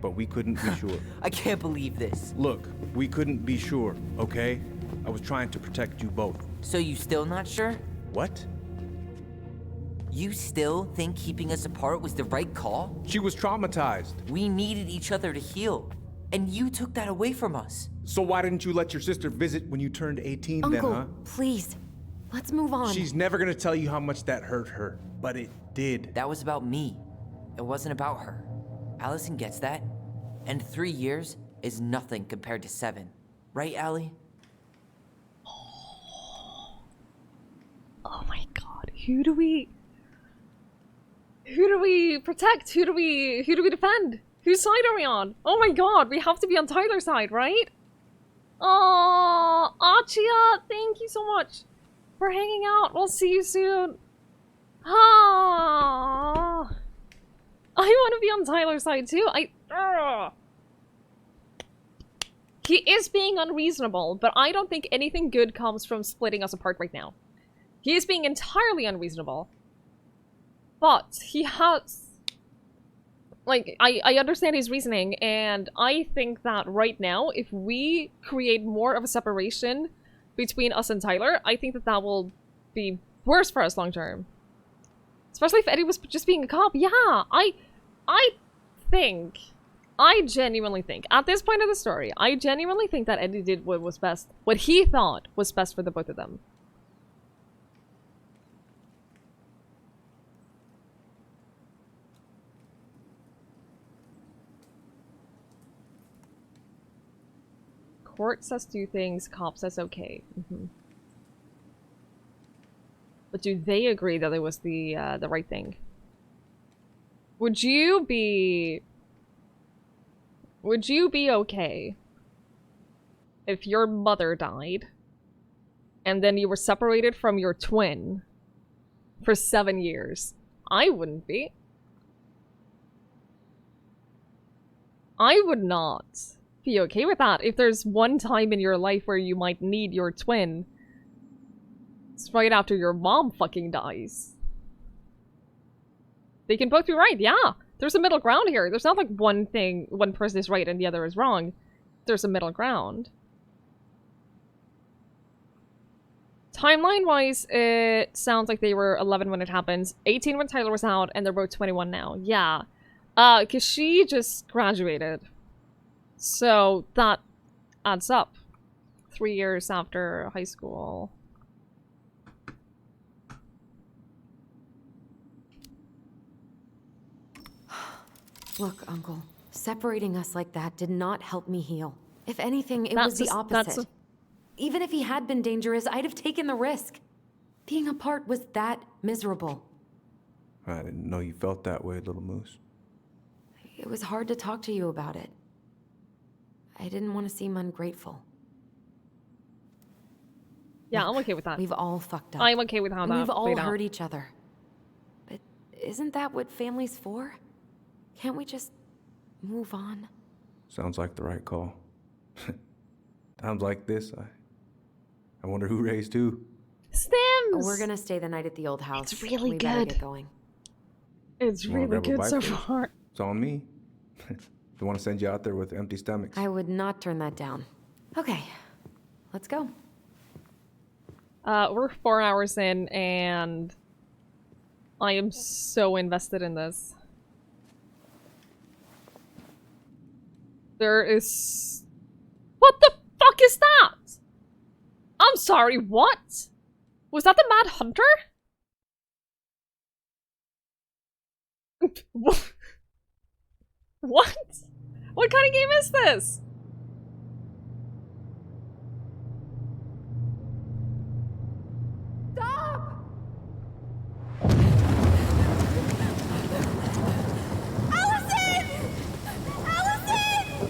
but we couldn't be sure. I can't believe this. Look, we couldn't be sure, okay? I was trying to protect you both. So you still not sure? What? You still think keeping us apart was the right call? She was traumatized. We needed each other to heal, and you took that away from us. So why didn't you let your sister visit when you turned 18 Uncle, then, huh? please. Let's move on. She's never gonna tell you how much that hurt her, but it did. That was about me. It wasn't about her. Allison gets that. And 3 years is nothing compared to 7. Right, Allie? Oh my god. Who do we protect? Who do we defend? Whose side are we on? Oh my god, we have to be on Tyler's side, right? Oh, Achia, thank you so much for hanging out. We'll see you soon. Ah, I want to be on Tyler's side too. He is being unreasonable, but I don't think anything good comes from splitting us apart right now. He is being entirely unreasonable. But he has... Like, I understand his reasoning, and I think that right now, if we create more of a separation between us and Tyler, I think that that will be worse for us long term. Especially if Eddie was just being a cop. Yeah, I think I genuinely think, at this point of the story, I genuinely think that Eddie did what was best, what he thought was best for the both of them. Court says do things, cop says okay. But do they agree that it was the right thing? Would you be okay if your mother died and then you were separated from your twin for 7 years? I wouldn't be. I would not be okay with that. If there's one time in your life where you might need your twin, it's right after your mom fucking dies. They can both be right, yeah. There's a middle ground here. There's not like one person is right and the other is wrong. There's a middle ground. Timeline-wise, it sounds like they were 11 when it happens, 18 when Tyler was out, and they're both 21 now. Yeah. Because she just graduated. So that adds up. 3 years after high school. Look, Uncle, separating us like that did not help me heal. If anything, it was the opposite. Even if he had been dangerous, I'd have taken the risk. Being apart was that miserable. I didn't know you felt that way, little moose. It was hard to talk to you about it. I didn't want to seem ungrateful. Yeah, I'm okay with that. We've all fucked up. I'm okay with how that We've all played out. hurt each other. But isn't that what family's for? Can't we just move on? Sounds like the right call. Times like this, I wonder who raised who. Stims! We're gonna stay the night at the old house. It's really we better good. get going. It's You wanna really grab a good bite so first? far. It's on me. Don't want to send you out there with empty stomachs. I would not turn that down. Okay, let's go. We're 4 hours in, and I am so invested in this. There is... What the fuck is that? I'm sorry, what? Was that the Mad Hunter? What? What kind of game is this? Stop! Allison! Allison!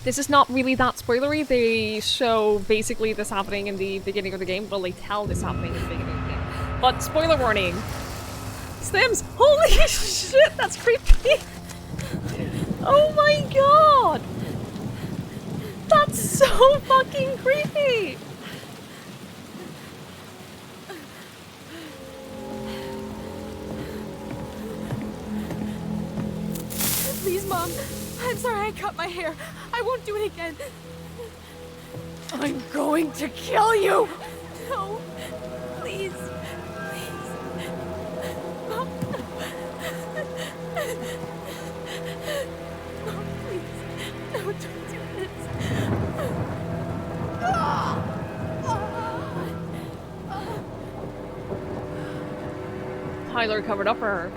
This is not really that spoilery. They show basically this happening in the beginning of the game. Well, they tell this happening in the beginning of the game. But spoiler warning. Stims! Holy shit, that's creepy! Oh my god! That's so fucking creepy! Please, Mom. I'm sorry I cut my hair. I won't do it again. I'm going to kill you! No. Please. Please. Mom. Mom, please. No, don't do this. Tyler covered up for her.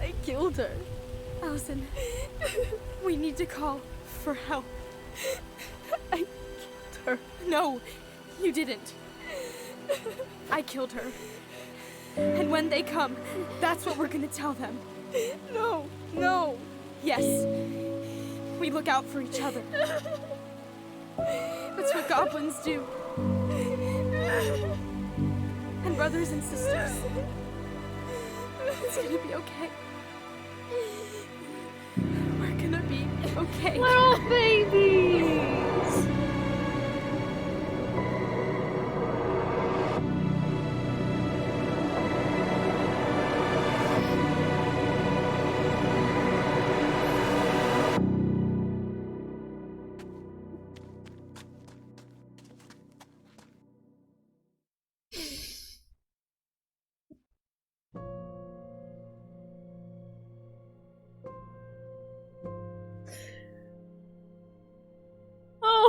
I killed her. Allison, we need to call for help. I killed her. No, you didn't. I killed her. And when they come, that's what we're gonna tell them. No, no. Yes. We look out for each other. That's what goblins do. And brothers and sisters. It's gonna be okay. We're gonna be okay. Little babies!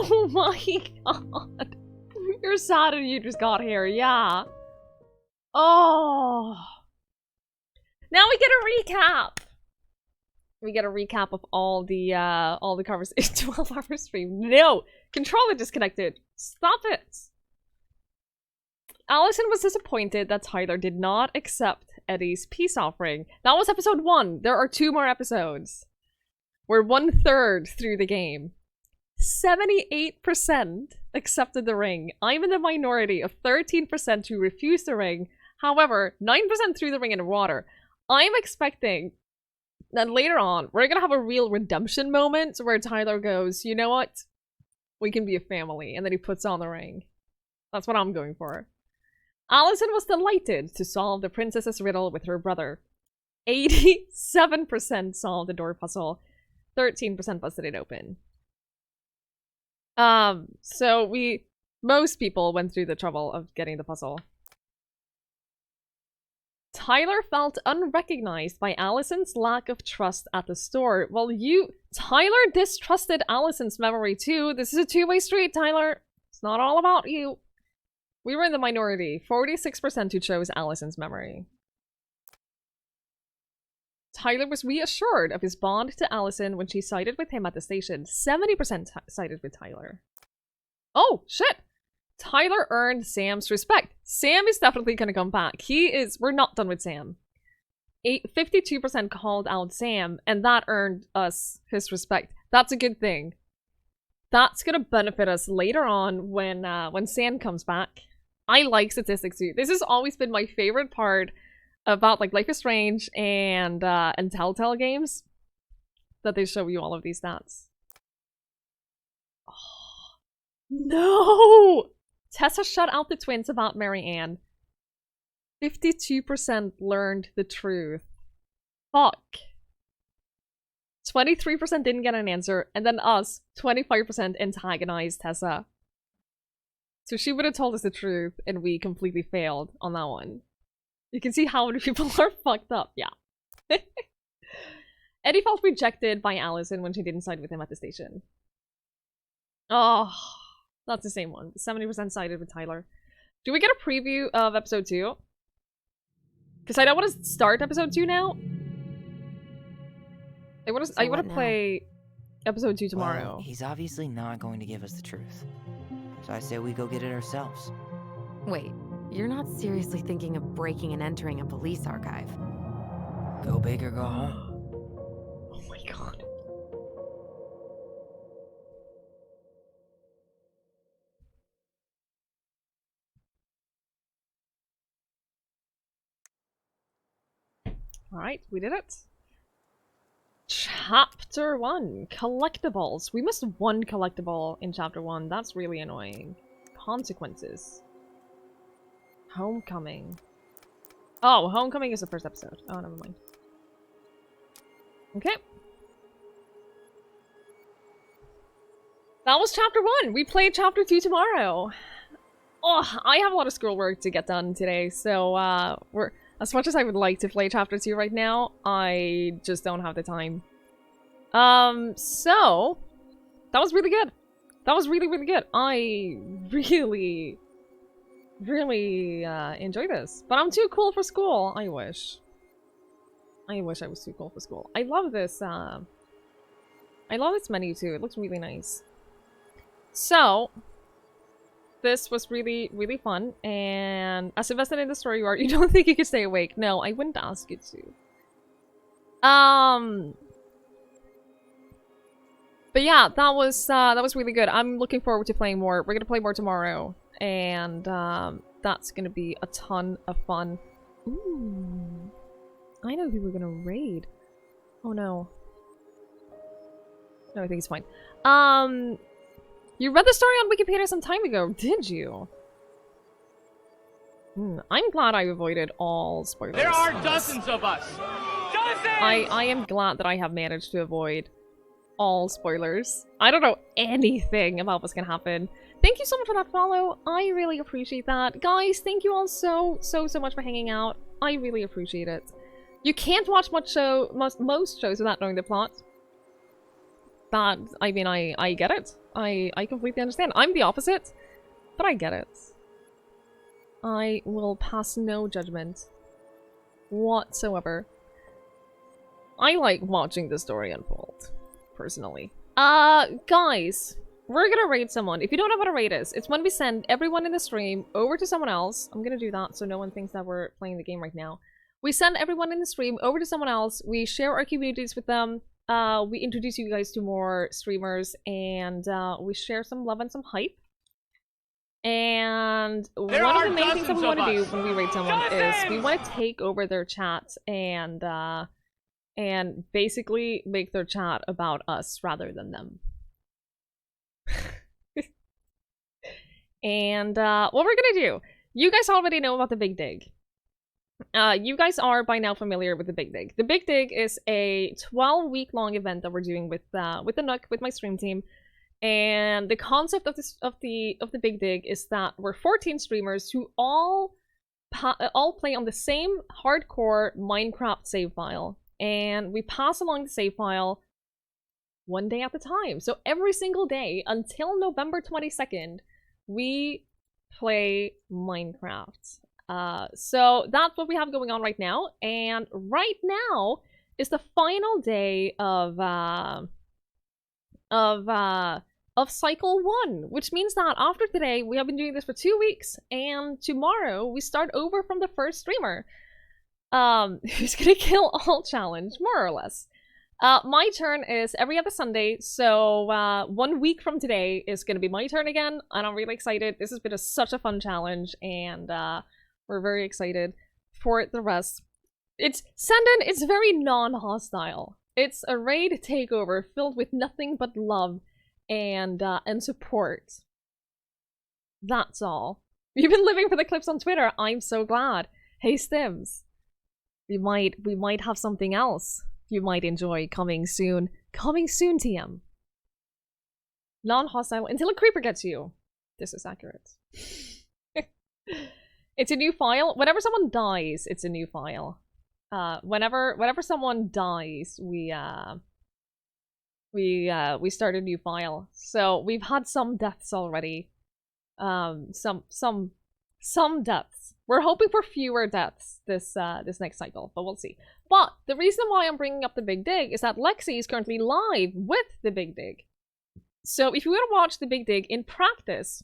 Oh my god. You're sad and you just got here, yeah. Oh. Now we get a recap. We get a recap of all the conversations. 12-hour stream. No! Controller disconnected. Stop it! Allison was disappointed that Tyler did not accept Eddie's peace offering. That was episode 1. There are 2 more episodes. We're 1/3 through the game. 78% accepted the ring. I'm in the minority of 13% who refused the ring. However, 9% threw the ring in the water. I'm expecting that later on, we're gonna have a real redemption moment where Tyler goes, you know what? We can be a family. And then he puts on the ring. That's what I'm going for. Allison was delighted to solve the princess's riddle with her brother. 87% solved the door puzzle. 13% busted it open. So most people went through the trouble of getting the puzzle. Tyler felt unrecognized by Allison's lack of trust at the store. Well, Tyler distrusted Allison's memory too. This is a two-way street, Tyler. It's not all about you. We were in the minority. 46% who chose Allison's memory. Tyler was reassured of his bond to Allison when she sided with him at the station. 70% sided with Tyler. Oh, shit! Tyler earned Sam's respect. Sam is definitely gonna come back. We're not done with Sam. 52% called out Sam, and that earned us his respect. That's a good thing. That's gonna benefit us later on when Sam comes back. I like statistics too. This has always been my favorite part about like Life is Strange and Telltale games, that they show you all of these stats. Oh, no! Tessa shut out the twins about Mary Ann. 52% learned the truth. Fuck. 23% didn't get an answer, and then us, 25% antagonized Tessa. So she would have told us the truth, and we completely failed on that one. You can see how many people are fucked up, yeah. Eddie felt rejected by Allison when she didn't side with him at the station. Oh, that's the same one. 70% sided with Tyler. Do we get a preview of episode 2? Because I don't want to start episode 2 now. I want to play episode 2 tomorrow. Well, he's obviously not going to give us the truth. So I say we go get it ourselves. Wait, you're not seriously thinking of breaking and entering a police archive? Go big or go home. Oh my god. Alright, we did it. Chapter 1. Collectibles. We missed one collectible in Chapter 1. That's really annoying. Consequences. Homecoming. Oh, Homecoming is the first episode. Oh, never mind. Okay. That was Chapter 1! We play Chapter 2 tomorrow! Oh, I have a lot of schoolwork to get done today, so, as much as I would like to play Chapter 2 right now, I just don't have the time. So... That was really good. That was really, really good. I really enjoy this. But I'm too cool for school. I wish. I wish I was too cool for school. I love this, I love this menu too. It looks really nice. So... This was really, really fun, and as invested in the story you are, you don't think you could stay awake. No, I wouldn't ask you to. But yeah, that was really good. I'm looking forward to playing more. We're gonna play more tomorrow. and that's gonna be a ton of fun. Ooh, I know who we're gonna raid. Oh no. No, I think it's fine. You read the story on Wikipedia some time ago, did you? I'm glad I avoided all spoilers. There are dozens of us! Dozens! I am glad that I have managed to avoid all spoilers. I don't know anything about what's gonna happen. Thank you so much for that follow. I really appreciate that. Guys, thank you all so much for hanging out. I really appreciate it. You can't watch most shows without knowing the plot. But, I mean, I get it. I completely understand. I'm the opposite, but I get it. I will pass no judgment whatsoever. I like watching the story unfold, personally. Guys, we're gonna raid someone. If you don't know what a raid is, it's when we send everyone in the stream over to someone else. I'm gonna do that so no one thinks that we're playing the game right now. We send everyone in the stream over to someone else. We share our communities with them. We introduce you guys to more streamers, and we share some love and some hype. And one of the main things that we want to do when we raid someone is we want to take over their chat and basically make their chat about us rather than them. And what we're gonna do, you guys already know about the Big Dig. You guys are by now familiar with the Big Dig. The Big Dig is a 12-week-long event that we're doing with the Nook, with my stream team. And the concept of the Big Dig is that we're 14 streamers who all play on the same hardcore Minecraft save file, and we pass along the save file one day at a time. So every single day until November 22nd, we play Minecraft. So that's what we have going on right now, and right now is the final day of cycle 1, which means that after today we have been doing this for 2 weeks, and tomorrow we start over from the first streamer, who's gonna kill all challenge, more or less. My turn is every other Sunday, so 1 week from today is gonna be my turn again, and I'm really excited. This has been such a fun challenge, and we're very excited for the rest. Senden, it's very non-hostile. It's a raid takeover filled with nothing but love and support. That's all. You've been living for the clips on Twitter. I'm so glad. Hey Stims, we might have something else you might enjoy coming soon. Coming soon, TM. Non-hostile until a creeper gets you. This is accurate. It's a new file. Whenever someone dies, it's a new file. Whenever someone dies, we start a new file. So we've had some deaths already. Some deaths. We're hoping for fewer deaths this next cycle, but we'll see. But the reason why I'm bringing up the Big Dig is that Lexi is currently live with the Big Dig. So if you want to watch the Big Dig in practice.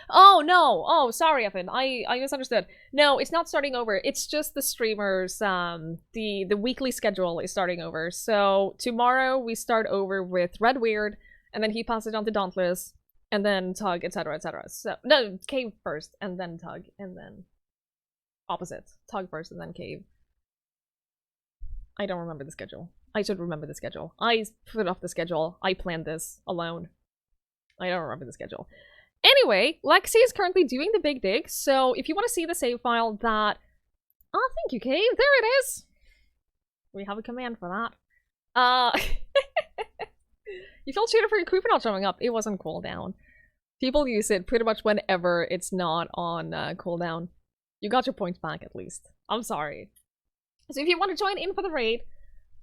Oh no! Oh, sorry, Evan. I misunderstood. No, it's not starting over. It's just the streamers. The weekly schedule is starting over. So tomorrow we start over with Red Weird, and then he passes it on to Dauntless, and then Tug, etc., etc. So no, Cave first, and then Tug, and then opposite. Tug first, and then Cave. I don't remember the schedule. I should remember the schedule. I put off the schedule. I planned this alone. I don't remember the schedule. Anyway, Lexi is currently doing the Big Dig, so if you want to see the save file that... Oh, thank you, Cave. There it is! We have a command for that. You felt cheated for your creeper not showing up. It wasn't cooldown. People use it pretty much whenever it's not on cooldown. You got your points back, at least. I'm sorry. So if you want to join in for the raid,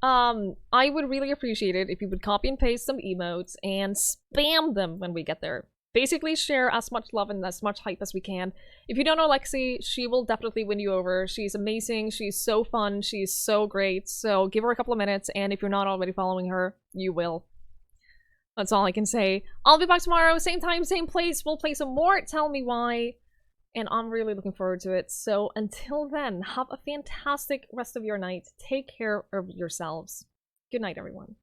I would really appreciate it if you would copy and paste some emotes and spam them when we get there. Basically, share as much love and as much hype as we can. If you don't know Lexi, she will definitely win you over. She's amazing. She's so fun. She's so great. So give her a couple of minutes, and if you're not already following her, you will. That's all I can say. I'll be back tomorrow, same time, same place. We'll play some more Tell Me Why, and I'm really looking forward to it. So until then, have a fantastic rest of your night. Take care of yourselves. Good night, everyone.